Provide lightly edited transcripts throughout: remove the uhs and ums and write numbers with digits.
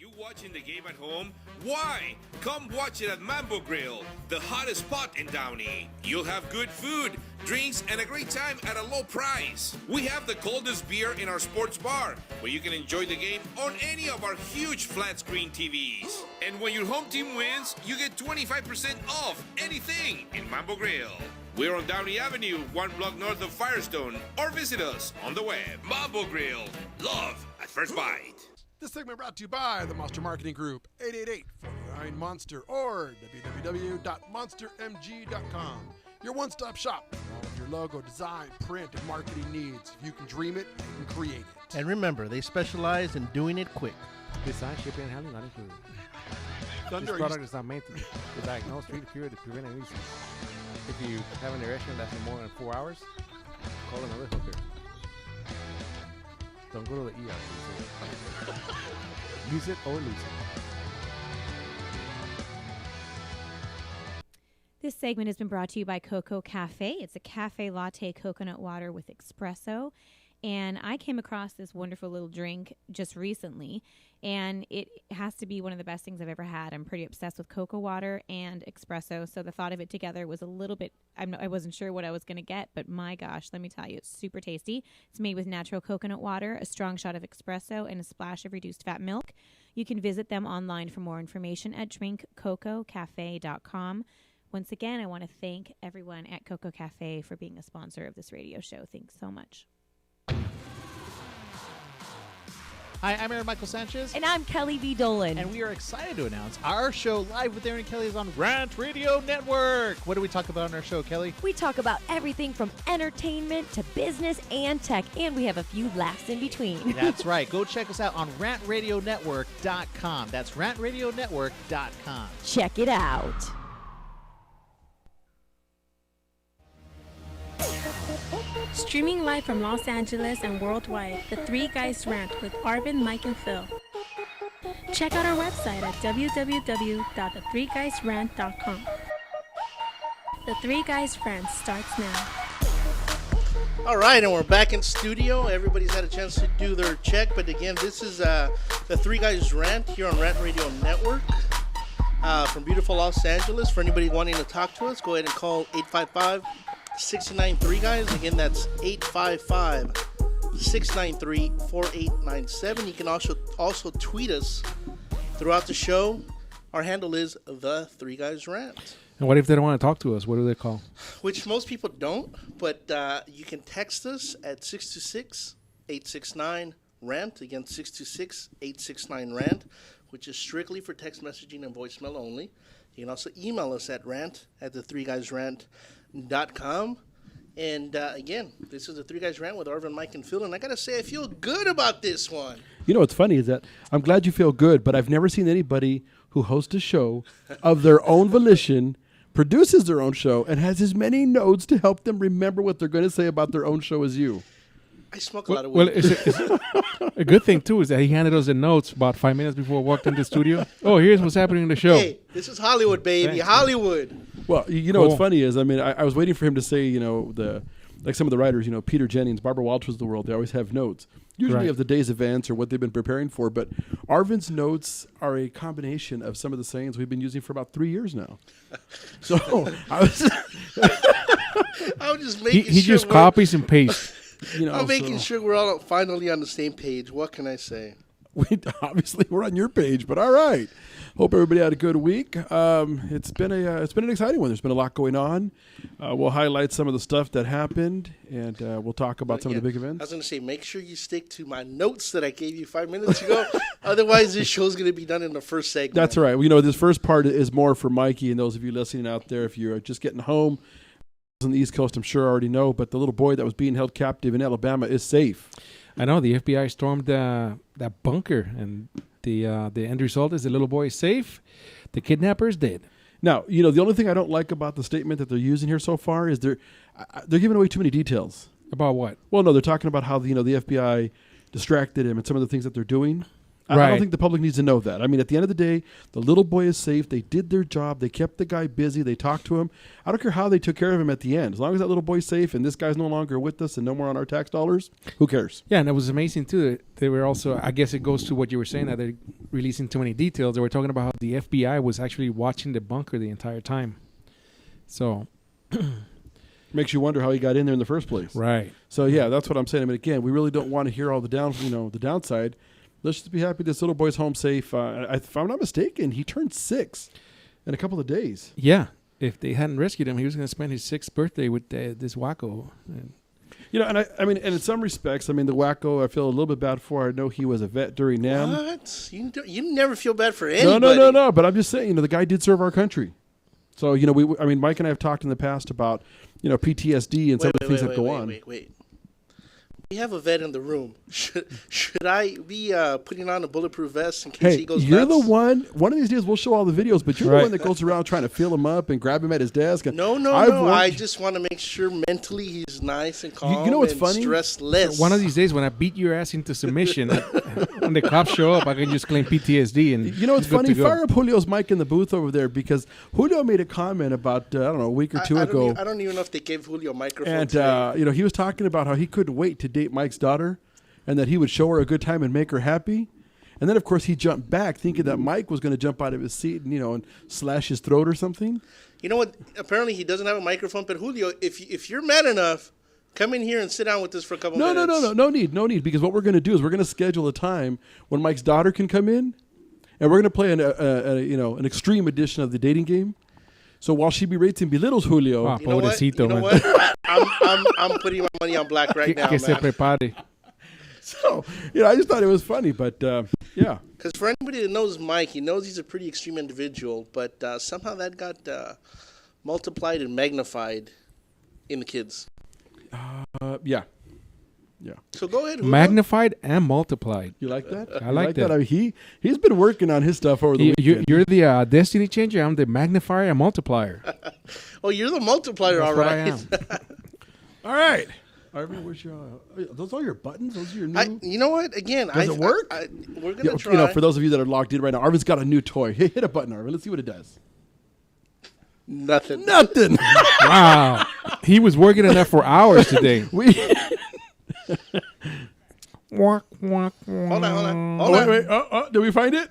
You watching the game at home? Why? Come watch it at Mambo Grill, the hottest spot in Downey. You'll have good food, drinks, and a great time at a low price. We have the coldest beer in our sports bar, where you can enjoy the game on any of our huge flat screen TVs. And when your home team wins, you get 25% off anything in Mambo Grill. We're on Downey Avenue, 1 block north of Firestone, or visit us on the web. Mambo Grill, love at first bite. This segment brought to you by the Monster Marketing Group, 888-49-MONSTER or www.monstermg.com. Your one-stop shop for all of your logo, design, print, and marketing needs. If you can dream it, you can create it. And remember, they specialize in doing it quick. Design, shipping, and handling not included. Thunder, This product is not meant to diagnose, treat, cure, to prevent any disease. If you have an erection lasting more than 4 hours, call another hooker. Don't go to the ER. Use it or lose it. This segment has been brought to you by Coco Cafe. It's a cafe latte coconut water with espresso. And I came across this wonderful little drink just recently, and it has to be one of the best things I've ever had. I'm pretty obsessed with cocoa water and espresso, so the thought of it together was a little bit, I wasn't sure what I was going to get, but my gosh, let me tell you, it's super tasty. It's made with natural coconut water, a strong shot of espresso, and a splash of reduced fat milk. You can visit them online for more information at drinkcococafe.com. Once again, I want to thank everyone at Coco Cafe for being a sponsor of this radio show. Thanks so much. Hi, I'm Aaron Michael Sanchez. And I'm Kelly V. Dolan. And we are excited to announce our show Live with Aaron and Kelly is on Rant Radio Network. What do we talk about on our show, Kelly? We talk about everything from entertainment to business and tech, and we have a few laughs in between. That's right. Go check us out on rantradionetwork.com. That's rantradionetwork.com. Check it out. Streaming live from Los Angeles and worldwide, The Three Guys Rant with Arvin, Mike, and Phil. Check out our website at www.thethreeguysrant.com. The Three Guys Rant starts now. All right, and we're back in studio. Everybody's had a chance to do their check, but again, this is The Three Guys Rant here on Rant Radio Network from beautiful Los Angeles. For anybody wanting to talk to us, go ahead and call 855-693 guys. Again, that's 855-693-4897. You can also tweet us throughout the show. Our handle is The Three Guys Rant. And what if they don't want to talk to us? What do they call? Which most people don't, but you can text us at 626-869-RANT. Again, 626-869-RANT, which is strictly for text messaging and voicemail only. You can also email us at rant@thethreeguysrant.com. And again, this is The Three Guys Rant with Arvin, Mike, and Phil. And I got to say, I feel good about this one. You know what's funny is that I'm glad you feel good, but I've never seen anybody who hosts a show of their own volition, produces their own show, and has as many notes to help them remember what they're going to say about their own show as you. I smoke a lot of weed. Well, it's a good thing, too, is that he handed us the notes about 5 minutes before we walked into the studio. Oh, here's what's happening in the show. Hey, this is Hollywood, baby. Thanks, Hollywood. Well, you know what's funny is, I mean, I was waiting for him to say, you know, like some of the writers, you know, Peter Jennings, Barbara Walters of the world, they always have notes, usually of the day's events or what they've been preparing for. But Arvin's notes are a combination of some of the sayings we've been using for about 3 years now. So I was just making he just copies and pastes. You know, I'm making sure we're all finally on the same page. What can I say? Obviously, we're on your page, but all right. Hope everybody had a good week. It's been an exciting one. There's been a lot going on. We'll highlight some of the stuff that happened, and we'll talk about some of the big events. I was going to say, make sure you stick to my notes that I gave you 5 minutes ago. Otherwise, this show's going to be done in the first segment. That's right. Well, you know, this first part is more for Mikey and those of you listening out there. If you're just getting home on the East Coast, I'm sure already know, but the little boy that was being held captive in Alabama is safe. I know the FBI stormed that bunker, and the end result is the little boy is safe. The kidnappers dead. Now, you know, the only thing I don't like about the statement that they're using here so far is they're giving away too many details. About what? Well, no, they're talking about how the FBI distracted him and some of the things that they're doing. I Right. don't think the public needs to know that. I mean, at the end of the day, the little boy is safe. They did their job. They kept the guy busy. They talked to him. I don't care how they took care of him at the end. As long as that little boy's safe and this guy's no longer with us and no more on our tax dollars, who cares? Yeah, and it was amazing too. That they were also, I guess it goes to what you were saying, that they're releasing too many details. They were talking about how the FBI was actually watching the bunker the entire time. So, Makes you wonder how he got in there in the first place. right. So yeah, that's what I'm saying. I mean, again, we really don't want to hear all the the downside. Let's just be happy this little boy's home safe. If I'm not mistaken, he turned 6 in a couple of days. Yeah. If they hadn't rescued him, he was going to spend his 6th birthday with this wacko. And And I mean, and in some respects, I mean, the wacko, I feel a little bit bad for. I know he was a vet during NAM. What? You never feel bad for anybody. No. But I'm just saying, the guy did serve our country. So, Mike and I have talked in the past about, PTSD and some of the things that go on. Wait. We have a vet in the room. Should I be putting on a bulletproof vest in case he goes you're nuts? the one. One of these days we'll show all the videos, but you're the one that goes around trying to feel him up and grab him at his desk. And No. I just want to make sure mentally he's nice and calm. You know what's and funny? Stressless. one of these days when I beat your ass into submission, when the cops show up, I can just claim PTSD. And You know what's good funny? to go. Fire up Julio's mic in the booth over there because Julio made a comment about, a week or two ago. I don't even know if they gave Julio a microphone And, today. he was talking about how he couldn't wait to date Mike's daughter and that he would show her a good time and make her happy. And then, of course, he jumped back thinking that Mike was going to jump out of his seat and, and slash his throat or something. You know what? Apparently he doesn't have a microphone, but Julio, if you're mad enough, come in here and sit down with us for a couple minutes. No need. Because what we're going to do is we're going to schedule a time when Mike's daughter can come in, and we're going to play an extreme edition of the dating game. So while she berates and belittles Julio, Wow. You know what? Pobrecito, You know man. what? I'm putting my money on black right now, que se man. prepare. so I just thought it was funny. But yeah, Because for anybody that knows Mike, he knows he's a pretty extreme individual, but somehow that got multiplied and magnified in the kids. yeah. So go ahead, Julio. Magnified and multiplied. You like that? I You like that. I mean, he's been working on his stuff over the weekend. You're the destiny changer. I'm the magnifier and multiplier. Oh, you're the multiplier, That's all what I right. am. All right. Arvin, where's your? Are those all your buttons? Those are your new. You know what? Again, Does it work? we're gonna Yeah, try. for those of you that are logged in right now, Arvin's got a new toy. Hit a button, Arvin. Let's see what it does. Nothing. Nothing. Wow. He was working on that for hours today. Hold on. Wait. Oh, did we find it?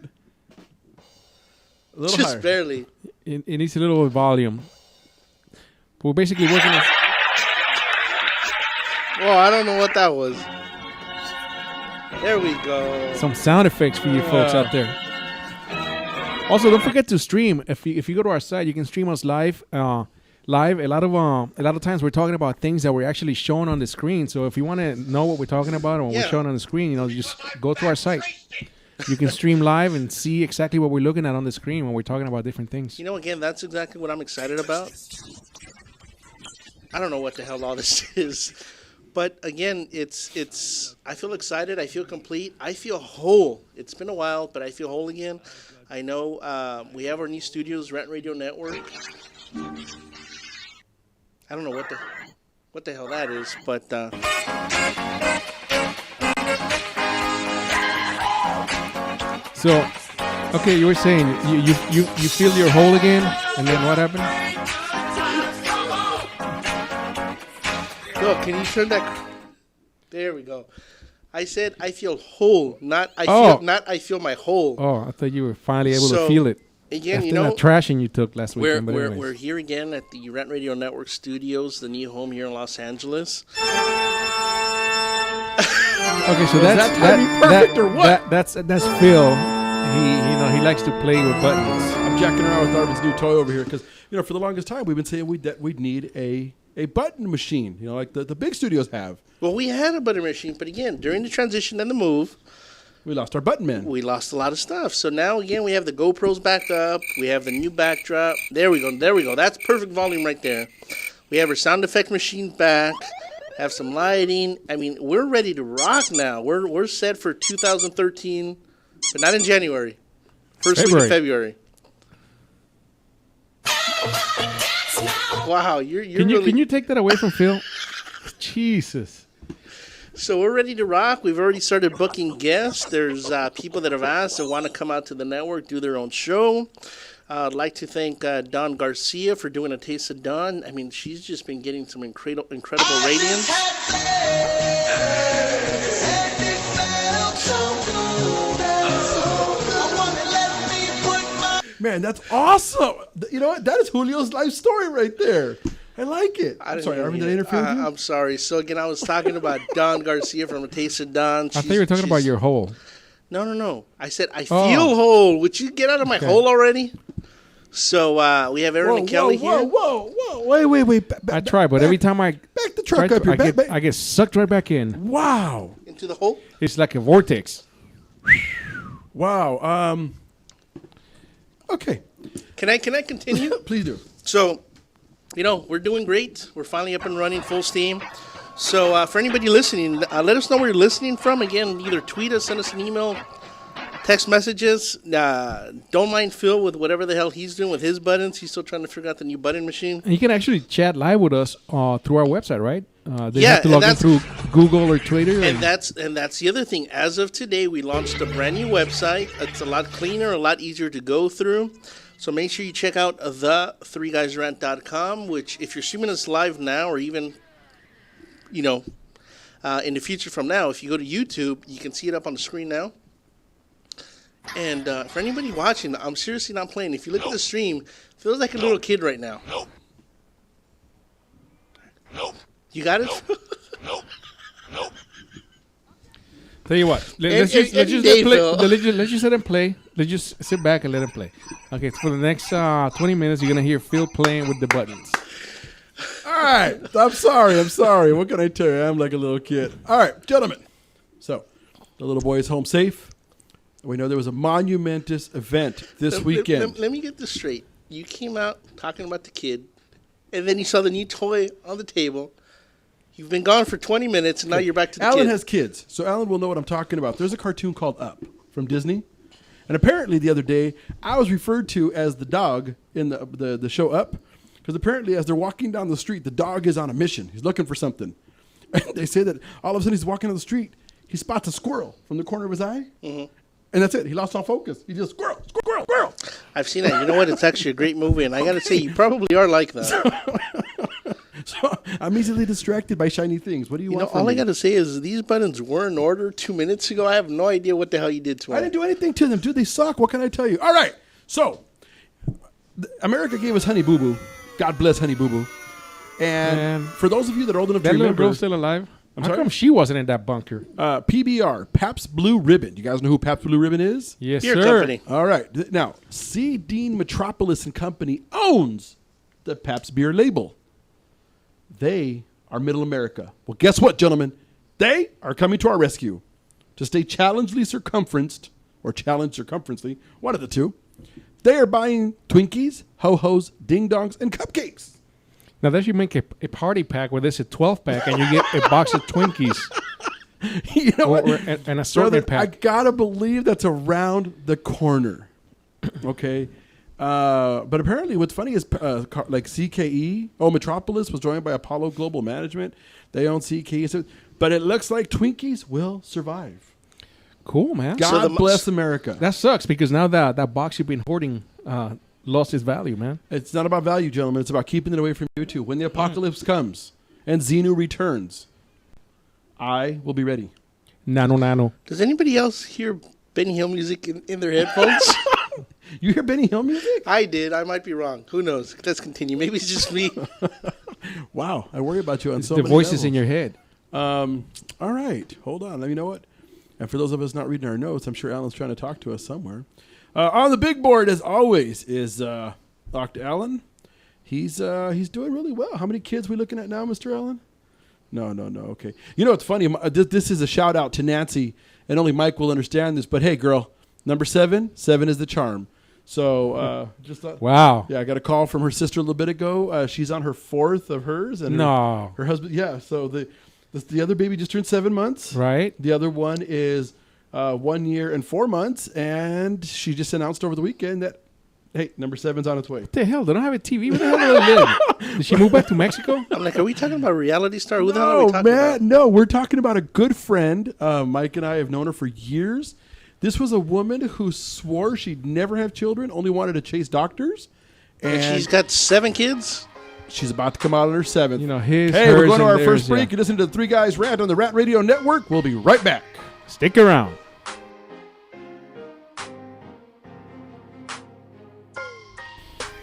A little Just higher. barely. It needs a little volume. But we're basically working on... Well, I don't know what that was. There we go. some sound effects for you folks out there. Also, don't forget to stream. If you go to our site, you can stream us live. Live. A lot of times we're talking about things that we're actually showing on the screen. So if you want to know what we're talking about and what we're showing on the screen, just go to our site. You can stream live and see exactly what we're looking at on the screen when we're talking about different things. Again, that's exactly what I'm excited about. I don't know what the hell all this is. But again, it's. I feel excited. I feel complete. I feel whole. It's been a while, but I feel whole again. I know we have our new studios, Rant Radio Network. I don't know what the hell that is, but So, okay, you were saying you feel you're whole again, and then what happened? look, can you turn that? There we go. I said I feel whole, not I feel my whole. Oh, I thought you were finally able to So, feel it. Again, After that trashing you took last weekend. But we're anyways. here again at the Rant Radio Network studios, the new home here in Los Angeles. Okay, so Was that timing perfect or what? That's Phil. He likes to play with buttons. I'm jacking around with Arvin's new toy over here because for the longest time we've been saying we'd need a button machine, like the big studios have. Well, we had a button machine, but again, during the transition and the move, We lost our button man. we lost a lot of stuff. So now again, we have the GoPros backed up. We have the new backdrop. There we go. That's perfect volume right there. We have our sound effect machine back. Have some lighting. I mean, we're ready to rock now. We're set for 2013, but not in January. First week of February. Wow, you're Can really... you take that away from Phil? Jesus. So we're ready to rock. We've already started booking guests. There's people that have asked and want to come out to the network, do their own show. I'd like to thank Dawn Garcia for doing a Taste of Dawn. I mean, she's just been getting some incredible ratings. Man, that's awesome. You know what? That is Julio's life story right there. I like it. I'm sorry, Arvin, did I interfere with you? I'm sorry. So, again, I was talking about Dawn Garcia from A Taste of Dawn. I thought you were talking about your hole. No. I said, I feel whole. Would you get out of my hole already? So, we have Aaron and Kelly here. Whoa. Wait. I try, but every time I back the truck up here. I get sucked right back in. Wow. Into the hole? It's like a vortex. Wow. Okay. Can I continue? Please do. So, we're doing great. We're finally up and running full steam. So, for anybody listening, let us know where you're listening from. Again, either tweet us, send us an email, text messages. Don't mind Phil with whatever the hell he's doing with his buttons. He's still trying to figure out the new button machine. And you can actually chat live with us through our website, right? They have to log in through Google or Twitter. And that's the other thing. As of today, we launched a brand new website. It's a lot cleaner, a lot easier to go through. So make sure you check out the3guysrant.com, which if you're streaming us live now or even, in the future from now, if you go to YouTube, you can see it up on the screen now. And for anybody watching, I'm seriously not playing. If you look at the stream, it feels like a little kid right now. Nope. You got it? Nope. Tell you what, let's just let him play. Let's just sit back and let him play. Okay, so for the next 20 minutes, you're going to hear Phil playing with the buttons. All right. I'm sorry. What can I tell you? I'm like a little kid. All right, gentlemen. So, the little boy is home safe. We know there was a monumentous event this weekend. Let me get this straight. You came out talking about the kid, and then you saw the new toy on the table. You've been gone for 20 minutes, and now you're back to the kid. Alan has kids, so Alan will know what I'm talking about. There's a cartoon called Up from Disney. And apparently the other day, I was referred to as the dog in the show Up, because apparently as they're walking down the street, the dog is on a mission. He's looking for something. And they say that all of a sudden he's walking down the street, he spots a squirrel from the corner of his eye, and that's it. He lost all focus. He just, squirrel. I've seen that. You know what? It's actually a great movie, and I got to say, you probably are like that. So I'm easily distracted by shiny things. What do you want from all me? I got to say is these buttons were in order 2 minutes ago. I have no idea what the hell you did to them. I didn't do anything to them. Dude, they suck. What can I tell you? All right. So America gave us Honey Boo Boo. God bless Honey Boo Boo. And for those of you that are old enough to remember. That little girl still alive? How come she wasn't in that bunker? PBR, Pabst Blue Ribbon. You guys know who Pabst Blue Ribbon is? Yes, Beer sir. company. All right. Now, C. Dean Metropolis and Company owns the Pabst beer label. They are Middle America. Well, guess what, gentlemen? They are coming to our rescue to stay challengely circumferenced, or challenged circumferencely, one of the two. They are buying Twinkies, Ho-Hos, Ding Dongs, and cupcakes. Now, they should make a party pack where there's a 12-pack and you get a box of Twinkies. You know what? Or an assortment Brother, I pack. got to believe that's around the corner. Okay? But apparently what's funny is like CKE, Metropolis was joined by Apollo Global Management. They own CKE. So, but it looks like Twinkies will survive. Cool, man. God bless America. That sucks because now that box you've been hoarding lost its value, man. It's not about value, gentlemen. It's about keeping it away from you, too. When the apocalypse comes and Xenu returns, I will be ready. Nano. Does anybody else hear Benny Hill music in their headphones? You hear Benny Hill music? I did. I might be wrong. Who knows? Let's continue. Maybe it's just me. Wow. I worry about you on so the many voices levels. in your head. All right. Hold on. Let me know what. And for those of us not reading our notes, I'm sure Alan's trying to talk to us somewhere. On the big board, as always, is Dr. Allen. He's doing really well. How many kids we looking at now, Mr. Allen? No. Okay. You know what's funny? This is a shout out to Nancy, and only Mike will understand this. But hey, girl, number 7 is the charm. So just thought, wow. Yeah, I got a call from her sister a little bit ago. She's on her 4th of hers, and her husband. Yeah. So the other baby just turned 7 months. Right. The other one is 1 year and 4 months, and she just announced over the weekend that Hey, number 7's on its way. What the hell? They don't have a TV. Where the hell do they live? Did she move back to Mexico? I'm like, are we talking about a reality star? Who the hell are we talking about? No, we're talking about a good friend. Mike and I have known her for years. This was a woman who swore she'd never have children, only wanted to chase doctors. And she's got 7 kids? She's about to come out on her 7th. You know, his, Hey, hers, we're going to and our theirs, first break. You listen to the Three Guys Rant on the Rant Radio Network. We'll be right back. Stick around.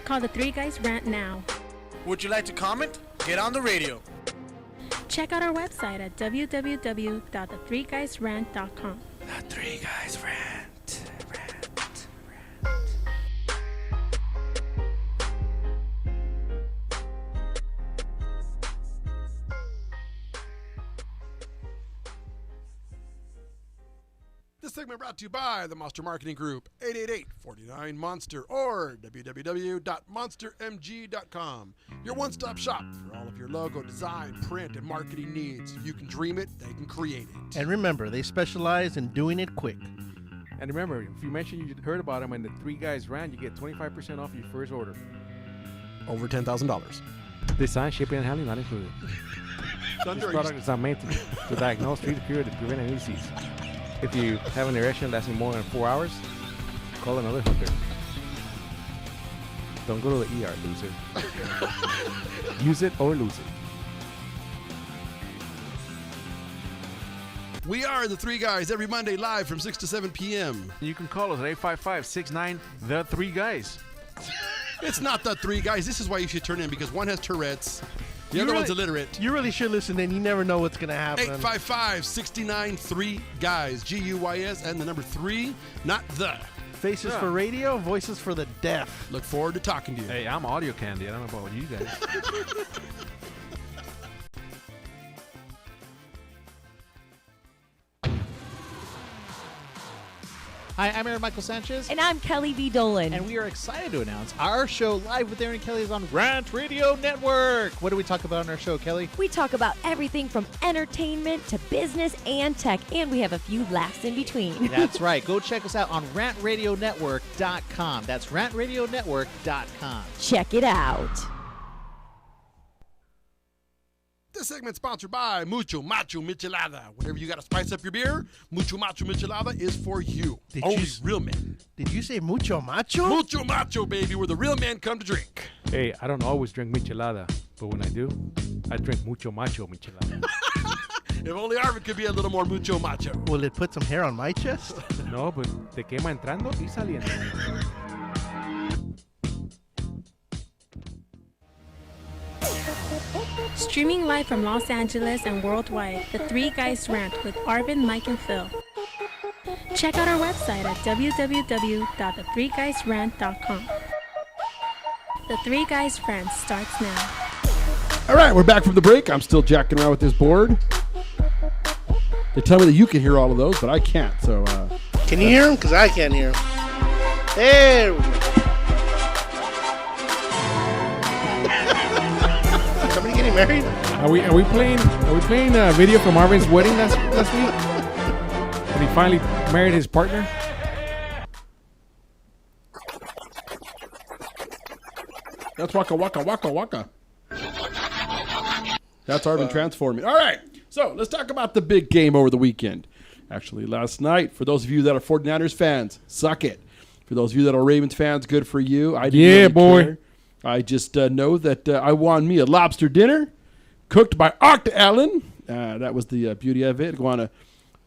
Call the Three Guys Rant now. Would you like to comment? Get on the radio. Check out our website at www.the3guysrant.com. The Three Guys Rant. This segment brought to you by the Monster Marketing Group, 888-49-MONSTER or www.monstermg.com. Your one-stop shop for all of your logo, design, print, and marketing needs. You can dream it, they can create it. And remember, they specialize in doing it quick. And remember, if you mention you heard about them in the Three Guys Rant, you get 25% off your first order. Over $10,000. Design, shipping, and handling not included. This product is not meant to diagnose, treat, cure, to prevent any disease. If you have an erection lasting more than 4 hours, call another hooker. Don't go to the ER, loser. Use it or lose it. We are the Three Guys every Monday live from 6 to 7 p.m. You can call us at 855-69-THE3GUYS. It's not the Three Guys. This is why you should turn in, because one has Tourette's. The other one's illiterate. You really should listen in. You never know what's going to happen. 855-69-3-GUYS. G-U-Y-S and the number 3, not the. Faces for radio, voices for the deaf. Look forward to talking to you. Hey, I'm audio candy. I don't know about you guys. Hi, I'm Aaron Michael Sanchez. And I'm Kelly V. Dolan. And we are excited to announce our show Live with Aaron and Kelly is on Rant Radio Network. What do we talk about on our show, Kelly? We talk about everything from entertainment to business and tech, and we have a few laughs in between. That's right. Go check us out on rantradionetwork.com. That's rantradionetwork.com. Check it out. This segment's sponsored by Mucho Macho Michelada. Whenever you got to spice up your beer, Mucho Macho Michelada is for you. Only real men. Did you say mucho macho? Mucho Macho, baby, where the real men come to drink. Hey, I don't always drink michelada, but when I do, I drink mucho macho michelada. If only Arvin could be a little more mucho macho. Will it put some hair on my chest? No, but te quema entrando y saliendo. Streaming live from Los Angeles and worldwide, the Three Guys Rant with Arvin, Mike, and Phil. Check out our website at www.the3guysrant.com. The Three Guys Rant starts now. All right, we're back from the break. I'm still jacking around with this board. They tell me that you can hear all of those, but I can't. So, can you hear them? Because I can't hear them. There we go. Somebody getting married? Are we playing a video from Marvin's wedding last week? When he finally married his partner? That's waka waka waka waka. That's Arvin transforming. All right, so let's talk about the big game over the weekend. Actually, last night, for those of you that are 49ers fans, suck it. For those of you that are Ravens fans, good for you. I didn't really boy. care. I just know that I won me a lobster dinner cooked by Octa Allen. That was the beauty of it. Go on a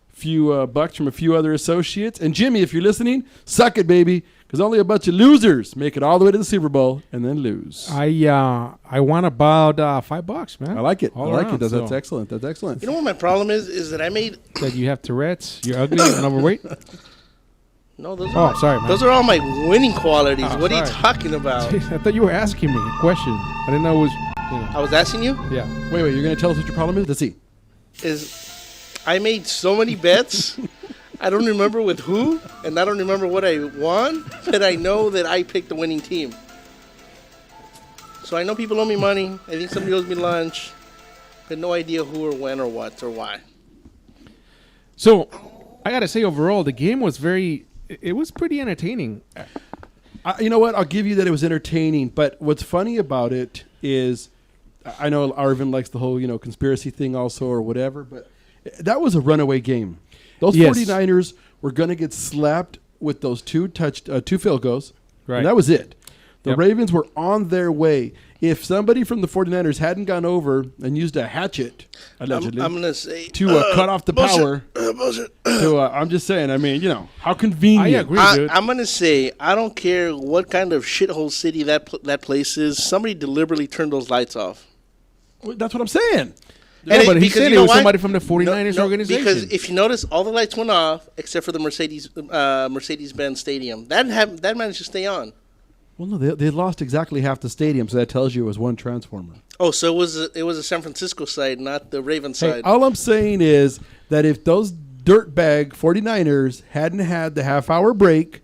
few bucks from a few other associates. And Jimmy, if you're listening, suck it, baby, because only a bunch of losers make it all the way to the Super Bowl and then lose. I won about $5, man. I like it. All I like around, it. That's so. excellent. That's excellent. You know what my problem is that I made... That you have Tourette's, you're ugly and overweight? No, those are sorry, man. Those are all my winning qualities. What are you sorry. talking about? I thought you were asking me a question. I didn't know it was, I was asking you? Yeah. Wait, you're going to tell us what your problem is? Let's see. I made so many bets. I don't remember with who, and I don't remember what I won, but I know that I picked the winning team. So I know people owe me money. I think somebody owes me lunch, but no idea who or when or what or why. So, I got to say, overall, the game was it was pretty entertaining. You know what? I'll give you that it was entertaining. But what's funny about it is, I know Arvin likes the whole, conspiracy thing also or whatever, but that was a runaway game. Those 49ers were going to get slapped with those two field goals, right? And that was it. The Ravens were on their way. If somebody from the 49ers hadn't gone over and used a hatchet, allegedly, I'm going to say to cut off the power. I'm just saying, how convenient. I agree, dude. I'm going to say, I don't care what kind of shithole city that place is. Somebody deliberately turned those lights off. Well, that's what I'm saying. Yeah, but he said it was somebody from the 49ers organization. Because if you notice, all the lights went off except for the Mercedes-Benz Stadium. That managed to stay on. Well, no, they lost exactly half the stadium, so that tells you it was one transformer. Oh, so it was a San Francisco side, not the Raven side. All I'm saying is that if those dirtbag 49ers hadn't had the half-hour break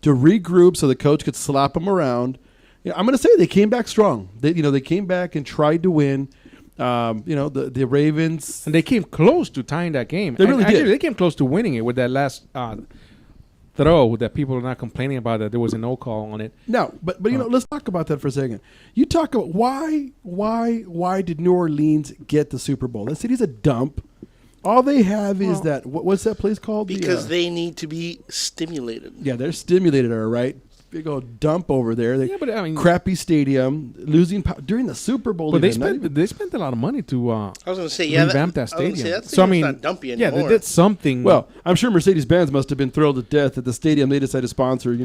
to regroup so the coach could slap them around, I'm going to say they came back strong. They came back and tried to win. The Ravens. And they came close to tying that game. They really did. They came close to winning it with that last throw that people are not complaining about, that there was a no call on it. No, but let's talk about that for a second. You talk about why did New Orleans get the Super Bowl? That city's a dump. All they have is that what's that place called? Because they need to be stimulated. Yeah, they're stimulated, all right. Big old dump over there. Crappy stadium, losing during the Super Bowl. But they spent a lot of money to I was going to say, revamp that stadium. So not dumpy anymore. Yeah, they did something. Well, I'm sure Mercedes-Benz must have been thrilled to death that the stadium they decided to sponsor,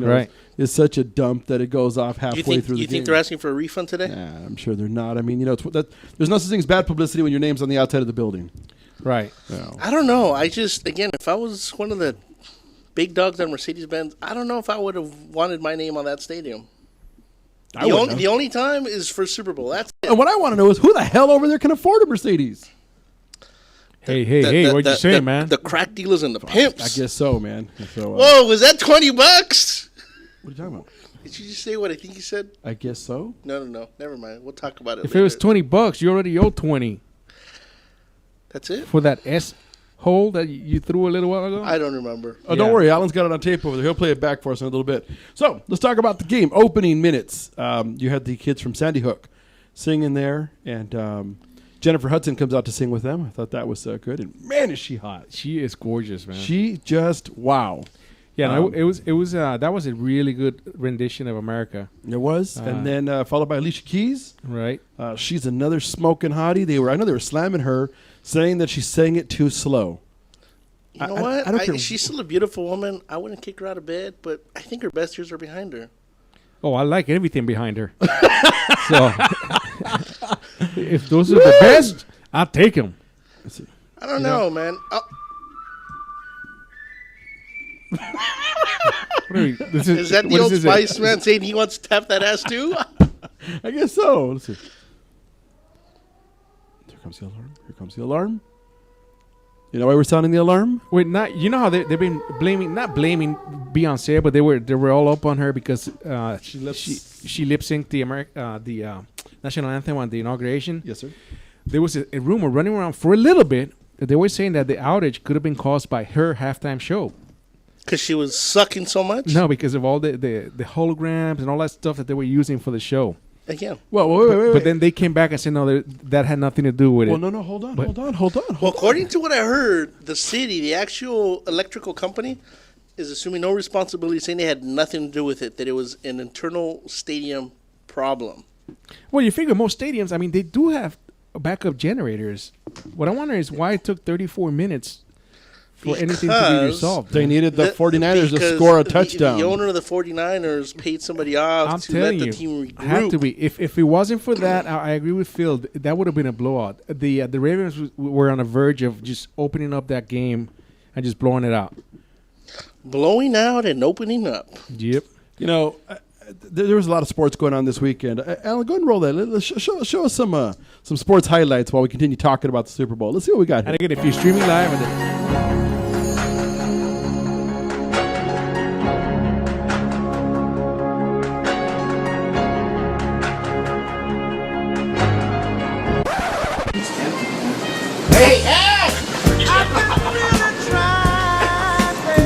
is such a dump that it goes off halfway through the game. You think they're asking for a refund today? Yeah, I'm sure they're not. There's no such thing as bad publicity when your name's on the outside of the building. Right. So. I don't know. If I was one of the big dogs on Mercedes-Benz, I don't know if I would have wanted my name on that stadium. The only time is for Super Bowl. That's it. And what I want to know is who the hell over there can afford a Mercedes? Hey, what'd you say, man? The crack dealers and the pimps. I guess so, man. So, whoa, was that $20? What are you talking about? Did you just say what I think you said? I guess so. No. Never mind. We'll talk about it If later. it was $20, you already owe 20. That's it? For that hole that you threw a little while ago? I don't remember. Oh, don't worry. Alan's got it on tape over there. He'll play it back for us in a little bit. So let's talk about the game. Opening minutes. You had the kids from Sandy Hook singing there, and Jennifer Hudson comes out to sing with them. I thought that was good. And man, is she hot! She is gorgeous, man. She just wow. Yeah, it was that was a really good rendition of America. It was, and then followed by Alicia Keys. Right. She's another smoking hottie. I know they were slamming her, saying that she sang it too slow. You know what? I don't care. She's still a beautiful woman. I wouldn't kick her out of bed, but I think her best years are behind her. Oh, I like everything behind her. So if those are the best, I'll take them. I don't know, man. Is that the old Spice man saying he wants to tap that ass too? I guess so. Let's see. Here comes the alarm. Here comes the alarm. You know why we're sounding the alarm? Wait, you know how they've been not blaming Beyonce, but they were all up on her because she lip synced the national anthem on the inauguration. Yes, sir. There was a rumor running around for a little bit that they were saying that the outage could have been caused by her halftime show. Because she was sucking so much? No, because of all the holograms and all that stuff that they were using for the show. Again. Well, wait. But then they came back and said, no, that had nothing to do with it. Well, no, hold on. Well, according to what I heard, the city, the actual electrical company, is assuming no responsibility, saying they had nothing to do with it, that it was an internal stadium problem. Well, you figure most stadiums, I mean, they do have backup generators. What I wonder is why it took 34 minutes for anything to be resolved. They needed the 49ers to score a touchdown. The owner of the 49ers paid somebody off to let the team regroup. Had to be. If it wasn't for that, I agree with Phil. That would have been a blowout. The Ravens were on the verge of just opening up that game and just blowing it out. Blowing out and opening up. Yep. You know, there was a lot of sports going on this weekend. Alan, go ahead and roll that. Let's show us some sports highlights while we continue talking about the Super Bowl. Let's see what we got here. And again, if you're streaming live,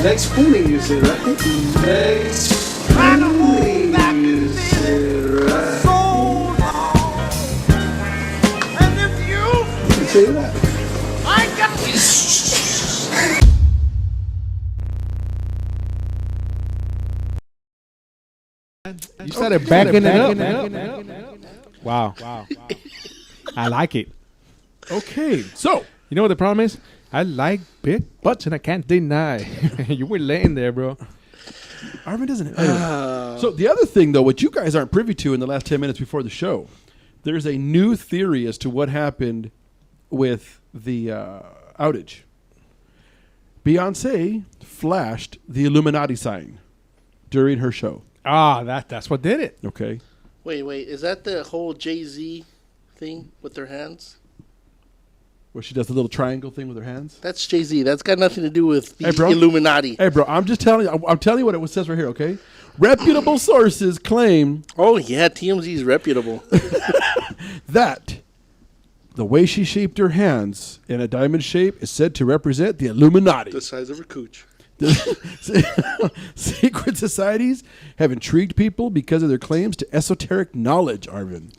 Legs pulling, you say, right? Legs pulling. say that. You started backing it up. Wow. I like it. Okay, so You know what the problem is? I like big butts and I can't deny. You were laying there, bro. Arvin doesn't. So the other thing, though, what you guys aren't privy to in the last 10 minutes before the show, there's a new theory as to what happened with the outage. Beyonce flashed the Illuminati sign during her show. Ah, that's what did it. Okay. Wait. Is that the whole Jay-Z thing with their hands? Where she does the little triangle thing with her hands. That's Jay-Z. That's got nothing to do with the Hey, bro. Illuminati. Hey, bro, I'm just telling you. I'm telling you what it says right here. Okay. Reputable sources claim Oh, yeah. TMZ's reputable. that the way she shaped her hands in a diamond shape is said to represent the Illuminati. The size of her cooch. Secret societies have intrigued people because of their claims to esoteric knowledge, Arvin.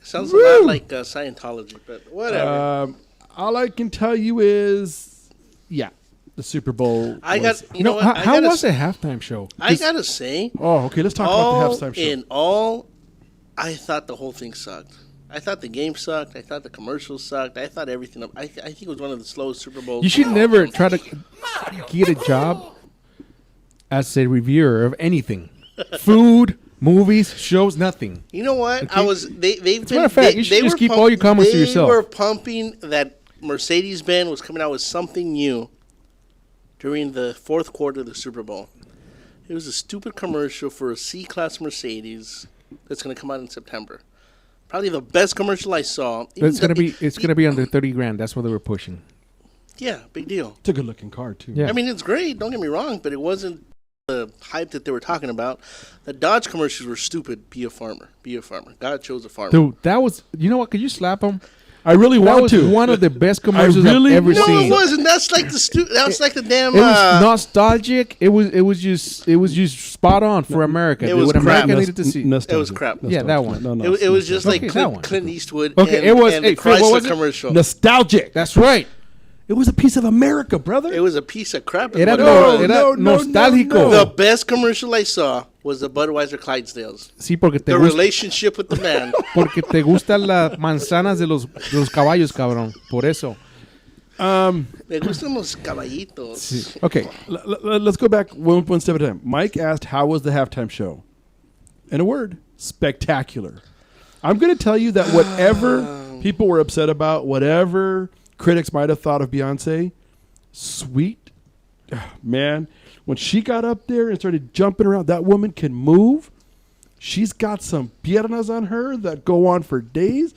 Sounds a lot like Scientology, but whatever. All I can tell you is, yeah, the Super Bowl. I was- got, you know what? How was the halftime show? I gotta say, Oh, okay. Let's talk about the halftime show. in all, I thought the whole thing sucked. I thought the game sucked. I thought the commercials sucked. I thought everything. I think it was one of the slowest Super Bowls. You should never try to get a job as a reviewer of anything. Food, movies, shows, nothing. You know what? Okay. They've As a matter of fact, you should just keep all your comments to yourself. They were pumping that Mercedes-Benz was coming out with something new during the fourth quarter of the Super Bowl. It was a stupid commercial for a C-Class Mercedes that's going to come out in September. Probably the best commercial I saw. It's gonna be under 30 grand. That's what they were pushing. Yeah, big deal. It's a good looking car, too. Yeah. I mean, it's great. Don't get me wrong, but it wasn't the hype that they were talking about. The Dodge commercials were stupid. Be a farmer. Be a farmer. God chose a farmer. Dude, that was. You know what? Could you slap him? I really That want was to. one of the best commercials really- I've ever No, seen. it wasn't. That's like the damn. It was nostalgic. It was just spot on for America. It was what America crap. needed to see. It was crap. Yeah, that one. No, It was just like Okay, that one. Clint Eastwood Okay, and, it was- and hey, the Phil, what Chrysler was it? commercial. nostalgic. That's right. It was a piece of America, brother. It was a piece of crap. is Era, what it no, was. era nostálgico. The best commercial I saw was the Budweiser Clydesdales. Sí, porque te The gusta, relationship with the man. porque te gustan las manzanas de los caballos, cabrón. Por eso. Me gustan los caballitos. Okay, let's go back one step at a time. Mike asked, how was the halftime show? In a word, spectacular. I'm going to tell you that whatever people were upset about, whatever critics might have thought of Beyonce, sweet, man, when she got up there and started jumping around, that woman can move. She's got some piernas on her that go on for days.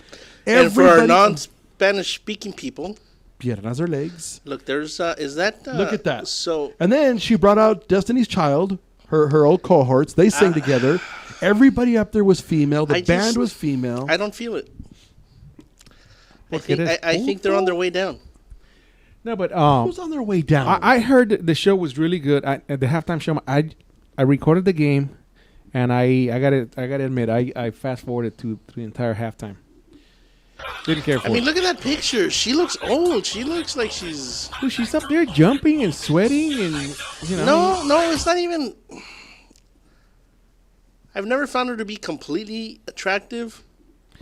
And for our Everybody- non-Spanish speaking people, piernas are legs. look, there's is that Look at that. So And then she brought out Destiny's Child, her old cohorts. They sang together. Everybody up there was female. The I band just- was female. I don't feel it. I Porque eres think they're on their way down. No, but Who's on their way down? I heard that the show was really good. At the halftime show, I recorded the game, and I gotta admit I fast forwarded to the entire halftime. Didn't care for I mean, it. look at that picture. She looks old. She looks like she's. Dude, she's up there jumping and sweating, and you know. No, it's not even. I've never found her to be completely attractive.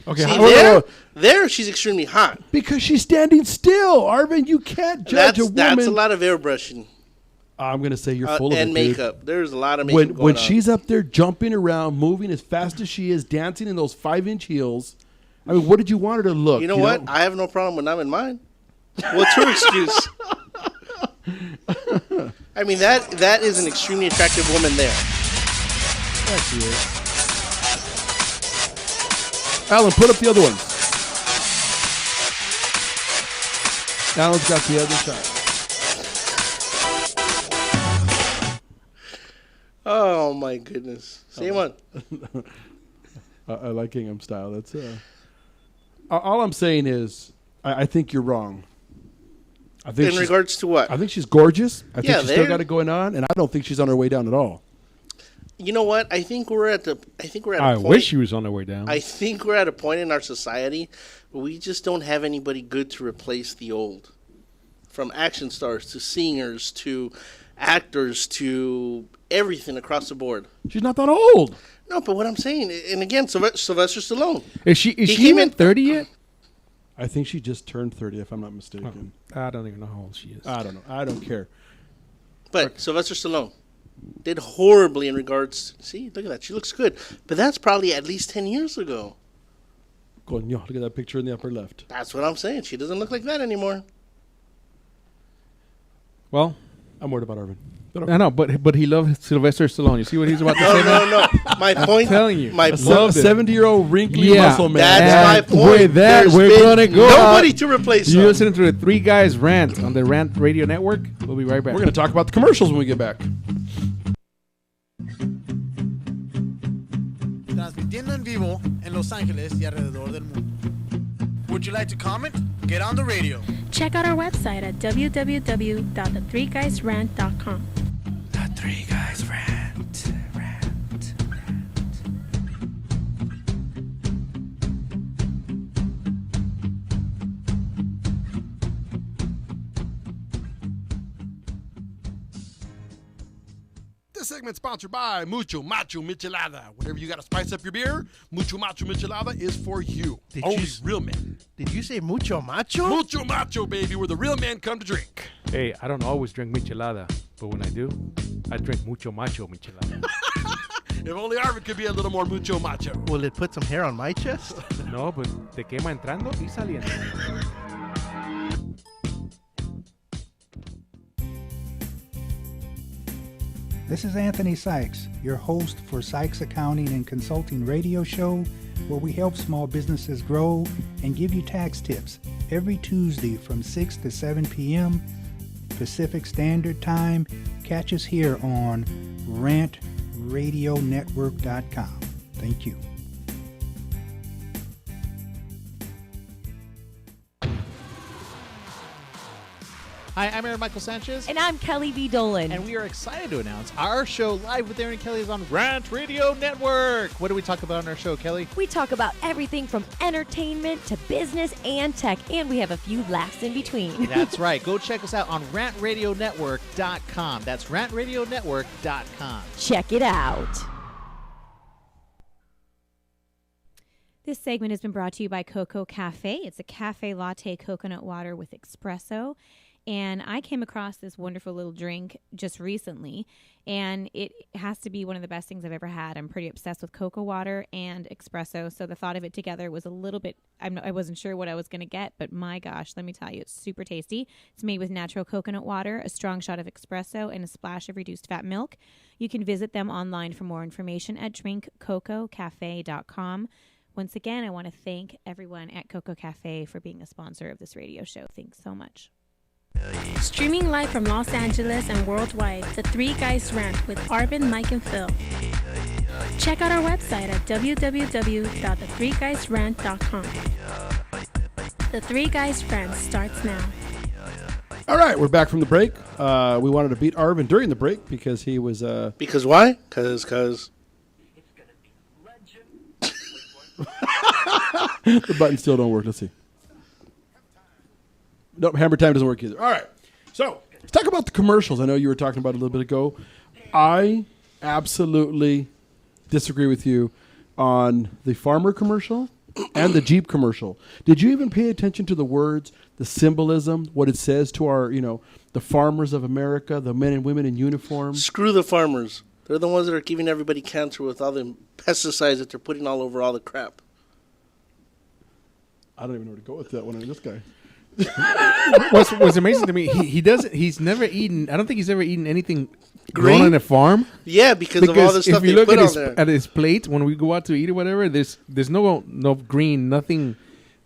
okay, See, there she's extremely hot. because she's standing still. Arvin, you can't judge a woman. That's a lot of airbrushing I'm going to say you're full of and it, dude. makeup. There's a lot of makeup When going on. she's up there jumping around, moving as fast as she is, dancing in those 5-inch heels, I mean, what did you want her to look? You know what? I have no problem when I'm in mine. What's her excuse? I mean, that is an extremely attractive woman there. Yeah, she is. Alan, put up the other ones. Alan's got the other shot. Oh my goodness! Same one. I like Gingham style. That's all I'm saying is I think you're wrong. I think In she's- regards to what? I think she's gorgeous. I think Yeah, she's still there- got it going on, and I don't think she's on her way down at all. You know what? I think we're at a I point. wish she was on the way down. I think we're at a point in our society where we just don't have anybody good to replace the old. From action stars to singers to actors to everything across the board. She's not that old. No, but what I'm saying, and again, Sylvester Stallone. Is she He came even in- 30 yet? I think she just turned 30, if I'm not mistaken. I don't even know how old she is. I don't know. I don't care. But Sylvester Stallone did horribly in regards. See, look at that. She looks good. But that's probably at least 10 years ago. Coño, look at that picture in the upper left. That's what I'm saying. She doesn't look like that anymore. Well, I'm worried about Arvin. I know, but he loved Sylvester Stallone. You see what he's about to say? No. My point. I'm telling you. My I point. loved it. 70-year-old wrinkly Yeah, muscle man. That's my point. With that, There's we're been gonna go. nobody to replace You're him. listening to the Three Guys Rant on the Rant Radio Network. We'll be right back. We're going to talk about the commercials when we get back. Transmitiendo en vivo en Los Ángeles y alrededor del mundo. Would you like to comment? Get on the radio. Check out our website at www.the3guysrant.com. The Three Guys Rant. This segment's sponsored by Mucho Macho Michelada. Whenever you got to spice up your beer, Mucho Macho Michelada is for you. Did Only you real men. Did you say mucho macho? Mucho Macho, baby, where the real men come to drink. Hey, I don't always drink michelada, but when I do, I drink mucho macho michelada. If only Arvin could be a little more Mucho Macho. Will it put some hair on my chest? No, but te quema entrando y saliendo. This is Anthony Sykes, your host for Sykes Accounting and Consulting radio show, where we help small businesses grow and give you tax tips every Tuesday from 6 to 7 p.m. Pacific Standard Time. Catch us here on rantradionetwork.com. Thank you. Hi, I'm Aaron Michael Sanchez. And I'm Kelly V. Dolan. And we are excited to announce our show Live with Aaron and Kelly is on Rant Radio Network. What do we talk about on our show, Kelly? We talk about everything from entertainment to business and tech, and we have a few laughs in between. That's right. Go check us out on rantradionetwork.com. That's rantradionetwork.com. Check it out. This segment has been brought to you by Coco Cafe. It's a cafe latte coconut water with espresso. And I came across this wonderful little drink just recently, and it has to be one of the best things I've ever had. I'm pretty obsessed with cocoa water and espresso, so the thought of it together was a little bit, I wasn't sure what I was going to get, but my gosh, let me tell you, it's super tasty. It's made with natural coconut water, a strong shot of espresso, and a splash of reduced fat milk. You can visit them online for more information at drinkcococafe.com. Once again, I want to thank everyone at Coco Cafe for being a sponsor of this radio show. Thanks so much. Streaming live from Los Angeles and worldwide, The Three Guys Rant with Arvin, Mike, and Phil. Check out our website at www.the3guysrant.com. The Three Guys Rant starts now. All right, we're back from the break. We wanted to beat Arvin during the break because he was... Because why? Because... The buttons still don't work. Let's see. Nope, hammer time doesn't work either. All right. So, let's talk about the commercials. I know you were talking about it a little bit ago. I absolutely disagree with you on the farmer commercial and the Jeep commercial. Did you even pay attention to the words, the symbolism, what it says to our, the farmers of America, the men and women in uniform? Screw the farmers. They're the ones that are giving everybody cancer with all the pesticides that they're putting all over all the crap. I don't even know where to go with that one. This guy. What's amazing to me, he's never eaten, I don't think he's ever eaten anything Green? grown on a farm. Yeah, because of all the stuff if you they look put at on there. at his plate when we go out to eat or whatever, there's no green, nothing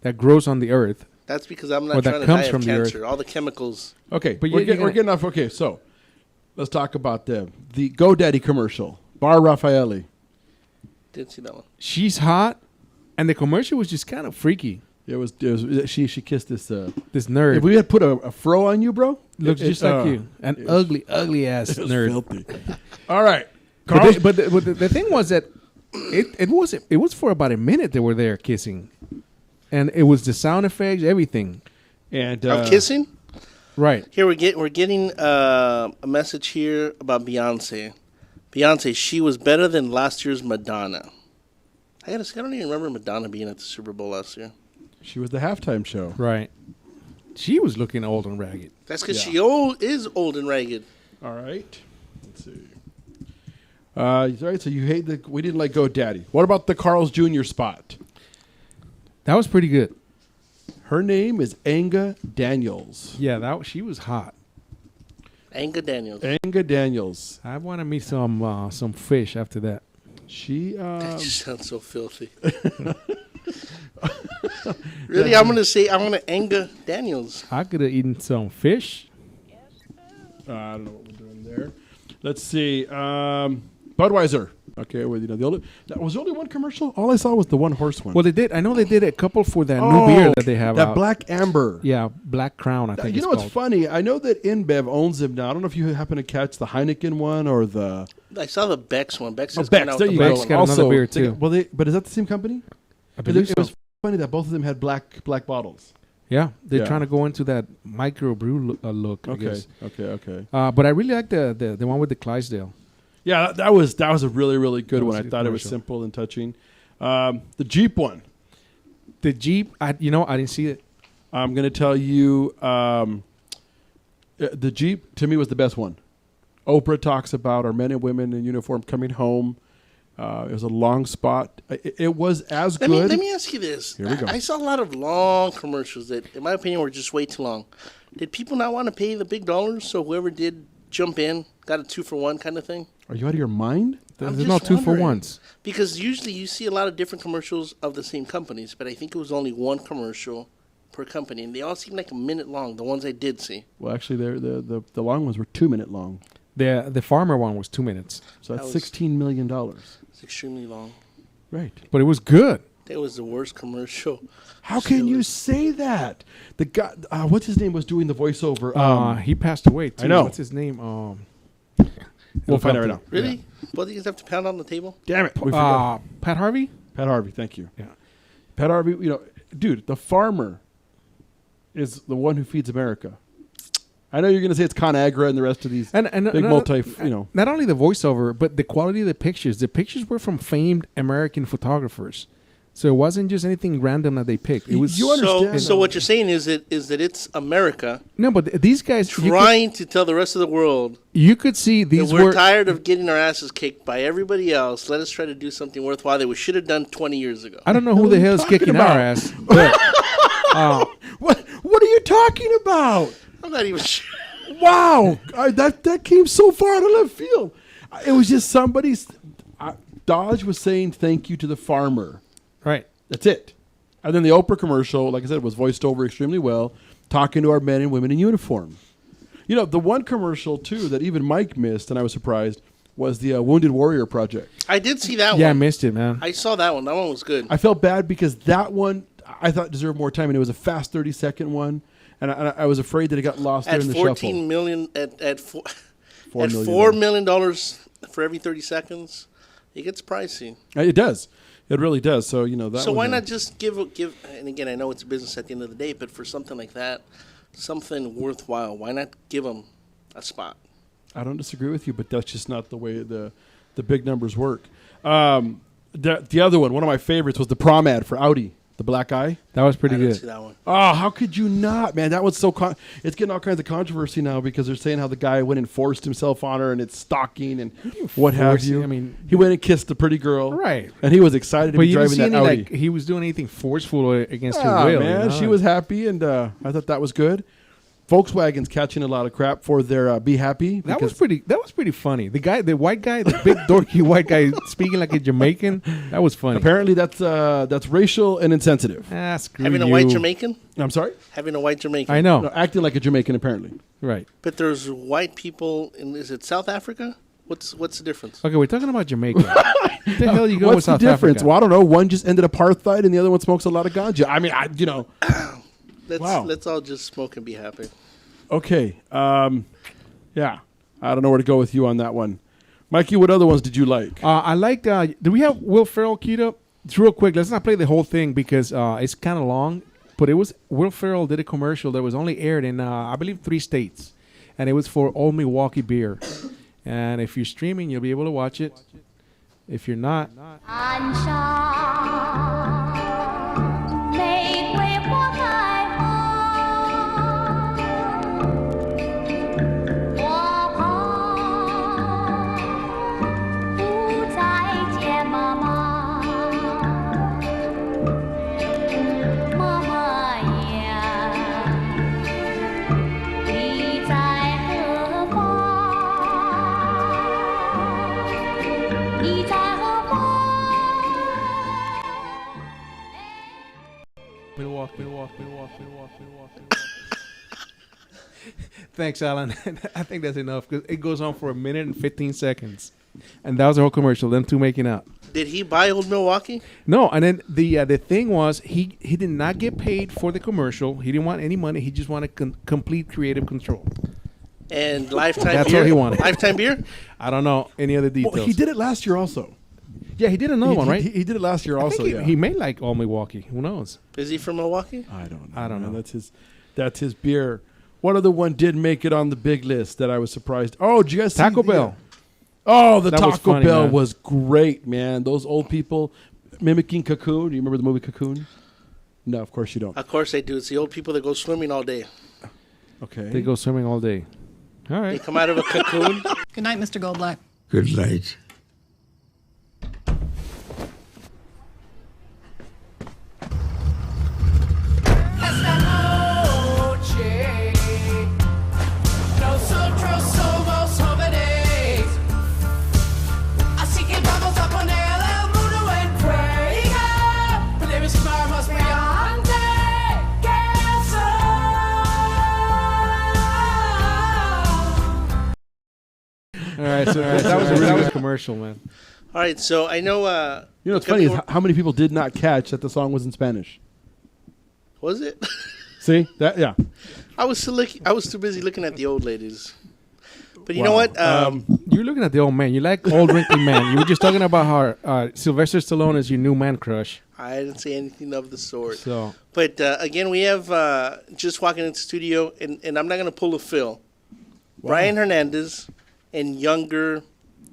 that grows on the earth. That's because I'm Or not that trying to comes die from of the earth. cancer. All the chemicals. Okay, But we're you're gonna- getting off. Okay, so let's talk about the GoDaddy commercial. Bar Raffaelli. Didn't see that one. She's hot, and the commercial was just kind of freaky. It was she kissed this This nerd If we had put a fro on you, bro, looks just like you, an it was- ugly ass it was nerd. filthy. All right, But the thing was that it was for about a minute they were there kissing, and it was the sound effects, everything. And Of kissing? Right. Here we're getting a message here about Beyonce. Beyonce, she was better than last year's Madonna. I gotta say, I don't even remember Madonna being at the Super Bowl last year. She was the halftime show. Right. She was looking old and ragged. That's because she is old and ragged. All right. Let's see. All right, so you hate we didn't like GoDaddy. What about the Carl's Jr. spot? That was pretty good. Her name is Anga Daniels. Yeah, she was hot. Anga Daniels. Anga Daniels. I want to meet some fish after that. She that just sounds so filthy. Really, I'm gonna say I want to Anga Daniels. I could have eaten some fish. I don't know what we're doing there. Let's see. Budweiser. Okay, well, that was only one commercial. All I saw was the one horse one. Well, they did. I know they did a couple for that new beer that they have that out. Black Amber. Yeah, Black Crown, I think. You know what's funny? I know that InBev owns them now. I don't know if you happen to catch the Heineken one or the. I saw the Beck's one. Beck's Beck's. There you go. Beck's got another beer too. But is that the same company? I believe it was funny that both of them had black bottles. Yeah, they're trying to go into that microbrew look. I guess. Okay. But I really like the one with the Clydesdale. Yeah, that was a really, really good one. I thought it was commercial. simple and touching. The Jeep one. The Jeep, I didn't see it. I'm going to tell you, the Jeep to me was the best one. Oprah talks about our men and women in uniform coming home. It was a long spot. It was as good. Let me ask you this. Here we go. I saw a lot of long commercials that, in my opinion, were just way too long. Did people not want to pay the big dollars, so whoever did jump in got a 2-for-1 kind of thing? Are you out of your mind? There's no 2-for-1s. Because usually you see a lot of different commercials of the same companies, but I think it was only one commercial per company, and they all seem like a minute long, the ones I did see. Well, actually, the long ones were 2 minute long. The farmer one was 2 minutes. So that's $16 million. It's extremely long. Right. But it was good. That was the worst commercial. How can you say that? The guy, what's his name, was doing the voiceover. He passed away, too. I know. What's his name? We'll find out right now. Really? Yeah. Both of you guys have to pound on the table? Damn it. We forgot. Pat Harvey? Pat Harvey, thank you. Yeah. Pat Harvey, dude, the farmer is the one who feeds America. I know you're going to say it's ConAgra and the rest of these big Not only the voiceover, but the quality of the pictures. The pictures were from famed American photographers. So it wasn't just anything random that they picked. It was you understand. So what you're saying is that it's America. No, but these guys trying to tell the rest of the world. You could see these we're tired of getting our asses kicked by everybody else. Let us try to do something worthwhile that we should have done 20 years ago. I don't know who the hell is kicking our ass. But, what are you talking about? I'm not even sure. Wow, that came so far out of left field. It was just somebody's. Dodge was saying thank you to the farmer. Right. That's it. And then the Oprah commercial, like I said, was voiced over extremely well, talking to our men and women in uniform. The one commercial, too, that even Mike missed, and I was surprised, was the Wounded Warrior Project. I did see that one. Yeah, I missed it, man. I saw that one. That one was good. I felt bad because that one I thought deserved more time, and it was a fast 30-second one, and I was afraid that it got lost there in the shuffle. $14 million, at $4 million for every 30 seconds, it gets pricey. It does. It really does. So, that. So why not just give? And again, I know it's a business at the end of the day, but for something like that, something worthwhile, why not give them a spot? I don't disagree with you, but that's just not the way the big numbers work. The other one of my favorites, was the prom ad for Audi, the black eye. That was pretty I good. didn't see that one. Oh, how could you not, man? That was so. It's getting all kinds of controversy now because they're saying how the guy went and forced himself on her, and it's stalking and what have you. I mean, he went and kissed the pretty girl, right? And he was excited to be driving that Audi. Like he was doing anything forceful against her will. Man, she was happy, and I thought that was good. Volkswagen's catching a lot of crap for their "Be Happy." That was pretty funny. The white guy, the big dorky white guy speaking like a Jamaican. That was funny. Apparently, that's racial and insensitive. Screw Having you. a white Jamaican? I'm sorry? Having a white Jamaican. I know. No, acting like a Jamaican, apparently. Right. But there's white people in. Is it South Africa? What's the difference? Okay, we're talking about Jamaica. What the hell you going with What's the South difference? Africa? Well, I don't know. One just ended apartheid, and the other one smokes a lot of ganja. I mean, Let's all just smoke and be happy. Okay. Yeah. I don't know where to go with you on that one. Mikey, what other ones did you like? I liked. Do we have Will Ferrell queued up? It's real quick. Let's not play the whole thing because it's kind of long. But it was Will Ferrell did a commercial that was only aired in I believe 3 states, and it was for Old Milwaukee beer. And if you're streaming, you'll be able to watch it. If you're not, Milwaukee. Thanks, Alan. I think that's enough because it goes on for 1 minute and 15 seconds, and that was the whole commercial. Them two making out. Did he buy Old Milwaukee? No, and then the thing was he did not get paid for the commercial. He didn't want any money. He just wanted complete creative control. And lifetime That's beer? what he wanted. Lifetime beer? I don't know any other details. Well, he did it last year also. Yeah, he did another one, right? He did it last year also. He may like All Milwaukee. Who knows? Is he from Milwaukee? I don't know. That's his beer. What other one did make it on the big list that I was surprised? Oh, did you guys see Taco Bell. Oh, the That was Taco funny, Bell man. was great, man. Those old people mimicking Cocoon. Do you remember the movie Cocoon? No, of course you don't. Of course they do. It's the old people that go swimming all day. Okay. They go swimming all day. All They right. come out of a cocoon. Good night, Mr. Goldblatt. Good night. All right. So that was a really good commercial, man. All right, so I know. You know what's funny is how many people did not catch that the song was in Spanish. Was it? See that? Yeah. I was too busy looking at the old ladies. But you know what? You're looking at the old man. You like old wrinkly man. You were just talking about how Sylvester Stallone is your new man crush. I didn't say anything of the sort. So, but again, we have just walking into the studio, and I'm not going to pull a Phil. Wow. Brian Hernandez and Younger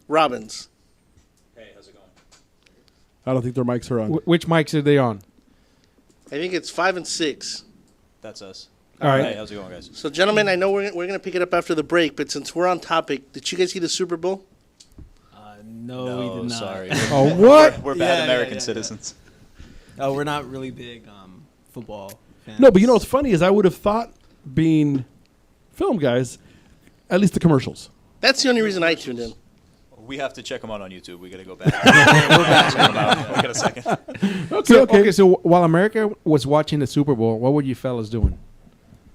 Robbins. Hey, how's it going? I don't think their mics are on. Which mics are they on? I think it's 5 and 6. That's us. All right. Hey, how's it going, guys? So, gentlemen, I know we're going to pick it up after the break, but since we're on topic, did you guys see the Super Bowl? No, we did not. Sorry. Oh, what? We're bad American citizens. Oh, we're not really big football fans. No, but you know what's funny is I would have thought, being film guys, at least the commercials. That's the only reason I tuned in. We have to check them out on YouTube. We got to go back. We're back. Check 'em out. We got a second. Okay. So while America was watching the Super Bowl, what were you fellas doing?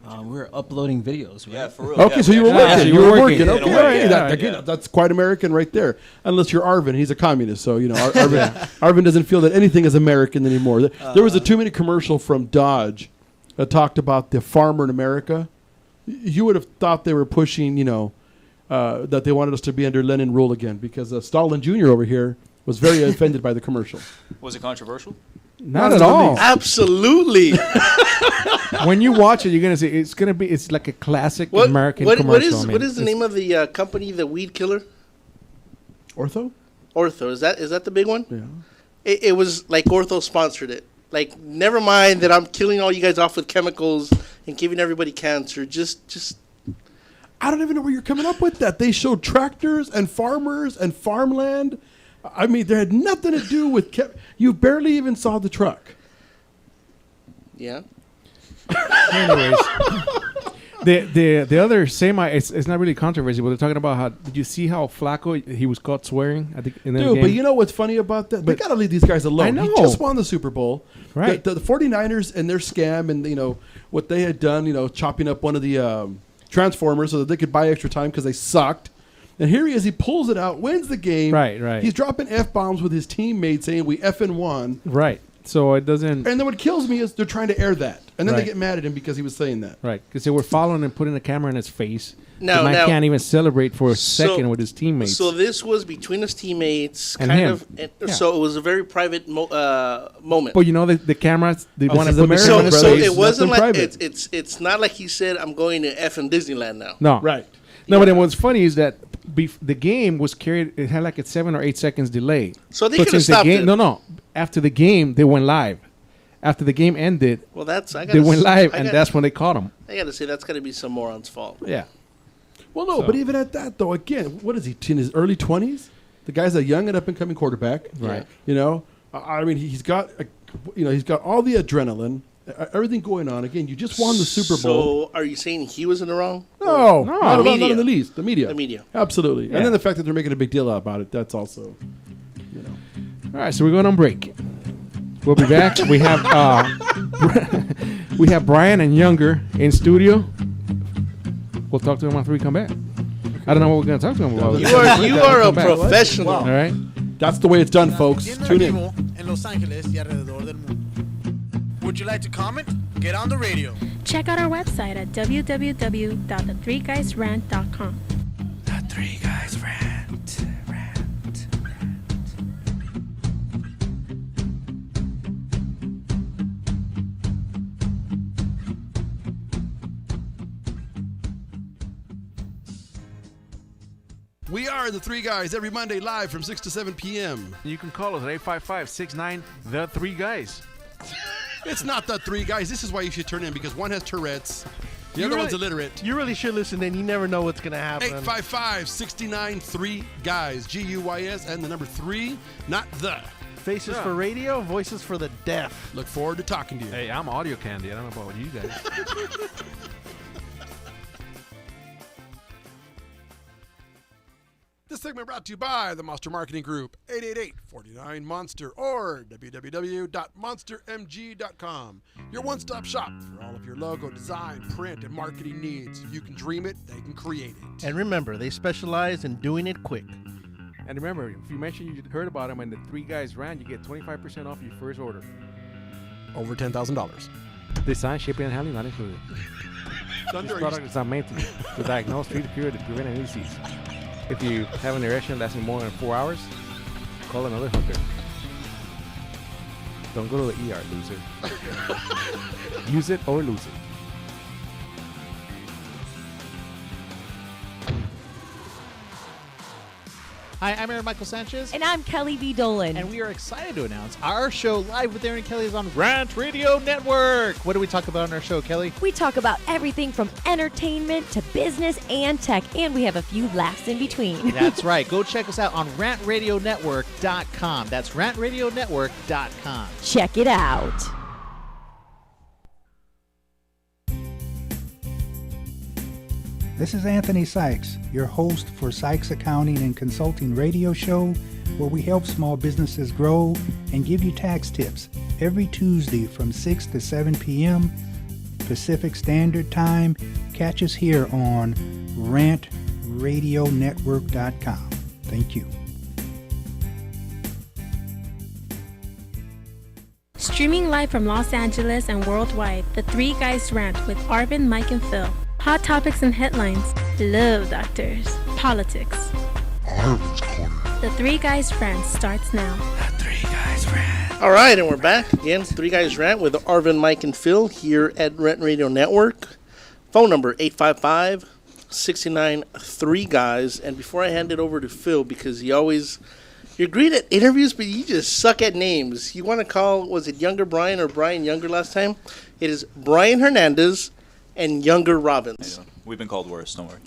We were uploading videos. Right? Yeah, for real. Okay, yeah, so you were Yeah, working. so You were working. Yeah, Okay, yeah, all right. yeah, Again, that's quite American right there. Unless you're Arvin, he's a communist. So you know, Arvin doesn't feel that anything is American anymore. There was a 2-minute commercial from Dodge that talked about the farmer in America. You would have thought they were pushing, that they wanted us to be under Lenin rule again because Stalin Jr. over here was very offended by the commercial. Was it controversial? Not at all. Absolutely. When you watch it, you're gonna see it's like a classic American commercial. What is the name of the company, the weed killer? Ortho? Ortho. Is that the big one? Yeah. It was like Ortho sponsored it. Like, never mind that I'm killing all you guys off with chemicals and giving everybody cancer. Just. I don't even know where you're coming up with that. They showed tractors and farmers and farmland. I mean, there had nothing to do with... you barely even saw the truck. Yeah. Anyways, the other it's not really controversy, but they're talking about how did you see how Flacco he was caught swearing at the in the Dude, game? but you know what's funny about that? They got to leave these guys alone. I know. He just won the Super Bowl. Right. The 49ers and their scam and, what they had done, chopping up one of the Transformers so that they could buy extra time because they sucked. And here he is. He pulls it out, wins the game. Right. He's dropping F-bombs with his teammates saying we effing won. Right. So it doesn't... And then what kills me is they're trying to air that. And then they get mad at him because he was saying that. Right, because they were following and putting a camera in his face. Now, the man can't even celebrate for a second with his teammates. So this was between his teammates, And kind him. of. So it was a very private moment. But you know the cameras, they want to put the camera So in his so face. it wasn't like private. it's not like he said, "I'm going to effing Disneyland now." No. Right. No, but then what's funny is that the game was carried. It had like a 7 or 8 seconds delay. So they But could have since the stopped game, it. No. After the game, they went live. After the game ended, Well, that's I they gotta went s- live, I and gotta- that's when they caught him. I got to say that's got to be some moron's fault. Yeah. Well, no, So- but even at that, though, again, what is he, in his early 20s? The guy's a young and up-and-coming quarterback. Right. You know? I mean, he's got all the adrenaline, everything going on. Again, you just won the Super Bowl. So are you saying he was in the wrong? No, The not media. in the least. The media. The media. Absolutely. Yeah. And then the fact that they're making a big deal about it, that's also, All right, so we're going on break. We'll be back. We have we have Brian and Younger in studio. We'll talk to him after we come back. I don't know what we're going to talk to him about. You are a Come back. professional. All right. That's the way it's done, folks. Transmitiendo Tune en in. vivo en Los Ángeles y alrededor del mundo. Would you like to comment? Get on the radio. Check out our website at www.the3guysrant.com. The Three Guys Rant. We are the Three Guys every Monday live from 6 to 7 p.m. You can call us at 855-69 The Three Guys. It's not the Three Guys. This is why you should turn in, because one has Tourette's, the other one's illiterate. You really should listen in. You never know what's going to happen. 855-69 3 Guys, Guys, and the number 3, not the. Faces for radio, voices for the deaf. Look forward to talking to you. Hey, I'm audio candy. I don't know about you guys. This segment brought to you by the Monster Marketing Group, 888-49-MONSTER or www.monstermg.com. Your one-stop shop for all of your logo, design, print, and marketing needs. If you can dream it, they can create it. And remember, they specialize in doing it quick. And remember, if you mention you heard about them and the Three Guys Rant, you get 25% off your first order. Over $10,000. Design, shipping, and handling not included. This product is not meant to diagnose, treat, cure, to prevent any disease. If you have an erection lasting more than 4 hours, call another hooker. Don't go to the ER, loser. Use it or lose it. Hi, I'm Aaron Michael Sanchez. And I'm Kelly V. Dolan. And we are excited to announce our show Live with Aaron and Kelly is on Rant Radio Network. What do we talk about on our show, Kelly? We talk about everything from entertainment to business and tech, and we have a few laughs in between. That's right. Go check us out on rantradionetwork.com. That's rantradionetwork.com. Check it out. This is Anthony Sykes, your host for Sykes Accounting and Consulting radio show, where we help small businesses grow and give you tax tips every Tuesday from 6 to 7 p.m. Pacific Standard Time. Catch us here on rantradionetwork.com. Thank you. Streaming live from Los Angeles and worldwide, The Three Guys Rant with Arvin, Mike, and Phil. Hot topics and headlines. Love doctors. Politics. The Three Guys Rant starts now. All right, and we're back again. Three Guys Rant with Arvin, Mike, and Phil here at Rant Radio Network. Phone number 855-69-3-GUYS. And before I hand it over to Phil, because you're great at interviews, but you just suck at names. You want to call, was it Younger Brian or Brian Younger last time? It is Brian Hernandez and Younger Robbins. We've been called worse, don't worry.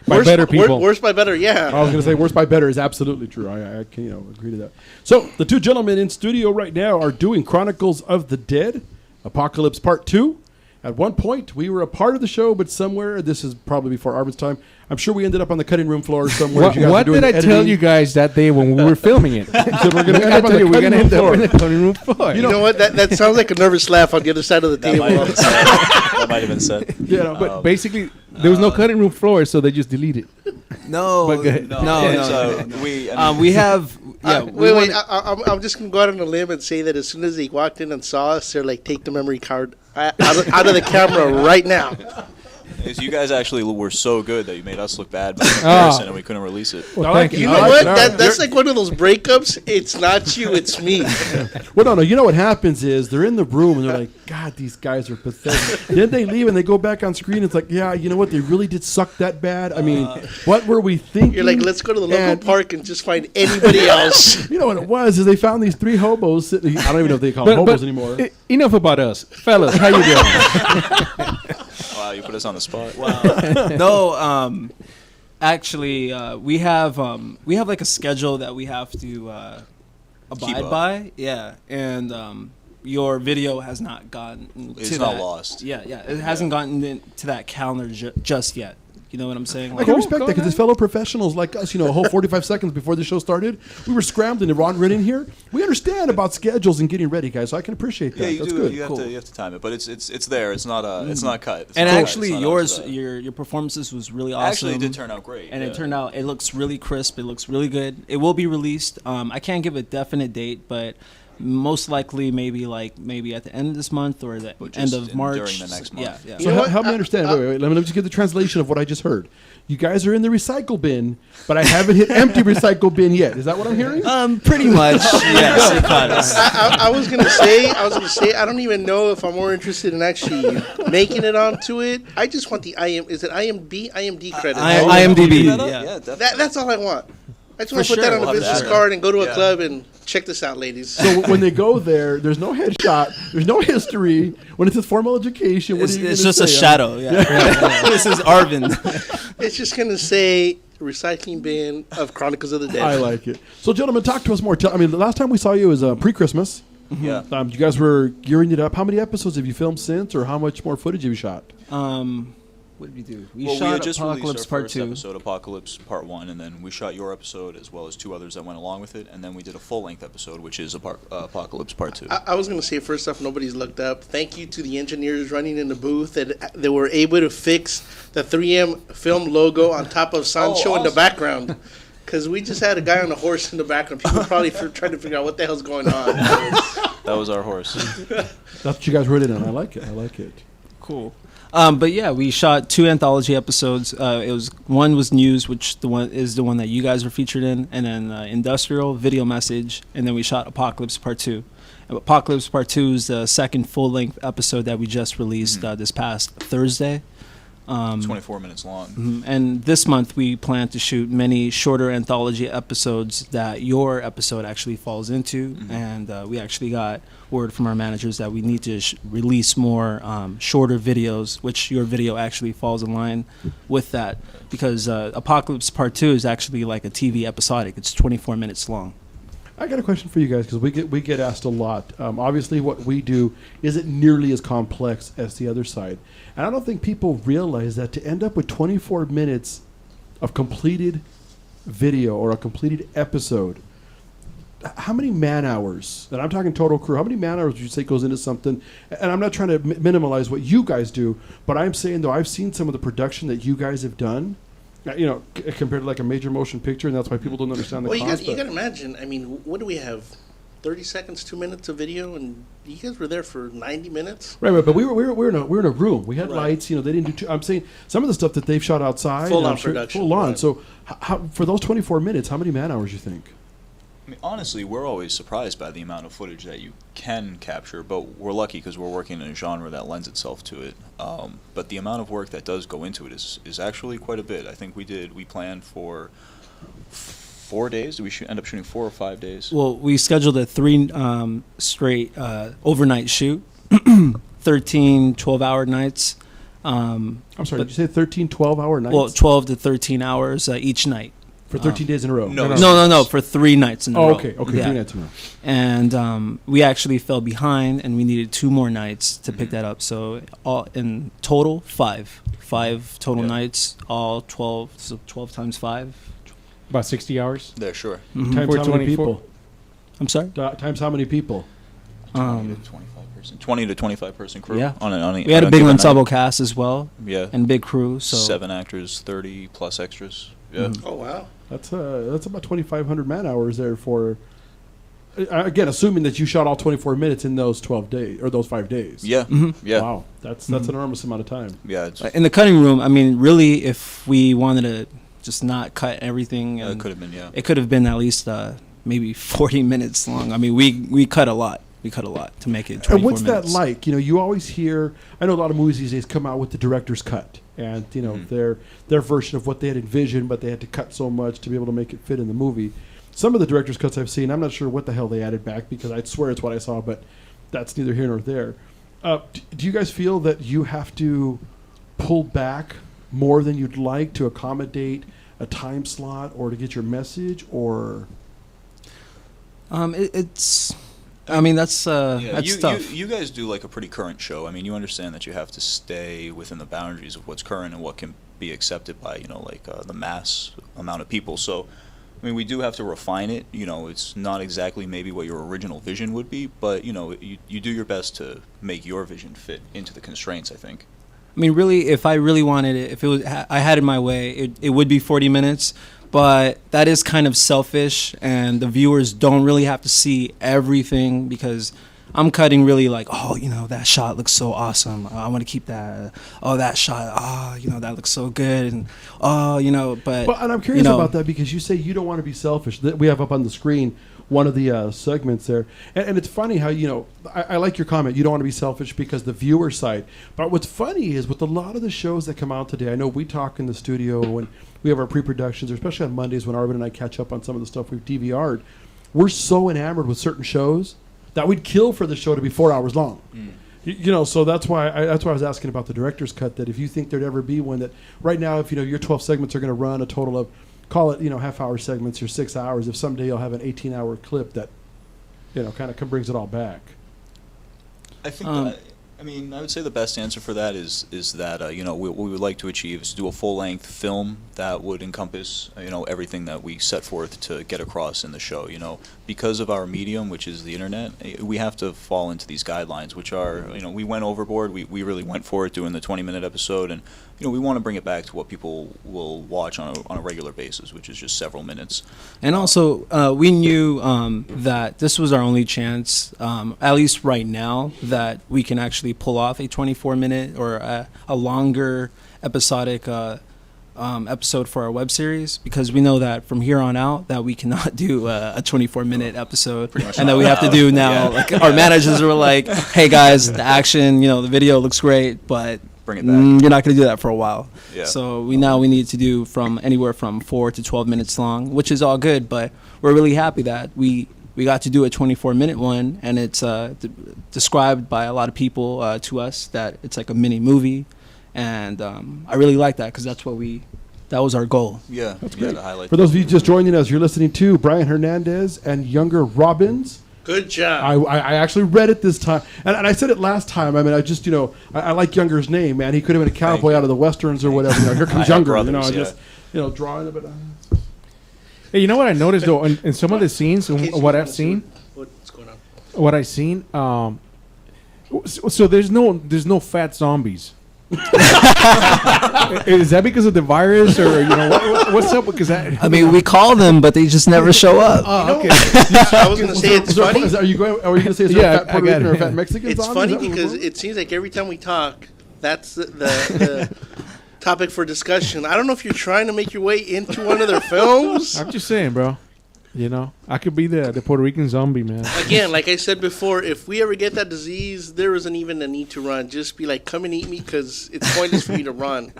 By better people. Worse by better, yeah. I was going to say worse by better is absolutely true. I can agree to that. So the two gentlemen in studio right now are doing Chronicles of the Dead, Apocalypse Part 2. At one point, we were a part of the show, but somewhere, this is probably before Arvin's time, I'm sure we ended up on the cutting room floor somewhere. What did I tell you guys that day when we were filming it? So we're going to end up on the cutting room floor. in the cutting room floor. You know what? That sounds like a nervous laugh on the other side of the table. That might have been said. But basically, there was no cutting room floor, so they just deleted. No, But go ahead. no. So we We have Wait. I'm just gonna go out on a limb and say that as soon as they walked in and saw us, they're like, "Take the memory card out of the camera right now." Is you guys actually were so good that you made us look bad by comparison, and we couldn't release it. Well, thank You know what? That's like one of those breakups. It's not you, it's me. Well, no. You know what happens is they're in the room and they're like, God, these guys are pathetic. Then they leave and they go back on screen. It's like, yeah, you know what? They really did suck that bad. I mean, what were we thinking? You're like, let's go to the local park and just find anybody else. You know what it was? Is they found these 3 hobos sitting. I don't even know if they call them hobos anymore. Enough about us, fellas. How you doing? Wow, you put us on the spot. Wow. No, actually, we have like a schedule that we have to abide by. Yeah, and your video has not gotten. It's not lost. Yeah, it hasn't gotten into that calendar just yet. You know what I'm saying? I can respect that because as fellow professionals like us, a whole 45 seconds before the show started, we were scrambling to run in here. We understand about schedules and getting ready, guys. So I can appreciate that. Yeah, you That's do. good. You have to time it, but it's there. It's not it's not cut. It's and not actually, cut. yours, your performances was really awesome. Actually, it did turn out great. And it looks really crisp. It looks really good. It will be released. I can't give a definite date, but most likely maybe at the end of this month or the end of March. During the next month. Yeah. So help me understand. Wait. Let me just get the translation of what I just heard. You guys are in the recycle bin, but I haven't hit empty recycle bin yet. Is that what I'm hearing? Pretty much. Yes. I was gonna say, I don't even know if I'm more interested in actually making it onto it. I just want the IMDb credit. IMDb. Yeah, definitely. That's all I want. I just want to put that on a business card and go to a club and check this out, ladies. So when they go there's no headshot, there's no history. When it says formal education, what are you it's just a shadow. Yeah. This is Arvin. It's just going to say recycling bin of Chronicles of the Dead. I like it. So, gentlemen, talk to us more. The last time we saw you was pre-Christmas. Yeah. You guys were gearing it up. How many episodes have you filmed since, or how much more footage have you shot? What did we do? We shot had just Apocalypse released our Part first 2. episode, Apocalypse Part 1, and then we shot your episode as well as 2 others that went along with it, and then we did a full-length episode, which is Apocalypse Part 2. I was going to say, first off, nobody's looked up. Thank you to the engineers running in the booth that they were able to fix the 3M film logo on top of Sancho in the background. Because we just had a guy on a horse in the background. People probably trying to figure out what the hell's going on. That was our horse. That's what you guys wrote it in. I like it. Cool. But yeah, we shot 2 anthology episodes. One was news, which the one that you guys were featured in, and then industrial, video message, and then we shot Apocalypse Part 2. Apocalypse Part 2 is the second full-length episode that we just released this past Thursday. 24 minutes long. And this month we plan to shoot many shorter anthology episodes that your episode actually falls into. And we actually got word from our managers that we need to release more shorter videos, which your video actually falls in line with that. Because Apocalypse Part 2 is actually like a TV episodic. It's 24 minutes long. I got a question for you guys because we get asked a lot. Obviously, what we do isn't nearly as complex as the other side, and I don't think people realize that to end up with 24 minutes of completed video or a completed episode, how many man hours? And I'm talking total crew. How many man hours would you say goes into something? And I'm not trying to minimize what you guys do, but I'm saying though I've seen some of the production that you guys have done. Compared to like a major motion picture, and that's why people don't understand the cost. You got to imagine. I mean, what do we have? 30 seconds, 2 minutes of video, and you guys were there for 90 minutes. Right, but we were in a room. We had lights. They didn't do. I'm saying some of the stuff that they've shot outside, full on production, full on. Right. So, for those 24 minutes, how many man hours you think? I mean, honestly, we're always surprised by the amount of footage that you can capture, but we're lucky because we're working in a genre that lends itself to it. But the amount of work that does go into it is actually quite a bit. I think we planned for 4 days. Did we end up shooting 4 or 5 days? Well, we scheduled a 3 straight overnight shoot, 13 12-hour nights. I'm sorry, did you say 13 12-hour nights? Well, 12 to 13 hours each night. For 13 days in a row? No, for 3 nights in a row. Okay, 3 nights in a row. And we actually fell behind, and we needed 2 more nights to pick that up. So all in total, 5 total nights, all 12, so 12 times 5. About 60 hours? Yeah, sure. Times how many people? I'm sorry? Times how many people? 20 to 25 person crew. Yeah. We had a big ensemble cast as well. Yeah. And big crew. So 7 actors, 30 plus extras. Yeah. Oh wow. That's about 2,500 man hours there for. Again, assuming that you shot all 24 minutes in those 12 days or those 5 days. Yeah. Yeah. Wow, that's an enormous amount of time. Yeah. It's, In the cutting room, I mean, really, if we wanted to just not cut everything, it could have been. Yeah. it could have been at least maybe 40 minutes long. I mean, we cut a lot. We cut a lot to make it 24 And what's minutes. that like? You know, you always hear. I know a lot of movies these days come out with the director's cut, and you know their version of what they had envisioned, but they had to cut so much to be able to make it fit in the movie. Some of the director's cuts I've seen, I'm not sure what the hell they added back because I swear it's what I saw, but that's neither here nor there. Do you guys feel that you have to pull back more than you'd like to accommodate a time slot or to get your message, or? It's. I mean, that's tough. You guys do like a pretty current show. I mean, you understand that you have to stay within the boundaries of what's current and what can be accepted by, the mass amount of people. So, I mean, we do have to refine it. You know, it's not exactly maybe what your original vision would be, but, you do your best to make your vision fit into the constraints, I think. I mean, really, if I really wanted it, if it was, I had it my way, it would be 40 minutes. But that is kind of selfish, and the viewers don't really have to see everything because I'm cutting really like, that shot looks so awesome. I want to keep that. Oh, that shot. That looks so good. And And I'm curious about that because you say you don't want to be selfish. We have up on the screen one of the segments there, and it's funny how I like your comment. You don't want to be selfish because the viewer side. But what's funny is with a lot of the shows that come out today. I know we talk in the studio when we have our pre-productions, especially on Mondays when Arvin and I catch up on some of the stuff we've DVR'd. We're so enamored with certain shows that we'd kill for the show to be 4 hours long. So that's why I was asking about the director's cut. That if you think there'd ever be one that right now, if your 12 segments are going to run a total of, call it half-hour segments or 6 hours. If someday you'll have an 18-hour clip that kind of brings it all back. I think I would say the best answer for that is that what we would like to achieve is to do a full-length film that would encompass everything that we set forth to get across in the show. Because of our medium, which is the internet, we have to fall into these guidelines, which are we went overboard. We really went for it doing the 20-minute episode, and we want to bring it back to what people will watch on a regular basis, which is just several minutes. And also, we knew that this was our only chance, at least right now, that we can actually pull off a 24-minute or a longer episodic episode for our web series, because we know that from here on out that we cannot do a 24-minute episode, and that we have to do now. Like our managers were like, "Hey guys, the action, the video looks great, but bring it back. You're not going to do that for a while." Yeah. So we need to do from anywhere from 4 to 12 minutes long, which is all good, but we're really happy that we got to do a 24-minute one, and it's described by a lot of people to us that it's like a mini movie, and I really like that because that was our goal. Yeah, that's great. To highlight For those of you just joining us, you're listening to Brian Hernandez and Younger Robbins. Good job. I actually read it this time, and I said it last time. I mean, I just I like Younger's name, man. He could have been a cowboy out of the westerns or whatever. Here comes Younger. Brothers, drawing a bit. Hey, you know what I noticed though in some of the scenes, what I've seen, what's going on? What I've seen, so there's no fat zombies. Is that because of the virus, or what's up? Because I mean, we call them, but they just never show up. Okay. I was going to say it's funny. Are you going to say it's a fat Puerto Rican or a fat Mexican? It's funny because it seems like every time we talk, that's the topic for discussion. I don't know if you're trying to make your way into one of their films. I'm just saying, bro. I could be the Puerto Rican zombie, man. Again, like I said before, if we ever get that disease, there isn't even a need to run. Just be like, come and eat me, because it's pointless for you to run.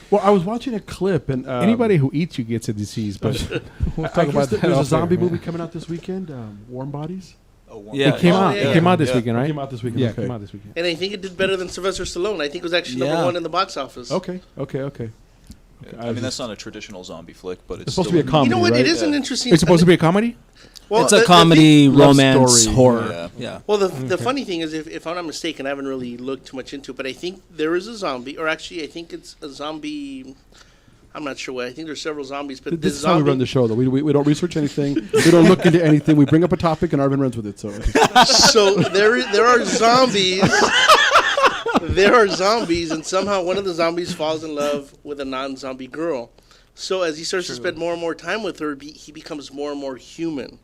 Well, I was watching a clip, and anybody who eats you gets a disease. But we'll talk about that. There's a zombie movie coming out this weekend, Warm Bodies. Yeah, it came out. Yeah. It came out this weekend, right? It came out this weekend. Yeah, okay. it came out this weekend. And I think it did better than Sylvester Stallone. I think it was actually number one in the box office. Okay. I mean, that's not a traditional zombie flick, but it's supposed to be a comedy. You know what? Right? It is an interesting. It's supposed to be a comedy. Well, it's a comedy, romance, story. horror. Yeah. Well, the funny thing is, if I'm not mistaken, I haven't really looked too much into it, but I think there is a zombie, or actually, I think it's a zombie. I'm not sure what. I think there's several zombies, but this is how we run the show, though. We don't research anything. We don't look into anything. We bring up a topic, and Arvin runs with it. So there are zombies. There are zombies, and somehow one of the zombies falls in love with a non-zombie girl. So as he starts to spend more and more time with her, he becomes more and more human.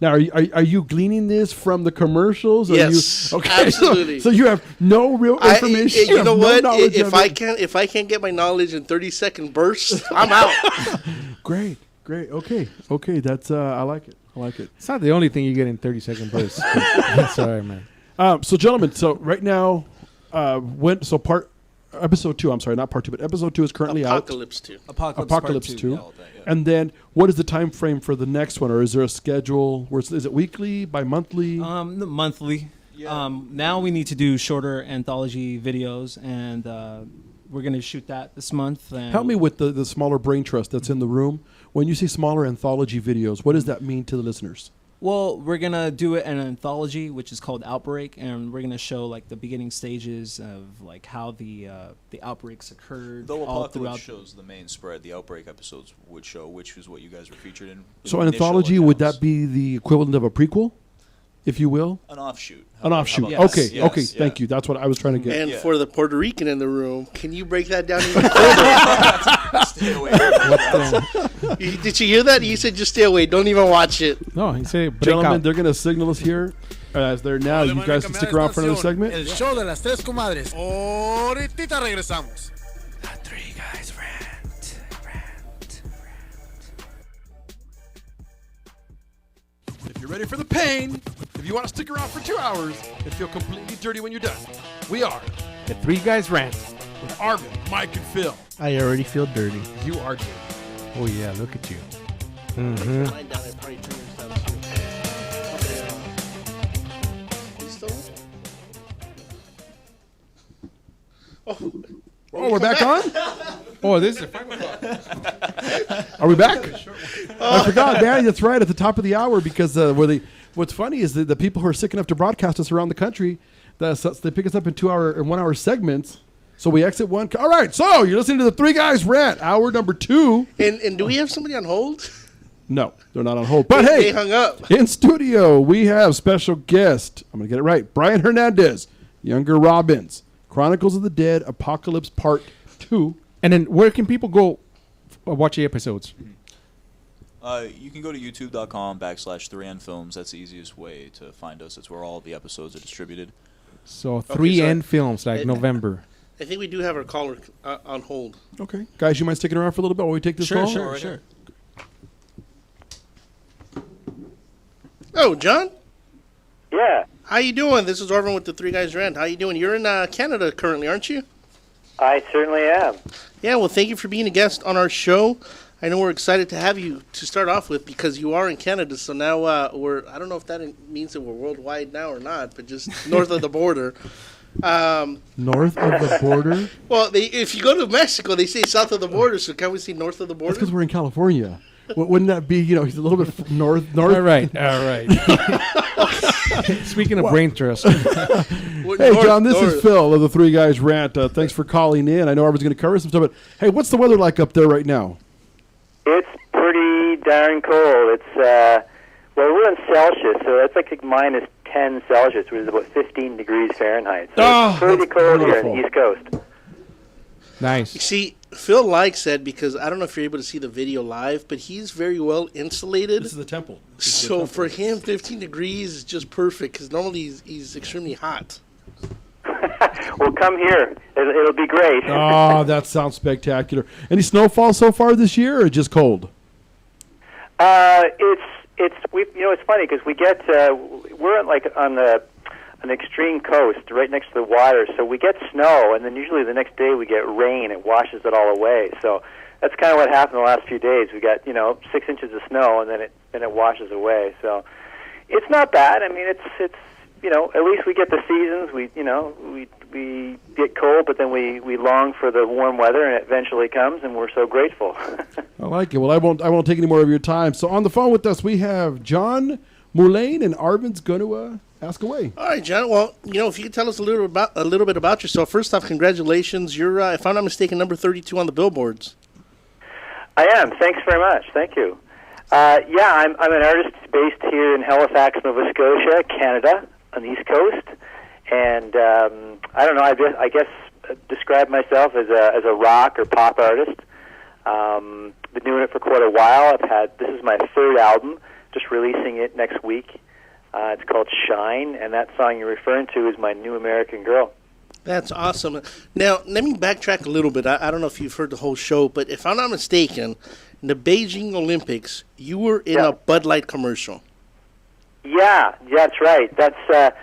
Now, are you gleaning this from the commercials? Yes, absolutely. So you have no real information. You know what? No If I can't get my knowledge in 30-second bursts, I'm out. Great. Okay. That's I like it. It's not the only thing you get in 30-second bursts. Sorry, man. So, gentlemen, right now, episode 2. I'm sorry, not part 2, but episode 2 is currently Apocalypse out. 2. Apocalypse 2. Yeah, And then, what is the time frame for the next one, or is there a schedule? Is it weekly, bi-monthly? Monthly. Now we need to do shorter anthology videos, and we're going to shoot that this month. And Help me with the smaller brain trust that's in the room. When you say smaller anthology videos, what does that mean to the listeners? Well, we're going to do an anthology, which is called Outbreak, and we're going to show like the beginning stages of like how the outbreaks occurred. Though all Apocalypse throughout shows the main spread, the Outbreak episodes would show, which is what you guys were featured in. So an anthology, would that be the equivalent of a prequel, if you will? An offshoot. An offshoot. Yes, Okay, yes, okay. yeah. Thank you. That's what I was trying to get. And for the Puerto Rican in the room, can you break that down even further? Stay away. Did you hear that? He said, just stay away. Don't even watch it. No, he said, break Gentlemen, out. they're going to signal us here as they're now. You guys can stick around for another segment. El show de las tres comadres. Ahorita regresamos. The Three Guys Rant. If you're ready for the pain, if you want to stick around for 2 hours and feel completely dirty when you're done, we are The Three Guys Rant. with Arvin, Mike, and Phil. I already feel dirty. You are dirty. Oh, yeah, look at you. Mine down, I probably turn yours down too. Okay. You still on? Oh, we're back on? Oh, this is 5 o'clock. Are we back? I forgot, man. That's right, at the top of the hour, because what's funny is that the people who are sick enough to broadcast us around the country, they pick us up in 2 hour and 1 hour segments. So we exit one. All right, so you're listening to the Three Guys Rant, hour number 2. And do we have somebody on hold? No, they're not on hold. But They hey, hung up. in studio, we have special guest. I'm going to get it right. Brian Hernandez, Younger Robbins, Chronicles of the Dead, Apocalypse Part 2. And then where can people go watch the episodes? You can go to youtube.com/3nfilms. That's the easiest way to find us. That's where all the episodes are distributed. So 3N so Films, like November. I think we do have our caller on hold. Okay. Guys, you mind sticking around for a little bit while we take this call? Sure. Oh, John? Yeah. How you doing? This is Orvin with the Three Guys Rant. How you doing? You're in Canada currently, aren't you? I certainly am. Yeah, well, thank you for being a guest on our show. I know we're excited to have you to start off with because you are in Canada. So now I don't know if that means that we're worldwide now or not, but just north of the border. North of the border? Well, if you go to Mexico, they say south of the border. So can we see north of the border? That's because we're in California. Wouldn't that be, he's a little bit north? All right. Speaking of brain trust. Hey, John, this is Phil of the Three Guys Rant. Thanks for calling in. I know I was going to cover some stuff, but hey, what's the weather like up there right now? It's pretty darn cold. It's, we're in Celsius, so that's like minus 10 Celsius, which is about 15 degrees Fahrenheit. So it's pretty cold here on the East Coast. Nice. You see, Phil likes that because I don't know if you're able to see the video live, but he's very well insulated. This is the temple. So for him, 15 degrees is just perfect because normally he's extremely hot. Well, come here. It'll be great. Oh, that sounds spectacular. Any snowfall so far this year, or just cold? It's funny because we get we're on an extreme coast right next to the water, so we get snow, and then usually the next day we get rain. It washes it all away. So that's kind of what happened the last few days. We got 6 inches of snow, and then it washes away. So it's not bad. I mean, it's at least we get the seasons. We get cold, but then we long for the warm weather, and it eventually comes, and we're so grateful. I like it. Well, I won't take any more of your time. So on the phone with us, we have John Mullane, and Arvin's going to ask away. All right, John. Well, if you could tell us a little bit about yourself. First off, congratulations. You're, if I'm not mistaken, number 32 on the billboards. I am. Thanks very much. Thank you. I'm an artist based here in Halifax, Nova Scotia, Canada, on the East Coast, and I don't know. I guess describe myself as a rock or pop artist. Been doing it for quite a while. This is my third album, just releasing it next week. It's called Shine, and that song you're referring to is my New American Girl. That's awesome. Now, let me backtrack a little bit. I don't know if you've heard the whole show, but if I'm not mistaken, in the Beijing Olympics, you were in a Bud Light commercial. Yeah, that's right. That's kind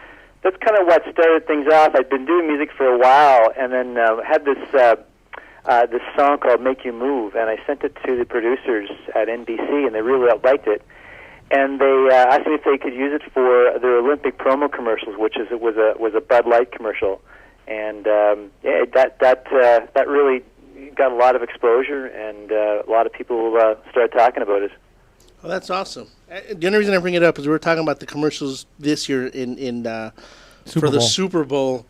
of what started things off. I'd been doing music for a while, and then had this song called "Make You Move," and I sent it to the producers at NBC, and they really liked it. And they asked me if they could use it for their Olympic promo commercials, which was a Bud Light commercial, and that really got a lot of exposure, and a lot of people started talking about it. Oh, that's awesome. The only reason I bring it up is we were talking about the commercials this year for the Super Bowl,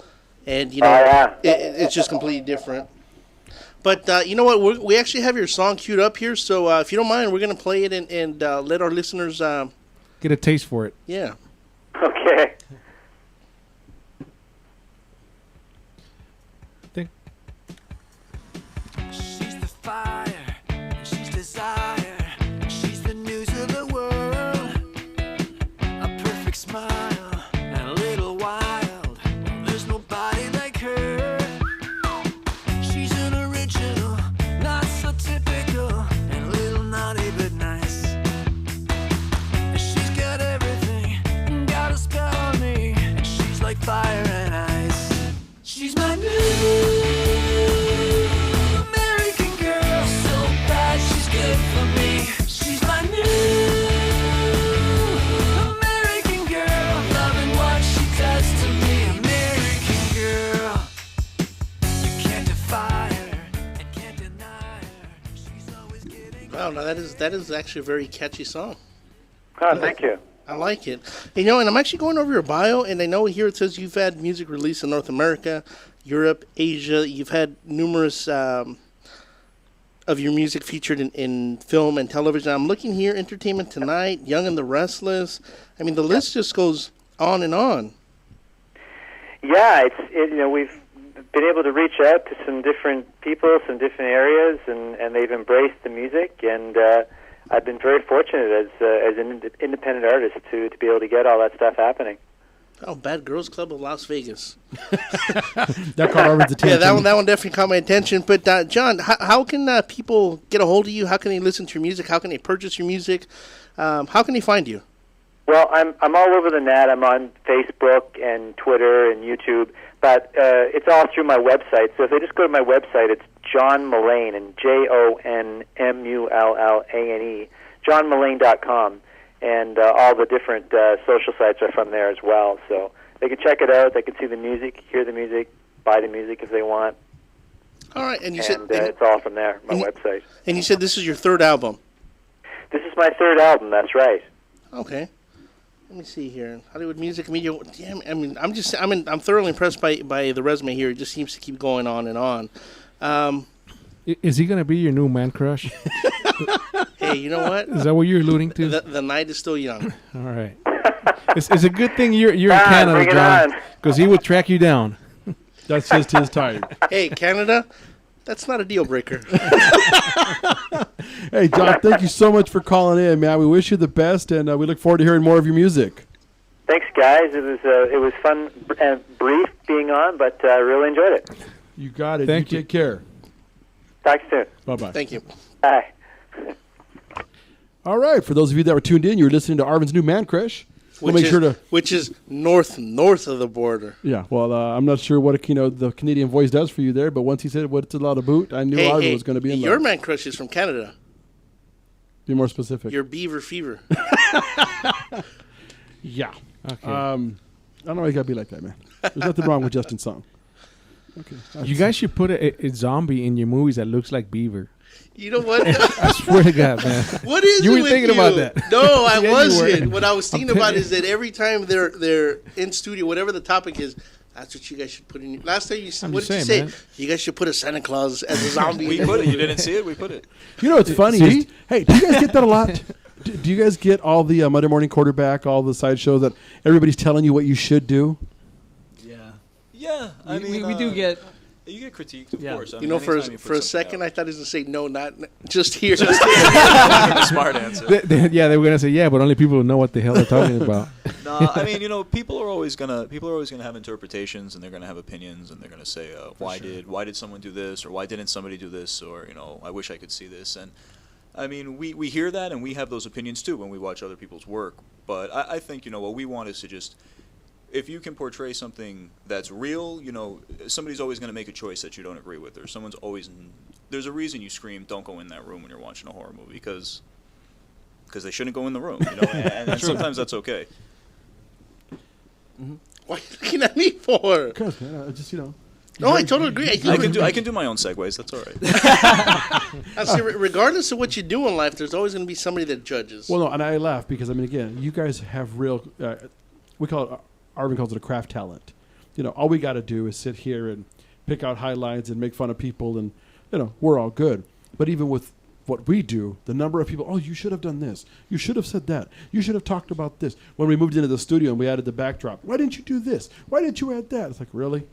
and it's just completely different. But you know what? We actually have your song queued up here, so if you don't mind, we're going to play it and let our listeners get a taste for it. Yeah. Okay. She's the fire, she's desire, she's the news of the world. A perfect smile and a little wild. There's nobody like her. She's an original, not so typical, and a little naughty but nice. She's got everything, got a spell on me, and she's like fire and ice. She's my new American girl, so bad she's good for me. She's my new American girl, loving what she does to me. American girl, you can't defy her and can't deny her. She's always getting. Wow, now that is actually a very catchy song. Oh, thank you. I like it. You know, and I'm actually going over your bio, and I know here it says you've had music released in North America, Europe, Asia. You've had numerous of your music featured in film and television. I'm looking here, Entertainment Tonight, Young and the Restless. I mean, the list just goes on and on. Yeah, we've been able to reach out to some different people, some different areas, and they've embraced the music, and I've been very fortunate as an independent artist to be able to get all that stuff happening. Oh, Bad Girls Club of Las Vegas. That caught Arvin's attention. Yeah, that one definitely caught my attention. But John, how can people get a hold of you? How can they listen to your music? How can they purchase your music? How can they find you? Well, I'm all over the net. I'm on Facebook and Twitter and YouTube, but it's all through my website. So if they just go to my website, it's John Mullane, and JONMULLANE, johnmullane.com, and all the different social sites are from there as well. So they can check it out. They can see the music, hear the music, buy the music if they want. All right, and it's all from there, my website. And you said this is your third album. This is my third album. That's right. Okay. Let me see here. Hollywood Music Media. Damn, I mean, I'm thoroughly impressed by the resume here. It just seems to keep going on and on. Is he going to be your new man crush? Hey, you know what? Is that what you're alluding to? The night is still young. All right. It's a good thing you're in Canada, John, because he would track you down. That's just his type. Hey, Canada, that's not a deal breaker. Hey, John, thank you so much for calling in, man. We wish you the best, and we look forward to hearing more of your music. Thanks, guys. It was fun and brief being on, but I really enjoyed it. You got it. Thank you. Take care. Talk soon. Bye-bye. Thank you. Bye. All right. For those of you that were tuned in, you were listening to Arvin's new Man Crush. Which is north of the border. Yeah. Well, I'm not sure what the Canadian voice does for you there, but once he said what's a lot of boot, I knew Arvin was going to be in there. Your Man Crush is from Canada. Be more specific. Your Beaver Fever. Yeah. Okay. I don't know why you got to be like that, man. There's nothing wrong with Justin's song. Okay. You guys should put a zombie in your movies that looks like Beaver. You know what? I swear to God, man. What is you it were with thinking you? about that? No, I Yeah, wasn't. you were. What I was thinking about is that every time they're in studio, whatever the topic is, that's what you guys should put in. Last time what did you say? Man. You guys should put a Santa Claus as a zombie. We put it. You didn't see it? We put it. You know what's funny? Is, hey, do you guys get that a lot? Do you guys get all the Monday Morning Quarterback, all the sideshows that everybody's telling you what you should do? Yeah. I mean, we do get You get critiqued, of course. I You mean, know, anytime you for put a something second, I thought he was going to say, no, not just here. Just here. Smart answer. They were gonna say yeah, but only people who know what the hell they're talking about. No, I mean, people are always gonna have interpretations, and they're gonna have opinions, and they're gonna say, why did someone do this, or why didn't somebody do this, or I wish I could see this. And I mean, we hear that, and we have those opinions too when we watch other people's work. But I think what we want is to just, if you can portray something that's real, somebody's always going to make a choice that you don't agree with, or there's a reason you scream, don't go in that room when you're watching a horror movie, because they shouldn't go in the room, and sometimes that's okay. Mm-hmm. What are you looking at me for? Because, man, just, No, I totally agree. I can do my own segues. That's all right. See, regardless of what you do in life, there's always going to be somebody that judges. Well, no, and I laugh because, I mean, again, you guys have real, we call it, Arvin calls it a craft talent. All we got to do is sit here and pick out highlights and make fun of people, and, we're all good. But even with what we do, the number of people, you should have done this. You should have said that. You should have talked about this. When we moved into the studio and we added the backdrop, why didn't you do this? Why didn't you add that? It's like, really?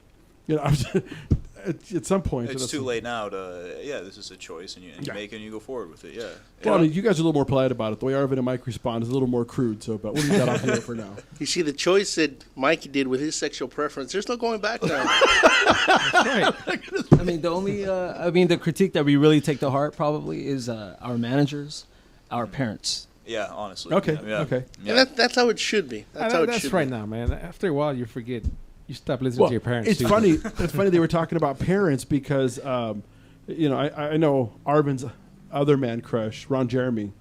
At some point. It's too late now to, this is a choice, and you make it and you go forward with it, yeah. Well, I mean, you guys are a little more polite about it. The way Arvin and Mike respond is a little more crude, but we'll leave that off here for now. You see, the choice that Mikey did with his sexual preference, there's no going back now. Right. I mean, the critique that we really take to heart probably is our managers, our parents. Yeah, honestly. Okay, yeah. okay. Yeah. And that's how it should be. That's right now, man. After a while, you forget. You stop listening to your parents. It's funny. It's funny they were talking about parents because, I know Arvin's other man crush, Ron Jeremy.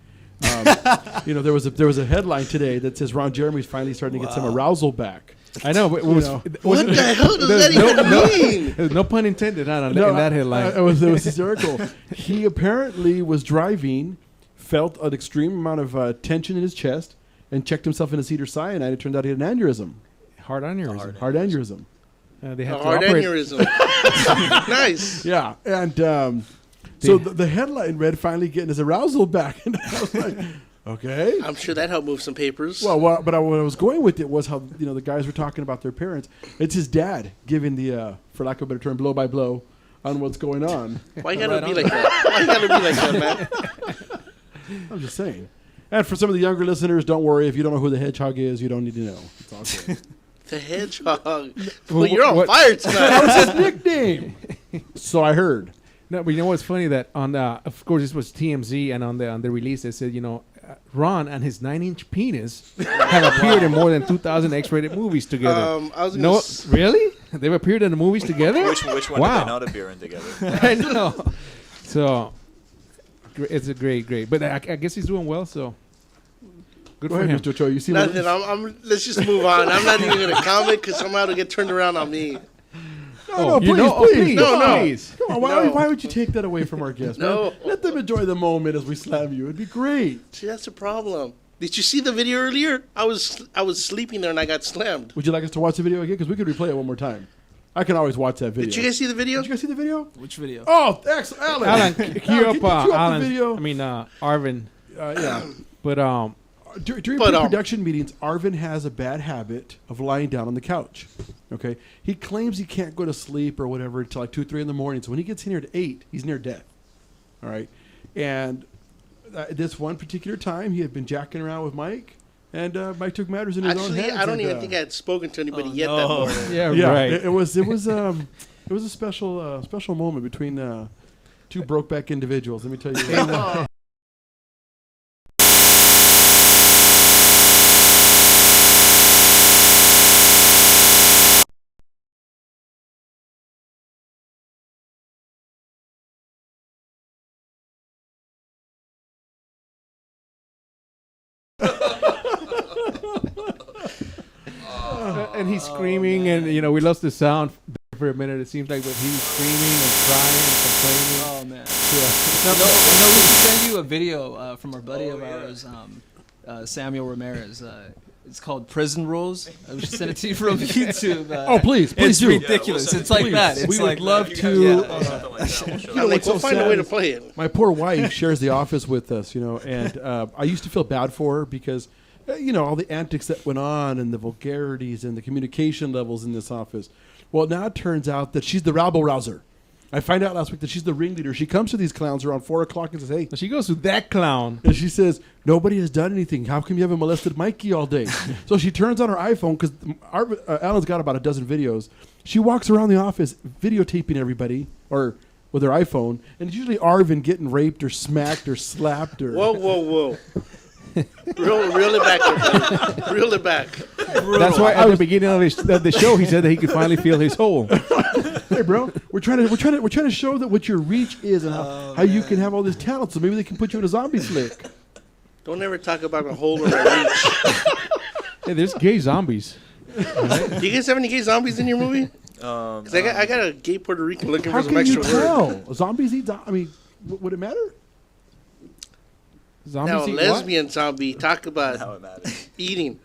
There was a headline today that says Ron Jeremy's finally starting to get some arousal back. I know, but what the hell does that even mean? There's no pun intended in that headline. It was hysterical. He apparently was driving, felt an extreme amount of tension in his chest, and checked himself in a cedar cyanide. It turned out he had an aneurysm. Heart aneurysm. Heart aneurysm. They have heart aneurysm. Nice. Yeah, and so the headline read, "Finally getting his arousal back," and I was like, "Okay." I'm sure that helped move some papers. But what I was going with it was how the guys were talking about their parents. It's his dad giving the, for lack of a better term, blow by blow on what's going on. Why you gotta be like that? Why you gotta be like that, man? I'm just saying. And for some of the younger listeners, don't worry. If you don't know who the hedgehog is, you don't need to know. It's all good. The hedgehog. Well, you're on fire tonight. That was his nickname. So I heard. No, but you know what's funny that of course this was TMZ, and on the release they said Ron and his 9-inch penis have appeared in more than 2,000 X-rated movies together. Really? They've appeared in the movies together? Which one did they not appear in together? I know. So it's a great. But I guess he's doing well. So. Good for him. Mr. Cho. You see nothing. Let's just move on. I'm not even going to comment because somehow it'll get turned around on me. No, please. Please. Come on, why would you take that away from our guests? No. Man? Let them enjoy the moment as we slam you. It'd be great. See, that's the problem. Did you see the video earlier? I was sleeping there and I got slammed. Would you like us to watch the video again? Because we could replay it one more time. I can always watch that video. Did you guys see the video? Did you guys see the video? Which video? Oh, excellent. Alan, cue up the video. I mean, Arvin. Yeah. But during pre-production meetings, Arvin has a bad habit of lying down on the couch. Okay, he claims he can't go to sleep or whatever until like 2, 3 in the morning. So when he gets in here at 8, he's near death. All right, and this one particular time, he had been jacking around with Mike, and Mike took matters in his own hands. I don't even think I had spoken to anybody yet that morning. Yeah, right. It was a special moment between two brokeback individuals. Let me tell you. And he's screaming, and we lost the sound for a minute. It seems like, but he's screaming and crying and complaining. Oh man! Yeah. We should send you a video from our buddy of ours, Samuel Ramirez. It's called Prison Rules. I should send it to you from YouTube. Please it's do. ridiculous. Yeah, it's like please. that. It's We like would love to. We'll find a way to play it. My poor wife shares the office with us, and I used to feel bad for her because, all the antics that went on and the vulgarities and the communication levels in this office. Well, now it turns out that she's the rabble-rouser. I find out last week that she's the ringleader. She comes to these clowns around 4 o'clock and says, hey. She goes to that clown. And she says, nobody has done anything. How come you haven't molested Mikey all day? So she turns on her iPhone because Alan's got about a dozen videos. She walks around the office videotaping everybody or with her iPhone. And it's usually Arvin getting raped or smacked or slapped. Or Whoa. Reel it back. Buddy. Reel it back. That's why at the beginning of the show he said that he could finally feel his hole. Hey, bro, we're trying to show that what your reach is and how you can have all this talent. So maybe they can put you in a zombie flick. Don't ever talk about a hole in my reach. Hey, there's gay zombies. Do you guys have any gay zombies in your movie? Because I got a gay Puerto Rican looking how for some extra can you tell? work. Zombies eat. I mean, would it matter? Zombies now, a eat lesbian zombie. Talk about How it matters. eating.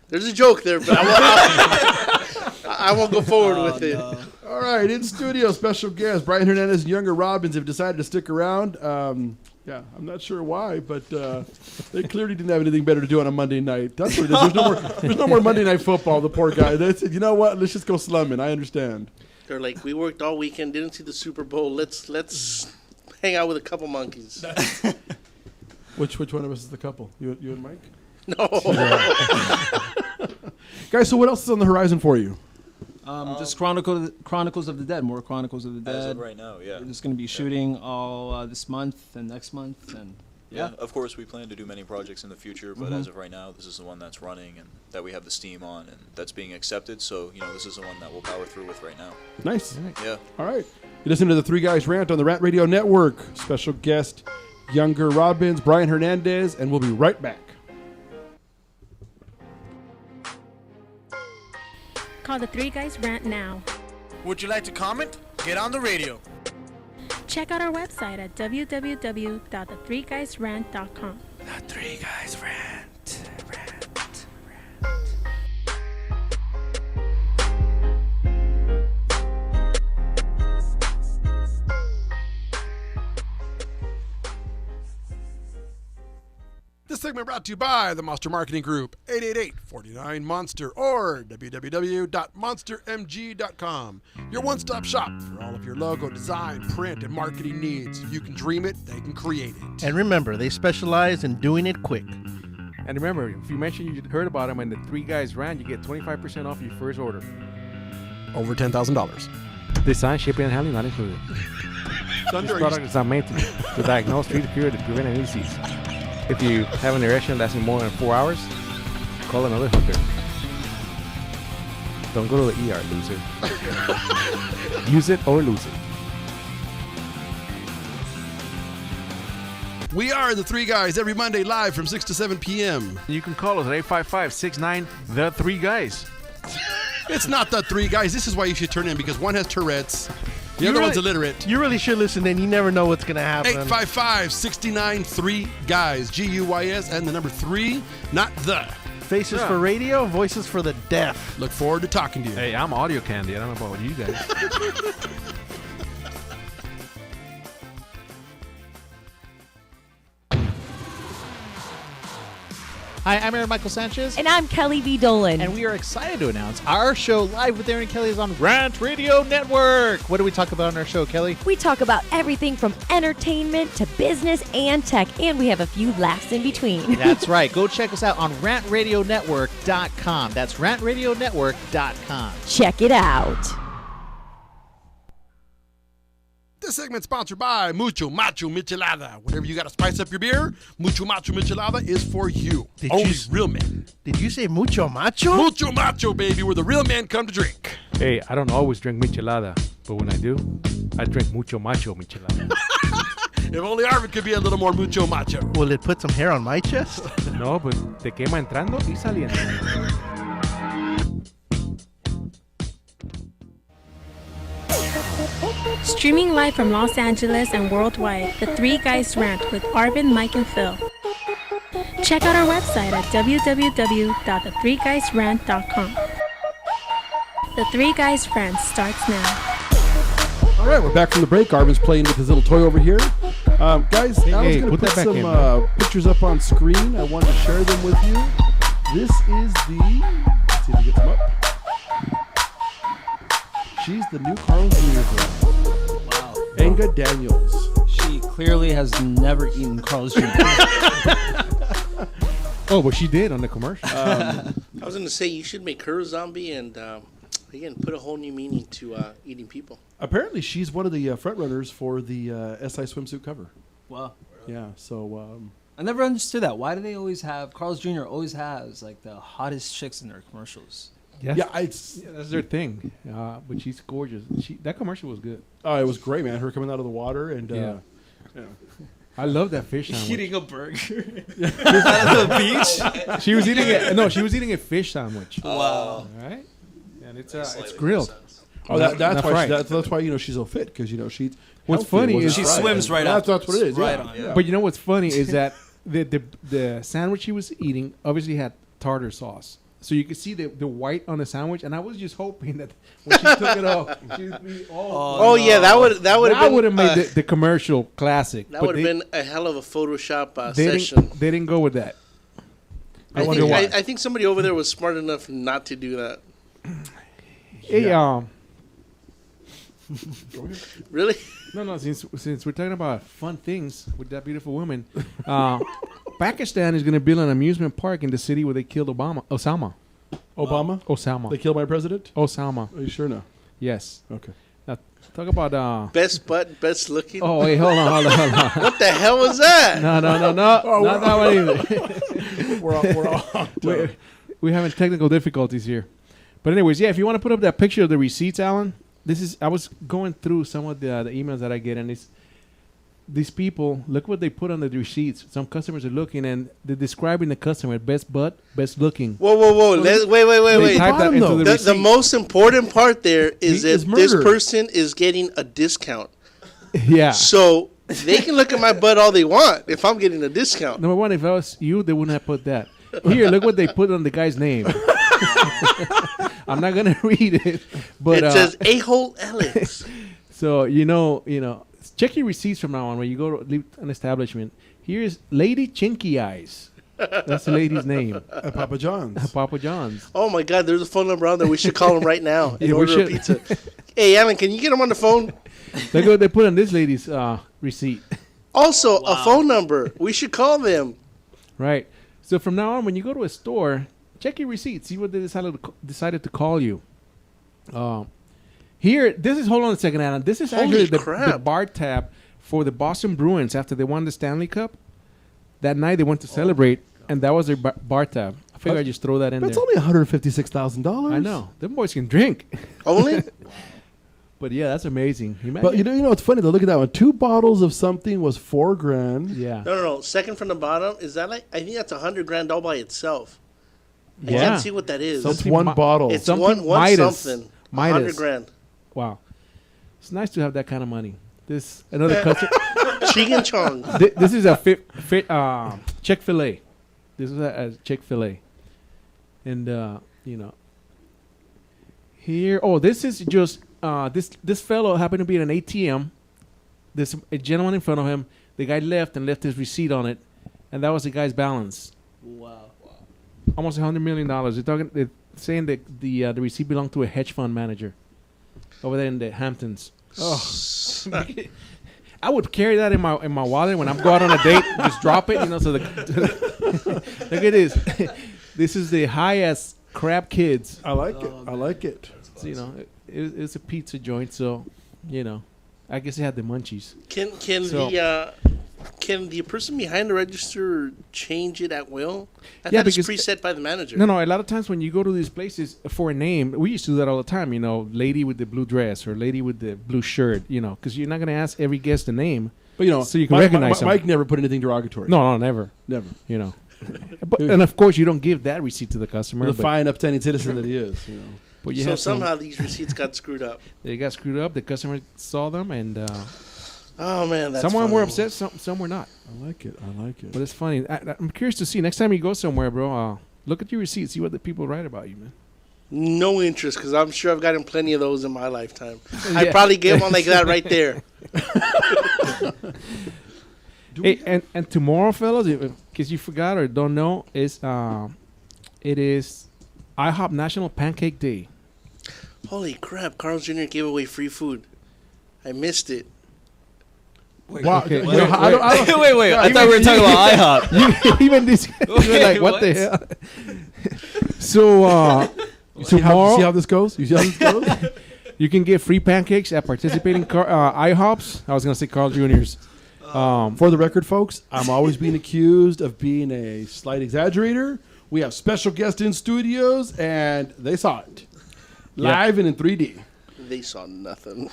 There's a joke there, but I won't go forward with it. No. All right, in studio, special guest Brian Hernandez and Younger Robbins have decided to stick around. Yeah, I'm not sure why, but they clearly didn't have anything better to do on a Monday night. That's what it is. There's no more Monday Night Football. The poor guy. They said, you know what? Let's just go slumming. I understand. They're like, we worked all weekend, didn't see the Super Bowl. Let's hang out with a couple monkeys. Which one of us is the couple? You and Mike? No. Guys, so what else is on the horizon for you? Just Chronicles of the Dead. More Chronicles of the Dead. As of right now, yeah. We're just going to be shooting all this month and next month. And yeah, of course, we plan to do many projects in the future, but as of right now, this is the one that's running and that we have the steam on and that's being accepted. So, this is the one that we'll power through with right now. Nice. Yeah. All right. You listen to the Three Guys Rant on the Rant Radio Network. Special guest, Younger Robbins, Brian Hernandez, and we'll be right back. Call the Three Guys Rant now. Would you like to comment? Get on the radio. Check out our website at www.the3guysrant.com. The Three Guys Rant. This segment brought to you by the Monster Marketing Group, 888-49-MONSTER or www.monstermg.com. Your one-stop shop for all of your logo, design, print, and marketing needs. You can dream it, they can create it. And remember, they specialize in doing it quick. And remember, if you mention you heard about them in the Three Guys Rant, you get 25% off your first order. Over $10,000. Design, shipping, and handling not included. This product is not made to diagnose, treat, cure, to prevent any disease. If you have an erection lasting more than 4 hours, call another hooker. Don't go to the ER, loser. Use it or lose it. We are the Three Guys every Monday live from 6 to 7 p.m. You can call us at 855-69-THE3GUYS. It's not the Three Guys. This is why you should turn in, because one has Tourette's. The other one's illiterate. You really should listen in. You never know what's going to happen. 855-69-3-GUYS. G-U-Y-S and the number 3, not the. Faces for radio, voices for the deaf. Look forward to talking to you. Hey, I'm audio candy. I don't know about you guys. Hi, I'm Aaron Michael Sanchez. And I'm Kelly V. Dolan. And we are excited to announce our show Live with Aaron and Kelly is on Rant Radio Network. What do we talk about on our show, Kelly? We talk about everything from entertainment to business and tech, and we have a few laughs in between. That's right. Go check us out on rantradionetwork.com. That's rantradionetwork.com. Check it out. This segment's sponsored by Mucho Macho Michelada. Whenever you got to spice up your beer, Mucho Macho Michelada is for you. Only real men. Did you say mucho macho? Mucho Macho, baby, where the real men come to drink. Hey, I don't always drink michelada, but when I do, I drink mucho macho michelada. If only Arvin could be a little more mucho macho. Will it put some hair on my chest? No, but te quema entrando y saliendo. Streaming live from Los Angeles and worldwide, the Three Guys Rant with Arvin, Mike, and Phil. Check out our website at www.the3guysrant.com. The Three Guys Rant starts now. All right, we're back from the break. Arvin's playing with his little toy over here. Guys, I was going to put some pictures up on screen. I wanted to share them with you. This is the... Let's see if we get them up. she's the new Carl's Jr. girl. Wow. Enga Daniels. She clearly has never eaten Carl's Jr. Oh, but she did on the commercial. I was going to say you should make her a zombie and again put a whole new meaning to eating people. Apparently, she's one of the front runners for the SI swimsuit cover. Wow. Yeah. So. I never understood that. Why do they always have Carl's Jr. always has like the hottest chicks in their commercials? Yes. Yeah, that's their thing. But she's gorgeous. That commercial was good. Oh, it was great, man. Her coming out of the water and. Yeah. I love that fish sandwich. Eating a burger out of the beach. She was eating it. No, she was eating a fish sandwich. Wow. All right. And it's grilled. Oh, that's why. right. That's why she's so fit because she. What's funny is she swims right out. That's what it is. Right yeah. on. Yeah. But you know what's funny is that the sandwich she was eating obviously had tartar sauce. So you could see the white on the sandwich, and I was just hoping that when she took it off, she would be all. Oh yeah, that would have made the commercial classic. That would have been a hell of a Photoshop they session. They didn't go with that. I wonder why. I think somebody over there was smart enough not to do that. Hey, Really? No. Since we're talking about fun things with that beautiful woman, Pakistan is going to build an amusement park in the city where they killed Osama. Osama. They killed my president? Osama. Are you sure now? Yes. Okay. Now, talk about... Best butt, best looking? Oh, wait, hold on. What the hell was that? No. Oh, not that one either. we're all we're having technical difficulties here. But anyways, yeah, if you want to put up that picture of the receipts, Alan, I was going through some of the emails that I get, and these people, look what they put on the receipts. Some customers are looking, and they're describing the customer, best butt, best looking. Whoa. Wait. Type that into the The most important part there is that this person is getting a discount. Yeah. So they can look at my butt all they want if I'm getting a discount. Number one, if I was you, they wouldn't have put that. Here, look what they put on the guy's name. I'm not going to read it. But it says A-hole Alex. So, check your receipts from now on when you go to leave an establishment. Here's Lady Chinky Eyes. That's the lady's name. At Papa John's. At Papa John's. Oh, my God. There's a phone number on there. We should call him right now and Yeah, we order a pizza. Hey, Alan, can you get him on the phone? Look what they put on this lady's receipt. Also, a phone number. We should call them. Right. So from now on, when you go to a store, check your receipts. See what they decided to call you. Here, hold on a second, Alan. This is actually the bar tab for the Boston Bruins after they won the Stanley Cup. That night they went to celebrate, and that was their bar tab. I figured I'd just throw that in there. That's only $156,000. I know. Them boys can drink. Only? But yeah, that's amazing. But you know what's funny though? Look at that one. 2 bottles of something was $4,000. Yeah. No. Second from the bottom. Is that I think that's $100,000 all by itself. I Yeah. can't see what that is. That's one bottle. It's Something one Midas. something. Midas. $100,000. Wow. It's nice to have that kind of money. This another customer. Ching and chong. This is a Chick-fil-A. This is a Chick-fil-A. And here. Oh, this is just this fellow happened to be at an ATM. There's a gentleman in front of him. The guy left his receipt on it, and that was the guy's balance. Wow. Almost $100 million. They're saying that the receipt belonged to a hedge fund manager over there in the Hamptons. Oh, I would carry that in my wallet when I'm going out on a date. Just drop it, So look at this. This is the highest crab kids. I like it. I like it. So, it's a pizza joint, so I guess it had the munchies. Can the person behind the register change it at will? I Yeah, thought it's because- preset by the manager. No. A lot of times when you go to these places for a name, we used to do that all the time. Lady with the blue dress or lady with the blue shirt. Because you're not going to ask every guest the name. But so you can recognize them. Mike never put anything derogatory. No, never. Never. And of course, you don't give that receipt to the customer. The fine, upstanding citizen that he is. But you So have somehow these receipts got screwed up. They got screwed up. The customer saw them, and oh man, that's someone funny. were upset. Some were not. I like it. But it's funny. I'm curious to see next time you go somewhere, bro. Look at your receipts. See what the people write about you, man. No interest, because I'm sure I've gotten plenty of those in my lifetime. I probably get one like that right there. Hey, and tomorrow, fellas, in case you forgot or don't know, it is IHOP National Pancake Day. Holy crap! Carl's Jr. gave away free food. I missed it. Wow. Okay. You know, I don't- Wait. I thought we were talking about IHOP. Even this, you were like, what the hell? So, You see tomorrow, how this goes? You see how this goes? you can get free pancakes at participating IHOPs. I was going to say Carl Jr.'s. For the record, folks, I'm always being accused of being a slight exaggerator. We have special guests in studios, and they saw it live and in 3D. They saw nothing.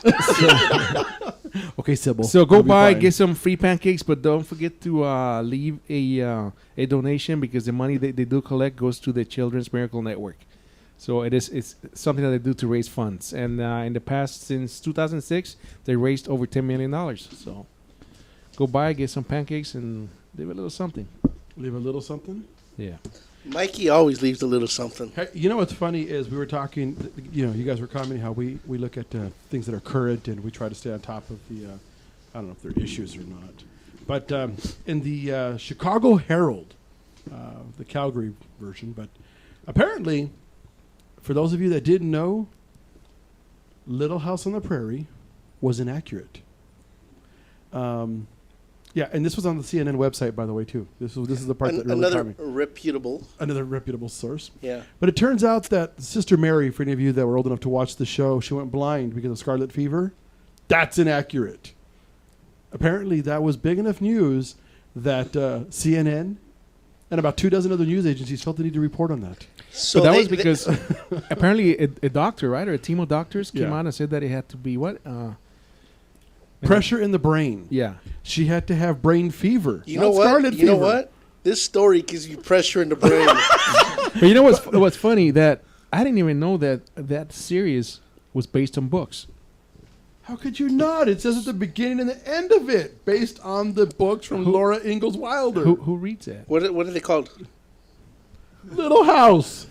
Okay, Sybil. So go I'll be by, fine. get some free pancakes, but don't forget to leave a donation because the money they do collect goes to the Children's Miracle Network. So it's something that they do to raise funds. And in the past, since 2006, they raised over $10 million. So go by, get some pancakes, and leave a little something. Leave a little something? Yeah. Mikey always leaves a little something. Hey, you know what's funny is we were talking, you guys were commenting how we look at things that are current and we try to stay on top of the, I don't know if they're issues or not. But in the Chicago Herald, the Calgary version, but apparently, for those of you that didn't know, Little House on the Prairie was inaccurate. Yeah, and this was on the CNN website, by the way, too. This is the part that really another caught me. Another reputable source. Yeah. But it turns out that Sister Mary, for any of you that were old enough to watch the show, she went blind because of scarlet fever. That's inaccurate. Apparently, that was big enough news that CNN and about 24 other news agencies felt the need to report on that. So that was because apparently a doctor, right, or a team of doctors came out and said that it had to be what? Pressure in the brain. Yeah. She had to have brain fever. You know what? You know what? This story gives you pressure in the brain. But you know what's funny? That I didn't even know that series was based on books. How could you not? It says at the beginning and the end of it, based on the books from Laura Ingalls Wilder. Who reads that? What are they called? Little House.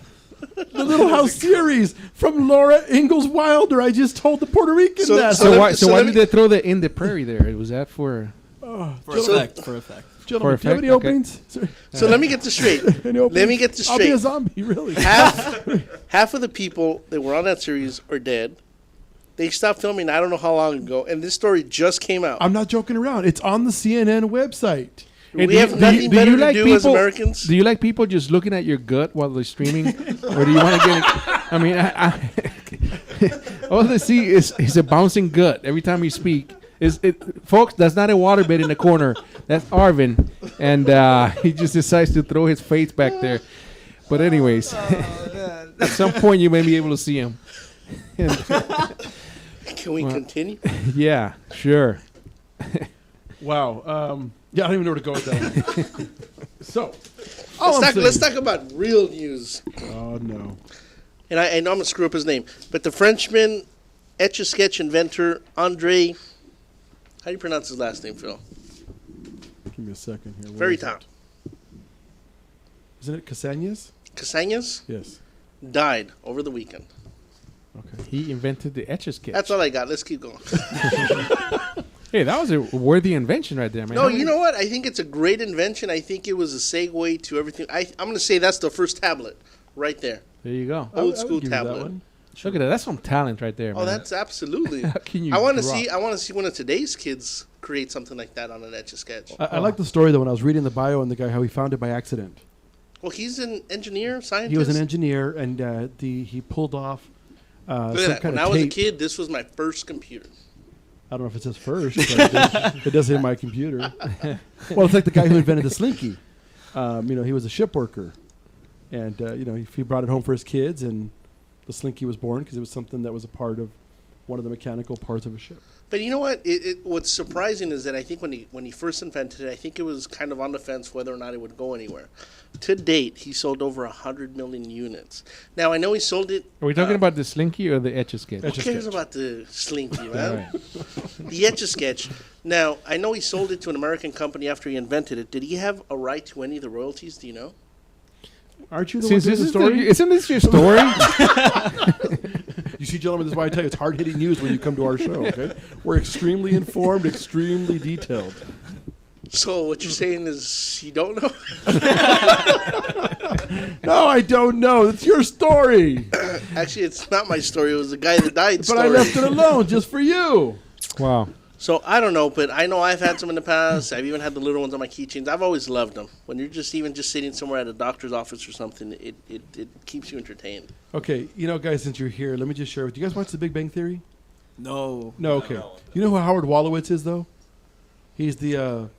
The Little House series from Laura Ingalls Wilder. I just told the Puerto Rican that. So why did they throw the in the prairie there? Was that for effect? For effect. Gentlemen, For do you have any effect? Okay. openings? So let me get this straight. Let me get this straight. I'll be a zombie, really. Half of the people that were on that series are dead. They stopped filming I don't know how long ago, and this story just came out. I'm not joking around. It's on the CNN website. We have nothing better to do as Americans. Do you like people just looking at your gut while they're streaming, or do you want to get? I mean, all they see is a bouncing gut every time you speak. Folks? That's not a waterbed in the corner. That's Arvin, and he just decides to throw his face back there. But anyways, at some point you may be able to see him. Can we continue? Yeah, sure. Wow. Yeah, I don't even know where to go with that. So, let's talk about real news. Oh, no. And I know I'm going to screw up his name, but the Frenchman, Etch-a-Sketch inventor, Andre, how do you pronounce his last name, Phil? Give me a second here. Where Very is top. Isn't it Casagnas? Casagnas? Yes. Died over the weekend. Okay. He invented the Etch-a-Sketch. That's all I got. Let's keep going. Hey, that was a worthy invention right there, man. No, you know what? I think it's a great invention. I think it was a segue to everything. I'm going to say that's the first tablet right there. There you go. Old school tablet. Look at that. That's some talent right there, man. Oh, that's absolutely. How can you I want to drop? see one of today's kids create something like that on an Etch-a-Sketch. I like the story, though, when I was reading the bio on the guy, how he found it by accident. Well, he's an engineer, scientist. He was an engineer, and he pulled off Look some at that. kind When of I was a tape. kid, this was my first computer. I don't know if it says first, but it does hit my computer. Well, it's like the guy who invented the Slinky. He was a ship worker, and he brought it home for his kids, and the Slinky was born because it was something that was a part of one of the mechanical parts of a ship. But you know what? What's surprising is that I think when he first invented it, I think it was kind of on the fence whether or not it would go anywhere. To date, he sold over 100 million units. Now, I know he sold it... Are we talking about the Slinky or the Etch-a-Sketch? Who cares about the Slinky, man? The Etch-a-Sketch. Now, I know he sold it to an American company after he invented it. Did he have a right to any of the royalties? Do you know? Aren't you the one doing the story? Isn't this your story? You see, gentlemen, this is why I tell you it's hard-hitting news when you come to our show, okay? We're extremely informed, extremely detailed. So what you're saying is you don't know? No, I don't know. It's your story. Actually, it's not my story. It was the guy that died. But I left it alone just for you. Wow. So I don't know, but I know I've had some in the past. I've even had the little ones on my keychains. I've always loved them. When you're just sitting somewhere at a doctor's office or something, it keeps you entertained. Okay, guys, since you're here, let me just share with you. You guys watch The Big Bang Theory? No. No, okay. You know who Howard Wolowitz is, though? He's the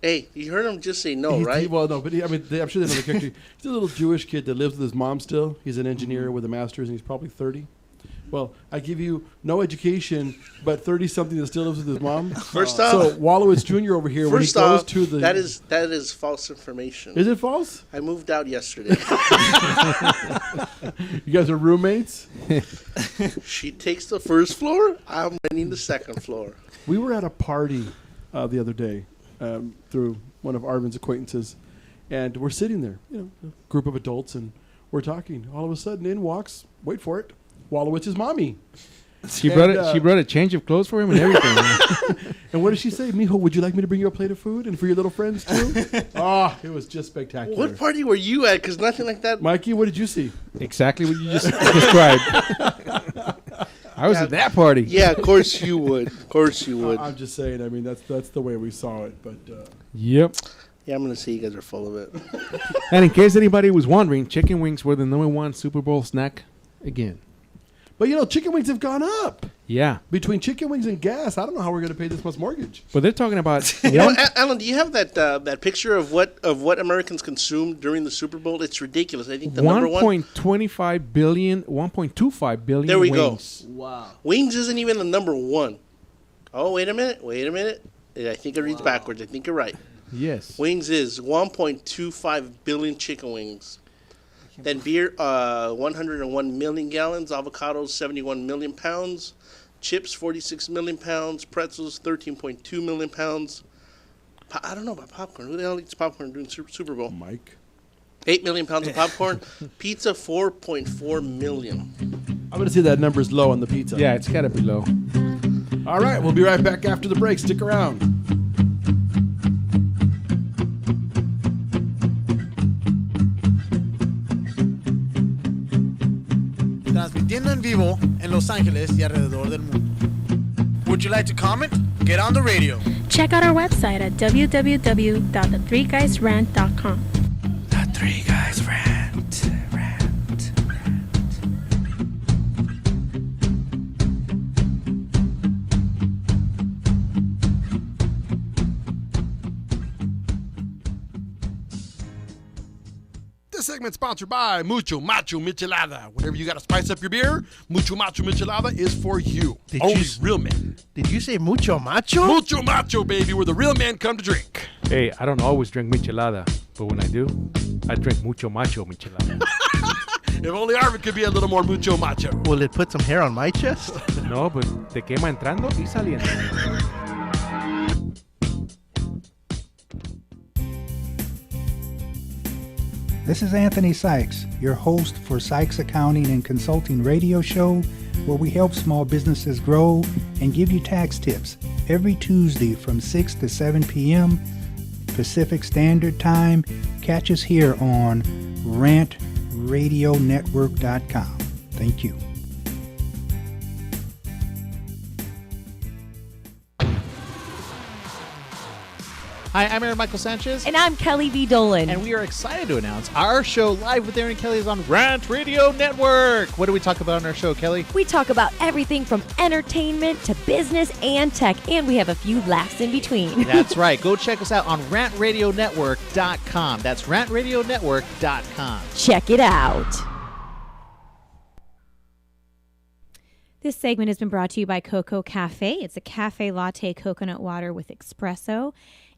Hey, you heard him just say no, right? Well, no, but I'm sure they know the character. He's a little Jewish kid that lives with his mom still. He's an engineer with a master's, and he's probably 30. Well, I give you no education, but 30-something that still lives with his mom. First off, so Wolowitz Jr. over here, when he goes to the... that is false information. Is it false? I moved out yesterday. You guys are roommates? She takes the first floor. I'm renting the second floor. We were at a party the other day through one of Arvin's acquaintances, and we're sitting there, a group of adults, and we're talking. All of a sudden, in walks, wait for it, Wolowitz's mommy. She brought a change of clothes for him and everything. And what did she say? Mijo, would you like me to bring you a plate of food and for your little friends too? It was just spectacular. What party were you at? Because nothing like that. Mikey, what did you see? Exactly what you just described. I was at that party. Yeah, of course you would. Of course you would. I'm just saying. I mean, that's the way we saw it. But Yep. Yeah, I'm gonna say you guys are full of it. And in case anybody was wondering, chicken wings were the #1 Super Bowl snack again. But chicken wings have gone up. Yeah. Between chicken wings and gas, I don't know how we're going to pay this much mortgage. But they're talking about. Alan, do you have that picture of what Americans consumed during the Super Bowl? It's ridiculous. I think the number one 1.25 billion, 1.25 billion. There we wings. go. Wow. Wings isn't even the number one. Oh, wait a minute. I think it reads backwards. I think you're right. Yes. Wings is 1.25 billion chicken wings. Then beer, 101 million gallons. Avocados, 71 million pounds. Chips, 46 million pounds. Pretzels, 13.2 million pounds. I don't know about popcorn. Who the hell eats popcorn during Super Bowl? Mike. 8 million pounds of popcorn. Pizza, 4.4 million. I'm going to say that number is low on the pizza. Yeah, it's got to be low. All right, we'll be right back after the break. Stick around. Transmitiendo en vivo en Los Ángeles y alrededor del mundo. Would you like to comment? Get on the radio. Check out our website at www.the3guysrant.com. The Three Guys Rant. This segment sponsored by Mucho Macho Michelada. Whenever you got to spice up your beer, Mucho Macho Michelada is for you. Only real men. Did you say mucho macho? Mucho Macho, baby, where the real men come to drink. Hey, I don't always drink michelada, but when I do, I drink mucho macho michelada. If only Arvin could be a little more Mucho Macho. Will it put some hair on my chest? No, but te quema entrando y saliendo. This is Anthony Sykes, your host for Sykes Accounting and Consulting radio show, where we help small businesses grow and give you tax tips every Tuesday from 6 to 7 p.m. Pacific Standard Time. Catch us here on rantradionetwork.com. Thank you. Hi, I'm Aaron Michael Sanchez. And I'm Kelly V. Dolan. And we are excited to announce our show Live with Aaron and Kelly is on Rant Radio Network. What do we talk about on our show, Kelly? We talk about everything from entertainment to business and tech, and we have a few laughs in between. That's right. Go check us out on rantradionetwork.com. That's rantradionetwork.com. Check it out. This segment has been brought to you by Coco Cafe. It's a cafe latte coconut water with espresso.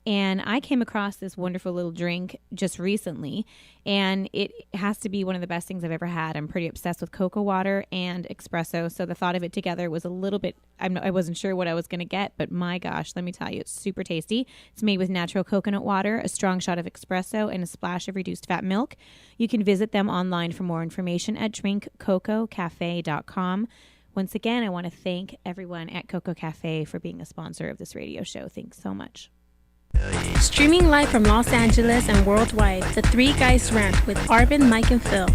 And I came across this wonderful little drink just recently, and it has to be one of the best things I've ever had. I'm pretty obsessed with cocoa water and espresso, so the thought of it together was a little bit, I wasn't sure what I was going to get, but my gosh, let me tell you, it's super tasty. It's made with natural coconut water, a strong shot of espresso, and a splash of reduced fat milk. You can visit them online for more information at drinkcococafe.com. Once again, I want to thank everyone at Coco Cafe for being a sponsor of this radio show. Thanks so much. Streaming live from Los Angeles and worldwide, The Three Guys Rant with Arvin, Mike, and Phil.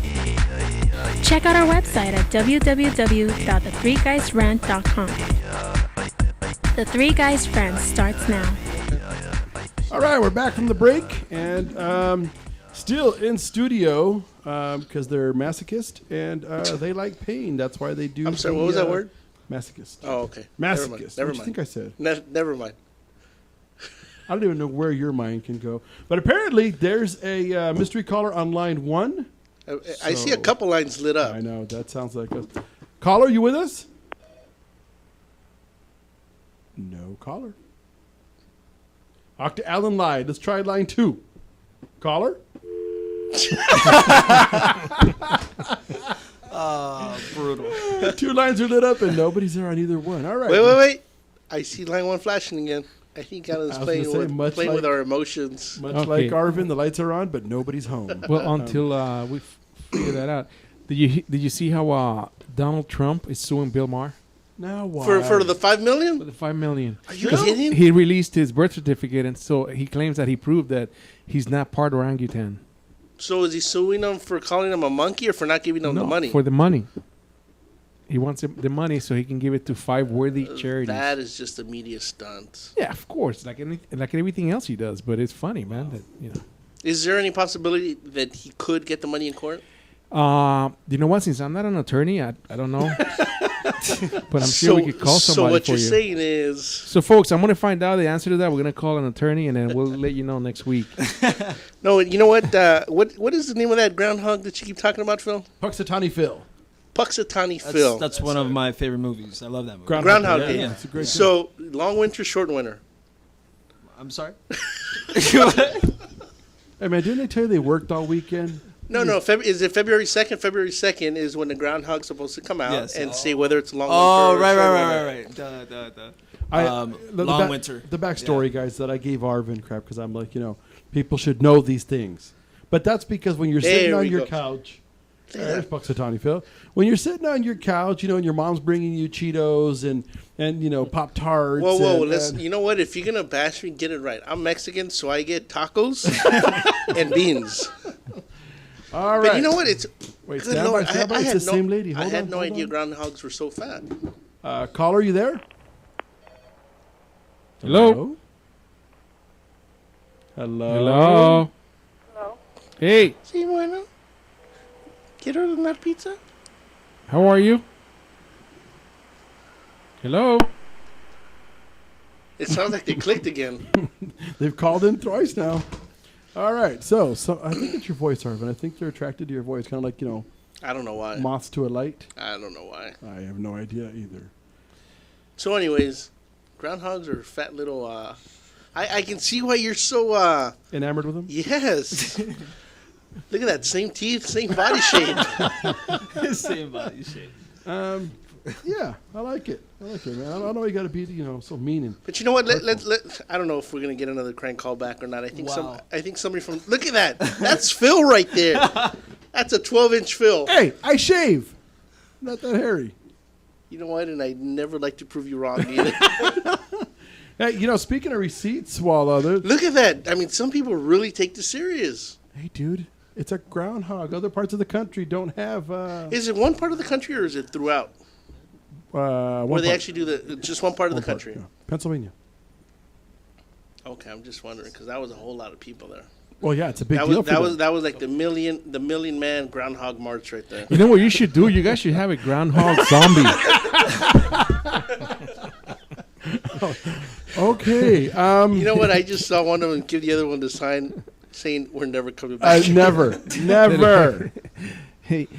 Check out our website at www.the3guysrant.com. The Three Guys Rant starts now. All right, we're back from the break, and still in studio because they're masochist and they like pain. That's why they do. I'm sorry, what was that word? Masochist. Oh, okay. Masochist. Never What do you think I said? Never mind. I don't even know where your mind can go. But apparently, there's a mystery caller on line 1. I see a couple lines lit up. I know. That sounds like us. Caller, you with us? No caller. Dr. Allen lied. Let's try line 2. Caller? Brutal. 2 lines are lit up and nobody's there on either one. All right. Wait. I see line 1 flashing again. I think Alan's I was playing, gonna say, much with like- our emotions. Much like Arvin, the lights are on, but nobody's home. Well, until we figure that out. Did you see how Donald Trump is suing Bill Maher? Now why? For the $5 million? For the $5 million. Are you kidding? He released his birth certificate, and so he claims that he proved that he's not part orangutan. So is he suing them for calling him a monkey or for not giving them the money? For the money. He wants the money so he can give it to 5 worthy charities. That is just a media stunt. Yeah, of course, like everything else he does. But it's funny, man. That Is there any possibility that he could get the money in court? You know what? Since I'm not an attorney, I don't know. But I'm sure we could call somebody So what for you're you. saying is... So, folks, I'm going to find out the answer to that. We're going to call an attorney, and then we'll let you know next week. No, you know what? What is the name of that groundhog that you keep talking about, Phil? Puxatawny Phil. Puxatawny Phil. That's one of my favorite movies. I love that movie. Groundhog Day. Yeah. It's a great So, long winter, short winter. I'm sorry? Hey, man, didn't they tell you they worked all weekend? No. Is it February 2nd? February 2nd is when the groundhog's supposed to come out Yes. and say whether it's long Oh, winter or right. short winter. Long winter. The backstory, guys, that I gave Arvin crap because I'm like, people should know these things. But that's because when you're sitting There on we your go. couch, there's Puxatawny Phil. When you're sitting on your couch, and your mom's bringing you Cheetos and Pop Tarts. Whoa, listen. You know what? If you're going to bash me, get it right. I'm Mexican, so I get tacos and beans. All right. But you know what? It's Wait, good stand Lord. by, stand by. I It's had the no, same lady. I Hold had on, no hold idea on. groundhogs were so fat. Caller, you there? Hello? Hello? Hello? Hey, Sí, bueno. ¿Quiero una pizza? how are you? Hello? It sounds like they clicked again. They've called in twice now. All right, so I think it's your voice, Arvin. I think they're attracted to your voice, kind of like I don't know why. moths to a light. I don't know why. I have no idea either. So, anyways, groundhogs are fat little. I can see why you're so. Enamored with them? Yes. Look at that, same teeth, same body shape. Same body shape. Yeah, I like it. Man. I don't know you got to be, so mean and. But you know what? Let I don't know if we're gonna get another crank call back or not. I think somebody from. Look at that. That's Phil right there. That's a 12-inch Phil. Hey, I shave. Not that hairy. You know what? And I never like to prove you wrong either. Hey, speaking of receipts, while other. Look at that. I mean, some people really take this serious. Hey, dude, it's a groundhog. Other parts of the country don't have. Is it one part of the country or is it throughout? Where they part. actually do just one part of the country? Yeah. Pennsylvania. Okay, I'm just wondering because that was a whole lot of people there. Well, yeah, it's a big That deal was for them. that was like the million man groundhog march right there. You know what you should do? You guys should have a groundhog zombie. Okay. You know what? I just saw one of them give the other one the sign saying, "We're never coming back." Never. Hey.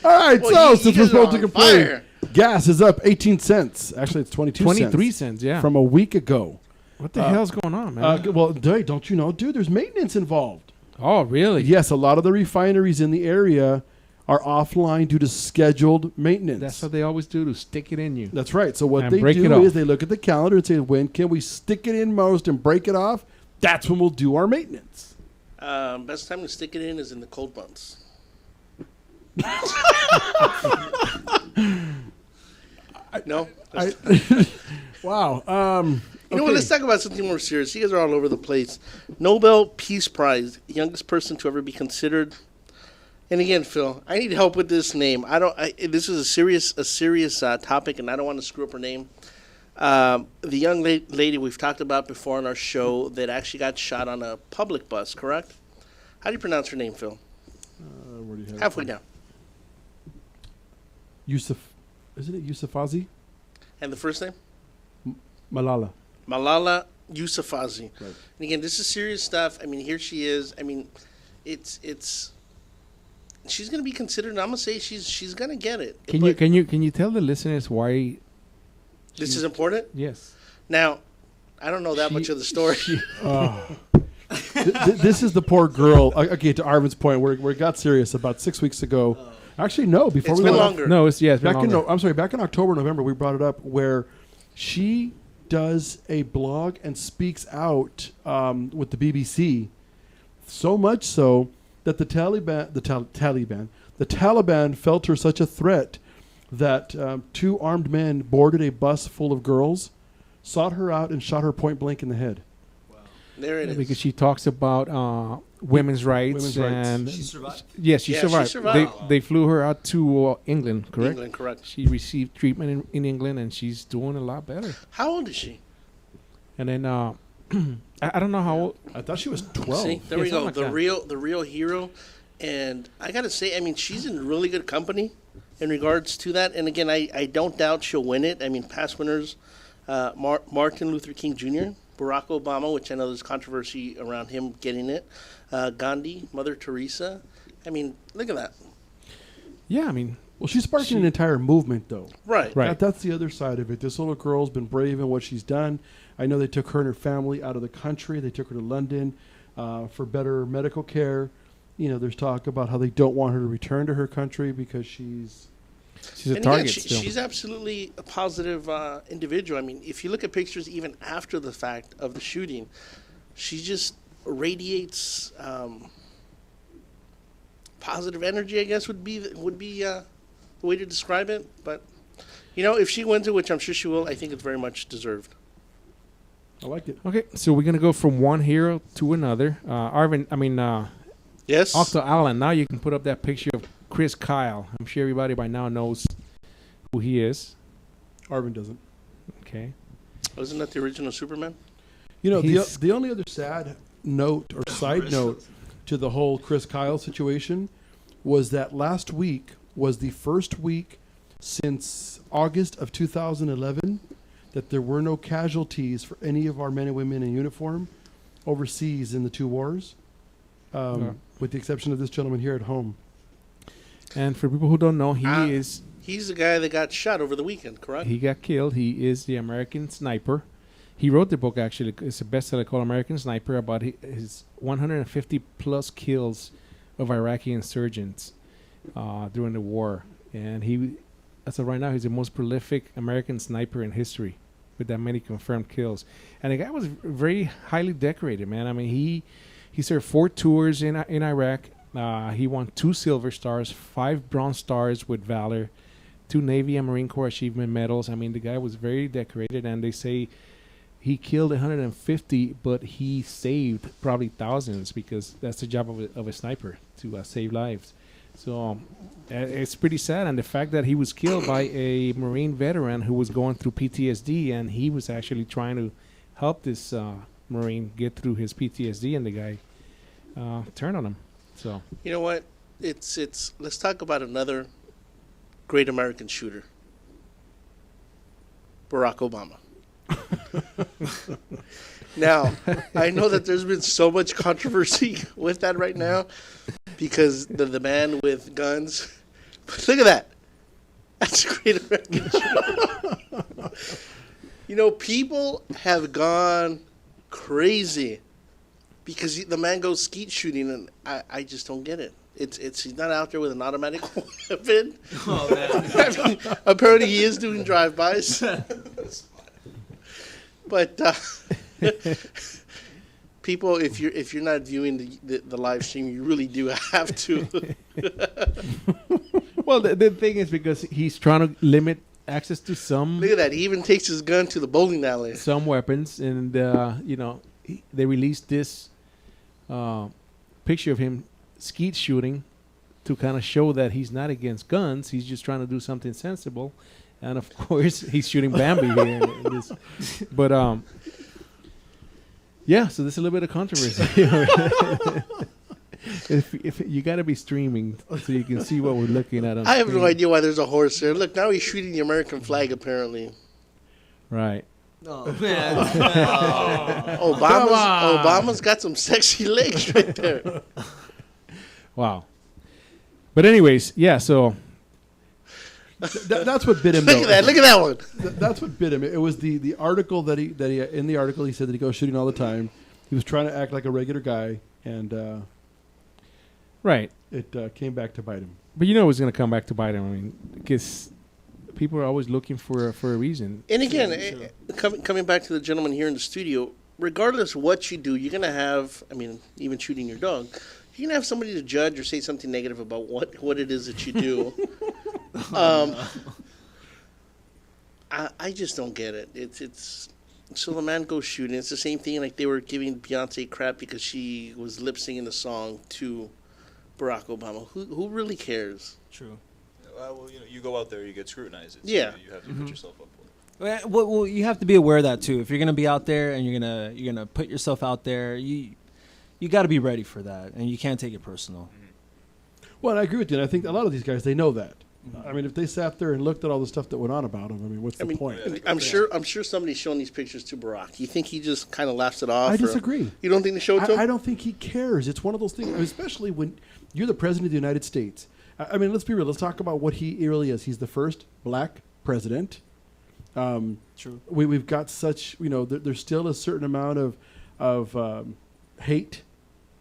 All right, Well, since you we're guys are supposed to on complain, fire. gas is up 18 cents. Actually, it's 22 cents. 23 cents, yeah. From a week ago. What the hell's going on, man? Well, don't you know, dude, there's maintenance involved. Oh, really? Yes, a lot of the refineries in the area are offline due to scheduled maintenance. That's what they always do, to stick it in you. That's right. So what And they break it do off. is they look at the calendar and say, when can we stick it in most and break it off? That's when we'll do our maintenance. Best time to stick it in is in the cold months. No. Wow. You know what? Let's talk about something more serious. You guys are all over the place. Nobel Peace Prize, youngest person to ever be considered. And again, Phil, I need help with this name. This is a serious topic, and I don't want to screw up her name. The young lady we've talked about before on our show that actually got shot on a public bus, correct? How do you pronounce her name, Phil? Where do you have Halfway it? down. Isn't it Yusufazi? And the first name? Malala. Malala Yousafzai. Right. And again, this is serious stuff. I mean, here she is. I mean, it's she's going to be considered. And I'm going to say she's going to get it. Can you tell the listeners why this is important? Yes. Now, I don't know that much of the story. This is the poor girl. Okay, to Arvin's point, where it got serious about 6 weeks ago. Actually, no. Before It's we been went longer. No, it's been back longer. back in October, November, we brought it up where she does a blog and speaks out with the BBC. So much so that the Taliban felt her such a threat that 2 armed men boarded a bus full of girls, sought her out, and shot her point blank in the head. There it is. Because she talks about women's rights. And She survived? Yes, she survived. They flew her out to England, correct? England, correct. She received treatment in England, and she's doing a lot better. How old is she? And then I don't know how old. I thought she was 12. See, there we go. like The that. real hero. And I got to say, I mean, she's in really good company in regards to that. And again, I don't doubt she'll win it. I mean, past winners, Martin Luther King Jr., Barack Obama, which I know there's controversy around him getting it, Gandhi, Mother Teresa. I mean, look at that. Yeah, I mean, well, she's sparking an entire movement, though. Right. That's the other side of it. This little girl's been brave in what she's done. I know they took her and her family out of the country. They took her to London for better medical care. You know, there's talk about how they don't want her to return to her country because she's a target still. She's absolutely a positive individual. I mean, if you look at pictures even after the fact of the shooting, she just radiates positive energy, I guess would be the way to describe it. But, you know, if she wins it, which I'm sure she will, I think it's very much deserved. I like it. Okay, so we're going to go from one hero to another. Arvin, yes? Octo Allen, now you can put up that picture of Chris Kyle. I'm sure everybody by now knows who he is. Arvin doesn't. Okay. Wasn't that the original Superman? You know, the only other sad note or side note to the whole Chris Kyle situation was that last week was the first week since August of 2011 that there were no casualties for any of our men and women in uniform overseas in the 2 wars, with the exception of this gentleman here at home. And for people who don't know, he's the guy that got shot over the weekend, correct? He got killed. He is the American Sniper. He wrote the book, actually. It's a bestseller called American Sniper about his 150-plus kills of Iraqi insurgents during the war. And as of right now, he's the most prolific American sniper in history with that many confirmed kills. And the guy was very highly decorated, man. I mean, he served 4 tours in Iraq. He won 2 Silver Stars, 5 Bronze Stars with Valor, 2 Navy and Marine Corps Achievement Medals. I mean, the guy was very decorated, and they say he killed 150, but he saved probably thousands because that's the job of a sniper, to save lives. So it's pretty sad. And the fact that he was killed by a Marine veteran who was going through PTSD, and he was actually trying to help this Marine get through his PTSD, and the guy turned on him. So you know what? It's let's talk about another great American shooter. Barack Obama. Now, I know that there's been so much controversy with that right now because the man with guns. But look at that. That's a great American shooter. You know, people have gone crazy because the man goes skeet shooting, and I just don't get it. He's not out there with an automatic weapon. Oh, man. I mean, apparently he is doing drive-bys. But people, if you're not viewing the live stream, you really do have to. Well, the thing is because he's trying to limit access to some. Look at that. He even takes his gun to the bowling alley. Some weapons, and they released this picture of him skeet shooting to kind of show that he's not against guns. He's just trying to do something sensible, and of course, he's shooting Bambi here. But yeah, so there's a little bit of controversy. If you got to be streaming so you can see what we're looking at. I have no idea why there's a horse there. Look, now he's shooting the American flag, apparently. Right. Oh, man. Obama's got some sexy legs right there. Wow. But anyways, yeah, so. That's what bit him. Look at that one. That's what bit him. It was the article that he in the article he said that he goes shooting all the time. He was trying to act like a regular guy, and right, it came back to bite him. But it was going to come back to bite him. I mean, because people are always looking for a reason. And again, coming back to the gentleman here in the studio, regardless of what you do, you're going to have. I mean, even shooting your dog, you're going to have somebody to judge or say something negative about what it is that you do. I just don't get it. It's so the man goes shooting. It's the same thing like they were giving Beyonce crap because she was lip singing the song to Barack Obama. Who really cares? True. Well, you go out there, you get scrutinized. So yeah, you have to put yourself up for it. Well, you have to be aware of that too. If you're gonna be out there and you're gonna put yourself out there, you got to be ready for that, and you can't take it personal. Well, I agree with you. And I think a lot of these guys, they know that. I mean, if they sat there and looked at all the stuff that went on about him, I mean, what's the point? I'm sure somebody's showing these pictures to Barack. You think he just kind of laughs it off? I disagree. You don't think they show it to him? I don't think he cares. It's one of those things, especially when you're the president of the United States. I mean, let's be real. Let's talk about what he really is. He's the first black president. True. We've got such, there's still a certain amount of hate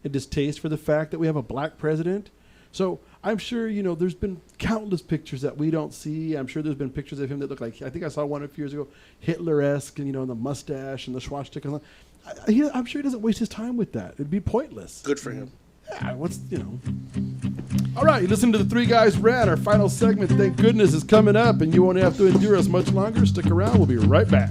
and distaste for the fact that we have a black president. So I'm sure, there's been countless pictures that we don't see. I'm sure there's been pictures of him that look like, I think I saw one a few years ago, Hitler-esque, and, the mustache and the swastika. I'm sure he doesn't waste his time with that. It'd be pointless. Good for him. Yeah, All right, you listen to the Three Guys Rant. Our final segment, thank goodness, is coming up, and you won't have to endure us much longer. Stick around. We'll be right back.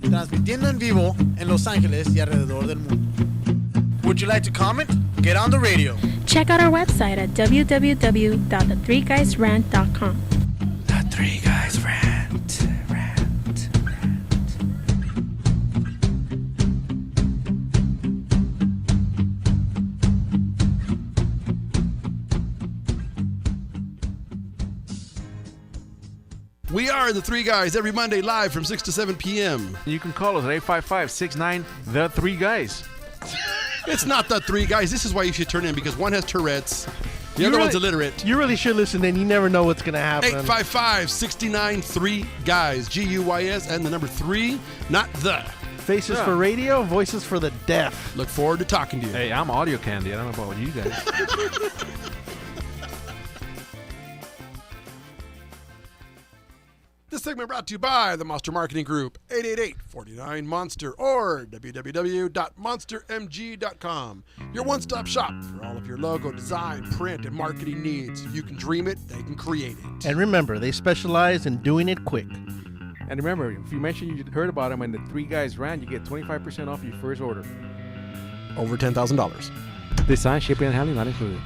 Transmitiendo en vivo en Los Ángeles y alrededor del mundo. Would you like to comment? Get on the radio. Check out our website at www.the3guysrant.com. The Three Guys Rant. We are the Three Guys every Monday live from 6 to 7 p.m. You can call us at 855-69 The Three Guys. It's not the Three Guys. This is why you should turn in, because one has Tourette's, the other one's illiterate. You really should listen in. You never know what's going to happen. 855-69 3 Guys, Guys, and the number 3, not the. Faces for radio, voices for the deaf. Look forward to talking to you. Hey, I'm audio candy. I don't know about you guys. This segment brought to you by the Monster Marketing Group, 888-49-MONSTER or www.monstermg.com. Your one-stop shop for all of your logo, design, print, and marketing needs. If you can dream it, they can create it. And remember, they specialize in doing it quick. And remember, if you mention you heard about them in the Three Guys Rant, you get 25% off your first order. Over $10,000. Design, shipping, and handling not included.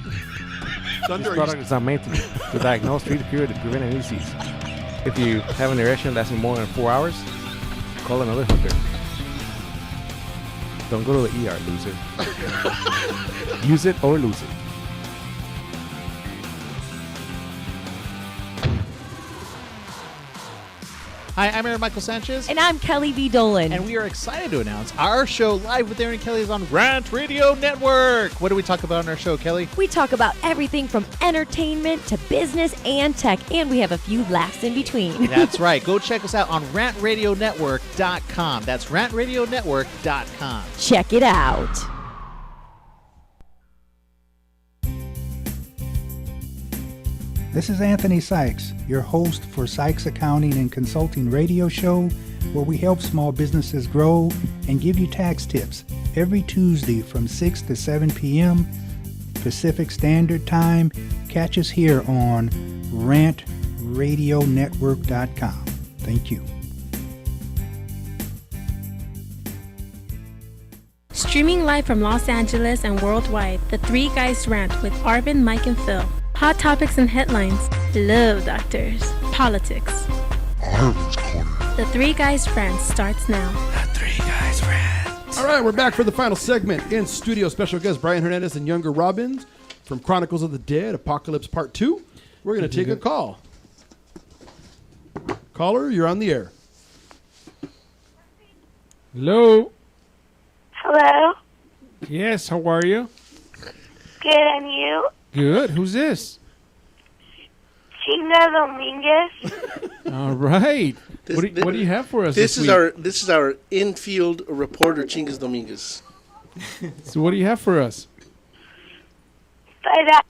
This product is not made to diagnose, treat, cure, to prevent any disease. If you have an erection lasting more than 4 hours, call another hooker. Don't go to the ER, loser. Use it or lose it. Hi, I'm Aaron Michael Sanchez. And I'm Kelly V. Dolan. And we are excited to announce our show Live with Aaron and Kelly is on Rant Radio Network. What do we talk about on our show, Kelly? We talk about everything from entertainment to business and tech, and we have a few laughs in between. That's right. Go check us out on rantradionetwork.com. That's rantradionetwork.com. Check it out. This is Anthony Sykes, your host for Sykes Accounting and Consulting radio show, where we help small businesses grow and give you tax tips every Tuesday from 6 to 7 p.m. Pacific Standard Time. Catch us here on rantradionetwork.com. Thank you. Streaming live from Los Angeles and worldwide, the Three Guys Rant with Arvin, Mike, and Phil. Hot topics and headlines. Love doctors. Politics. The Three Guys Rant starts now. The Three Guys Rant. All right, we're back for the final segment. In studio, special guests Brian Hernandez and Younger Robbins from Chronicles of the Dead, Apocalypse Part 2. We're going to take a call. Caller, you're on the air. Hello. Hello. Yes, how are you? Good, and you? Good. Who's this? Chinga Dominguez. All right. What do you have for us this week? This is our infield reporter, Chingas Dominguez. So what do you have for us? By that,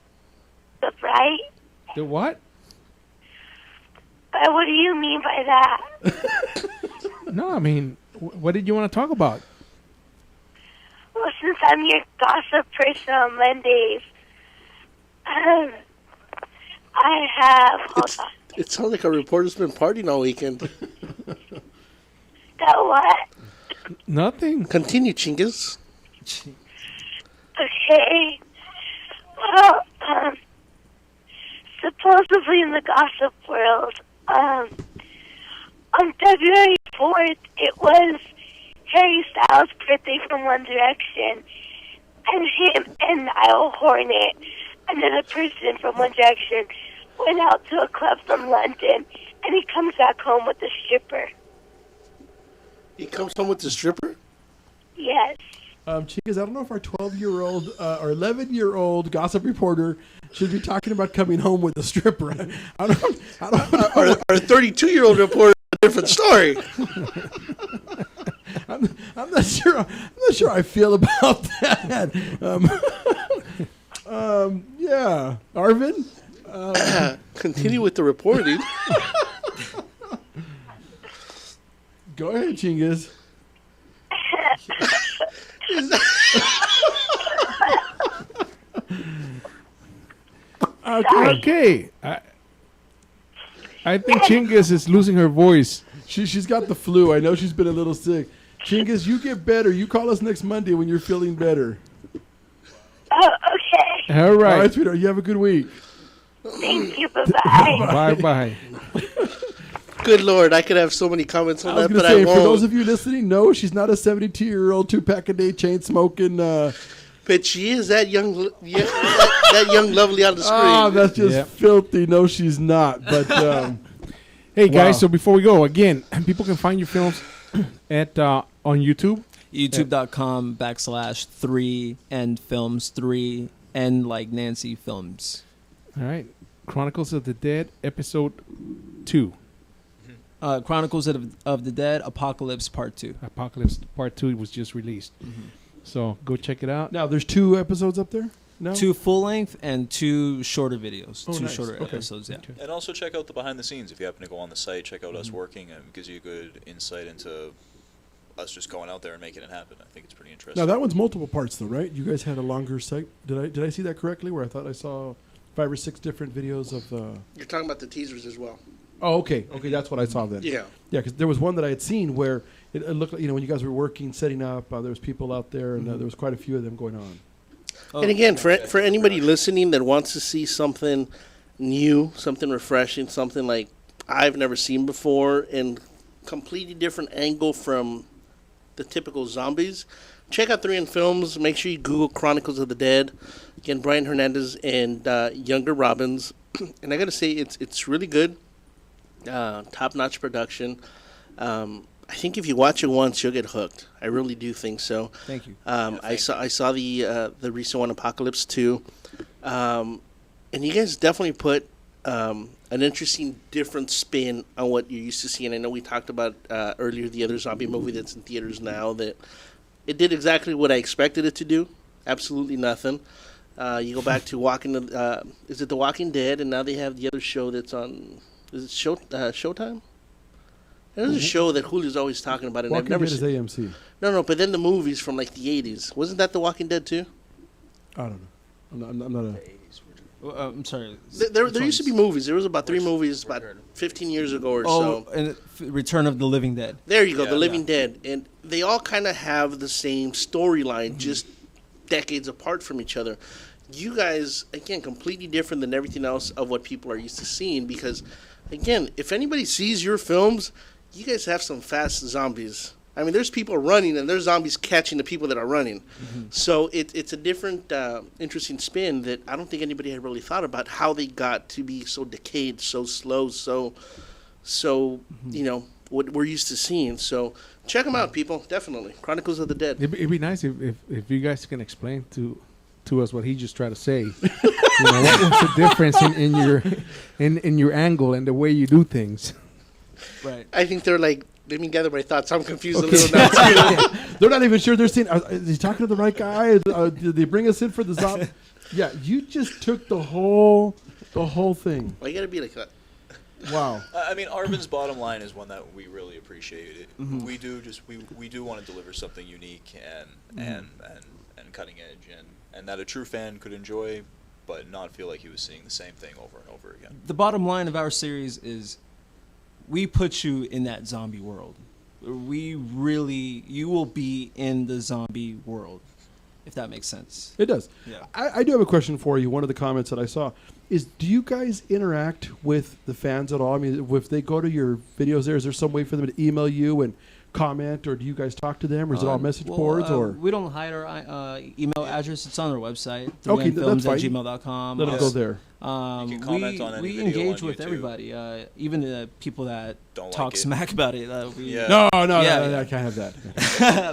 right? The what? What do you mean by that? No, I mean, what did you want to talk about? Well, since I'm your gossip person on Mondays, I have... Hold on. It sounds like a reporter's been partying all weekend. That what? Nothing. Continue, Chingas. Okay. Well, supposedly in the gossip world, on February 4th, it was Harry Styles' birthday from One Direction, and him and Niall Hornet, another person from One Direction, went out to a club from London, and he comes back home with a stripper. He comes home with the stripper? Yes. Chingas, I don't know if our 12-year-old or 11-year-old gossip reporter should be talking about coming home with a stripper. I don't know. Our 32-year-old reporter, a different story. I'm not sure. I'm not sure I feel about that. Yeah, Arvin. Continue with the reporting. Go ahead, Chingas. Okay. I think Chingas is losing her voice. She's got the flu. I know she's been a little sick. Chingas, you get better. You call us next Monday when you're feeling better. Oh, okay. All right. All right, sweetheart. You have a good week. Thank you. Bye-bye. Bye-bye. Good Lord, I could have so many comments on that, but I won't. For those of you listening, no, she's not a 72-year-old, 2-pack-a-day, chain-smoking. But she is that young, that young lovely on the screen. Oh, that's just filthy. No, she's not. But hey, guys, so before we go, again, people can find your films at on YouTube. YouTube.com/3NFilms3 and like Nancy Films. All right. Chronicles of the Dead, Episode 2. Chronicles of the Dead, Apocalypse Part 2. Apocalypse Part 2 was just released. Mm-hmm. So go check it out. Now, there's 2 episodes up there? No? 2 full-length and 2 shorter videos. Oh, 2 nice. shorter episodes, yeah. And also check out the behind the scenes. If you happen to go on the site, check out us working. It gives you a good insight into us just going out there and making it happen. I think it's pretty interesting. Now, that one's multiple parts, though, right? You guys had a longer site. Did I see that correctly, where I thought I saw 5 or 6 different videos of... You're talking about the teasers as well. Oh, okay. Okay, that's what I saw then. Yeah. Yeah, because there was one that I had seen where it looked like, when you guys were working, setting up, there was people out there, and there was quite a few of them going on. And again, for anybody listening that wants to see something new, something refreshing, something like I've never seen before, and completely different angle from the typical zombies, check out 3N Films. Make sure you Google Chronicles of the Dead. Again, Brian Hernandez and Younger Robbins. And I got to say, it's really good. Top-notch production. I think if you watch it once, you'll get hooked. I really do think so. Thank you. I saw the recent one, Apocalypse 2, and you guys definitely put an interesting, different spin on what you're used to seeing. I know we talked about earlier the other zombie movie that's in theaters now that it did exactly what I expected it to do. Absolutely nothing. You go back to is it The Walking Dead, and now they have the other show that's on. Is it Showtime? There's a show that Julio's always talking about, and I've never seen. Dead is AMC. No, but then the movies from like the 80s. Wasn't that The Walking Dead too? I don't know. I'm not a. I'm sorry. There used to be movies. There was about 3 movies about 15 years ago or so. And Return of the Living Dead. There you go, The Living Dead. And they all kind of have the same storyline, just decades apart from each other. You guys, again, completely different than everything else of what people are used to seeing because, again, if anybody sees your films, you guys have some fast zombies. I mean, there's people running, and there's zombies catching the people that are running. So it's a different, interesting spin that I don't think anybody had really thought about how they got to be so decayed, so slow, so you know, what we're used to seeing. So check them out, people. Definitely. Chronicles of the Dead. It'd be nice if you guys can explain to us what he just tried to say. You know, what's the difference in your angle and the way you do things? Right. I think they're like, let me gather my thoughts. I'm confused a little now, too. They're not even sure they're seeing. Is he talking to the right guy? Did they bring us in for the zombie? Yeah, you just took the whole thing. Why you gotta be like that? Wow. I mean, Arvin's bottom line is one that we really appreciate. We do want to deliver something unique and cutting edge, and that a true fan could enjoy, but not feel like he was seeing the same thing over and over again. The bottom line of our series is we put you in that zombie world. You will be in the zombie world, if that makes sense. It does. Yeah. I do have a question for you. One of the comments that I saw is, do you guys interact with the fans at all? I mean, if they go to your videos is there some way for them to email you and comment, or do you guys talk to them, or is it all message boards? Or we don't hide our email address. It's on our website. Okay, that's fine. @gmail.com. Let them go there. You can comment on any we video engage on with YouTube. everybody, even the people that Don't talk like it. smack about it. No, I can't have that.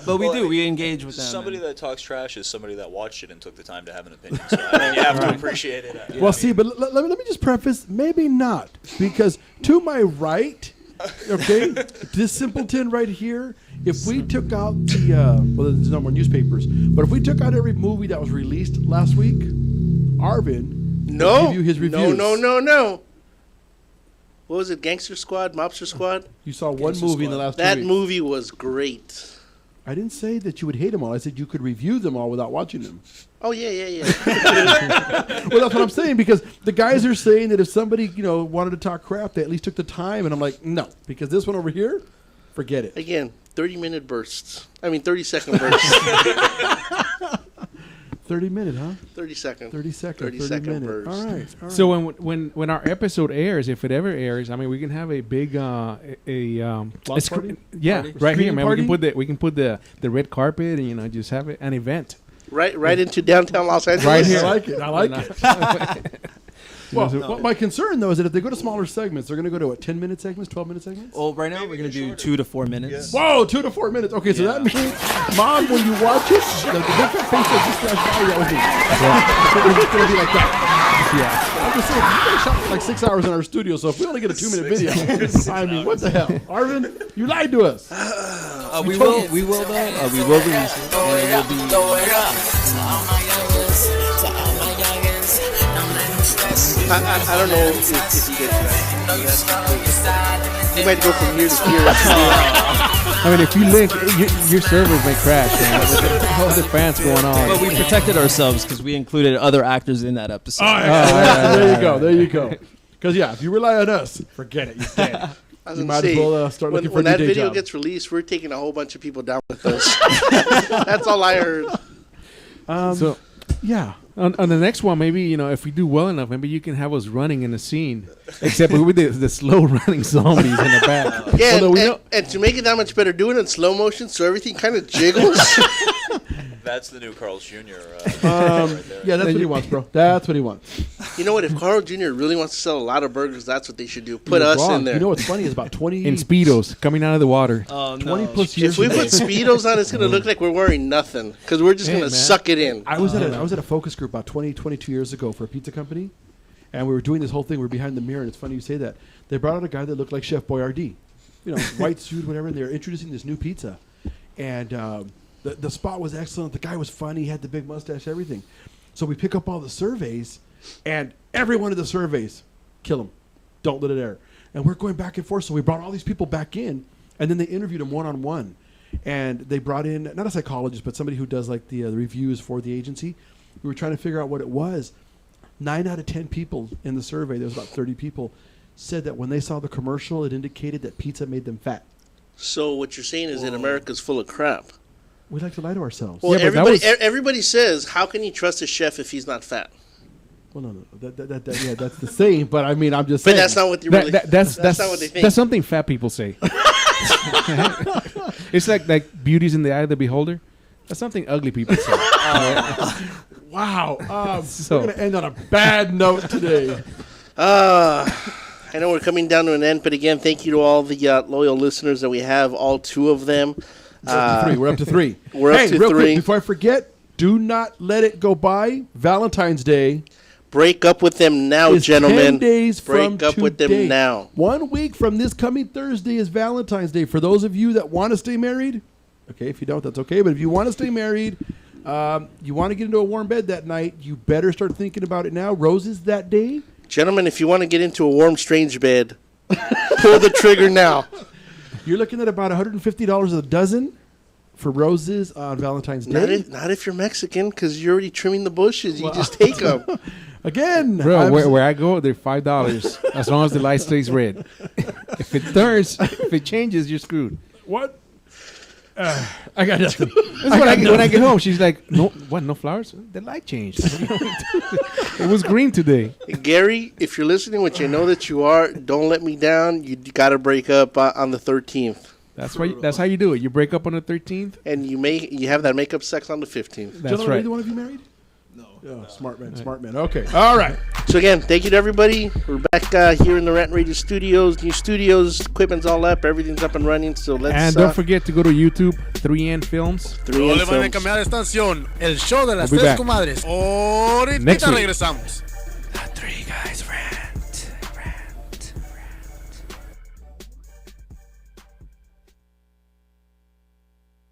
But we do. We engage with them. Somebody that talks trash is somebody that watched it and took the time to have an opinion. So I mean, you have to appreciate it. Well, see, but let me just preface, maybe not, because to my right, okay, this simpleton right here, if we took out there's no more newspapers, but if we took out every movie that was released last week, Arvin would give you his reviews. No. What was it, Gangster Squad, Mobster Squad? You saw one movie in the last 2 That weeks. movie was great. I didn't say that you would hate them all. I said you could review them all without watching them. Oh, yeah. Well, that's what I'm saying, because the guys are saying that if somebody, wanted to talk crap, they at least took the time, and I'm like, no, because this one over here, forget it. Again, 30-minute bursts. 30-second bursts. 30-minute, huh? 30 second. 30 second. 30-second 30 burst. All right. So when our episode airs, if it ever airs, I mean, we can have a big Launch party? Yeah, Party? right here, Screening man. party? We can put the red carpet and just have an event. Right into downtown Los Angeles. Right here. I like it. Well, my concern, though, is that if they go to smaller segments, they're going to go to, 10-minute segments, 12-minute segments? Well, right now we're going to do 2 to 4 minutes. Whoa, 2 to 4 minutes. Okay, so that means, Mom, when you watch it, the different face that just flashed by, that was me. It's going to be like that. Yeah. I'm just saying, you guys shot for like 6 hours in our studio, so if we only get a 2-minute video, I mean, what the hell? Arvin, you lied to us. We will though. We will release it. And it will be. I don't know if you get that. You might go from here to here. I mean, if you link, your servers may crash, man. All the fans going on. But we protected ourselves because we included other actors in that episode. There you go. Because, if you rely on us, forget it. You're dead. You might as well start looking for a when new that day video job. gets released, we're taking a whole bunch of people down with us. That's all I heard. So, yeah. On the next one, maybe, if we do well enough, maybe you can have us running in the scene. Except with the slow running zombies in the back. Yeah, and to make it that much better, do it in slow motion so everything kind of jiggles. That's the new Carl's Jr. Yeah, that's what he wants, bro. That's what he wants. You know what? If Carl Jr. really wants to sell a lot of burgers, that's what they should do. Put us in there. You know what's funny is about 20... In Speedos, coming out of the water. 20 plus years If we put Speedos on, it's going to look like we're wearing nothing because we're just going to suck it in. I was at a focus group about 22 years ago for a pizza company, and we were doing this whole thing. We were behind the mirror, and it's funny you say that. They brought out a guy that looked like Chef Boyardee. White suit, whatever, and they were introducing this new pizza. And the spot was excellent. The guy was funny. He had the big mustache, everything. So we pick up all the surveys, and every one of the surveys, kill him. Don't let it air. And we're going back and forth. So we brought all these people back in, and then they interviewed him one-on-one. And they brought in, not a psychologist, but somebody who does like the reviews for the agency. We were trying to figure out what it was. 9 out of 10 people in the survey, there was about 30 people, said that when they saw the commercial, it indicated that pizza made them fat. So what you're saying is that America's full of crap. We like to lie to ourselves. Well, everybody says, how can you trust a chef if he's not fat? Well, no. That's the same. But I mean, I'm just saying. But that's not what you really. That's not what they think. That's something fat people say. It's like beauty's in the eye of the beholder. That's something ugly people say. Wow. We're going to end on a bad note today. I know we're coming down to an end, but again, thank you to all the loyal listeners that we have, all 2 of them. We're up to 3. We're up to real 3. Quick, before I forget, do not let it go by. Valentine's Day. Break up with them now, gentlemen. 10 days Break up with them now. 1 week from this coming Thursday is Valentine's Day. For those of you that want to stay married, okay, if you don't, that's okay. But if you want to stay married, you want to get into a warm bed that night, you better start thinking about it now. Roses that day. Gentlemen, if you want to get into a warm, strange bed, pull the trigger now. You're looking at about $150 a dozen for roses on Valentine's Day. Not if you're Mexican, because you're already trimming the bushes. You just take them. Again. Bro, where I go, they're $5 as long as the light stays red. If it changes, you're screwed. What? I got nothing. When I get home, she's like, "No, what? No flowers? The light changed. It was green today." Gary, if you're listening, which I know that you are, don't let me down. You got to break up on the 13th. That's how you do it. You break up on the 13th, and you have that makeup sex on the 15th. That's Gentlemen, right. Either one of you married? No. Oh, smart man. Okay. All right. So again, thank you to everybody. We're back here in the Rant Radio studios. New studios, equipment's all up, everything's up and running. So let's. And don't forget to go to YouTube, 3N Films. 3N No le van a cambiar de estación. El show de las We'll be tres back. comadres. Ahorita Next week. regresamos.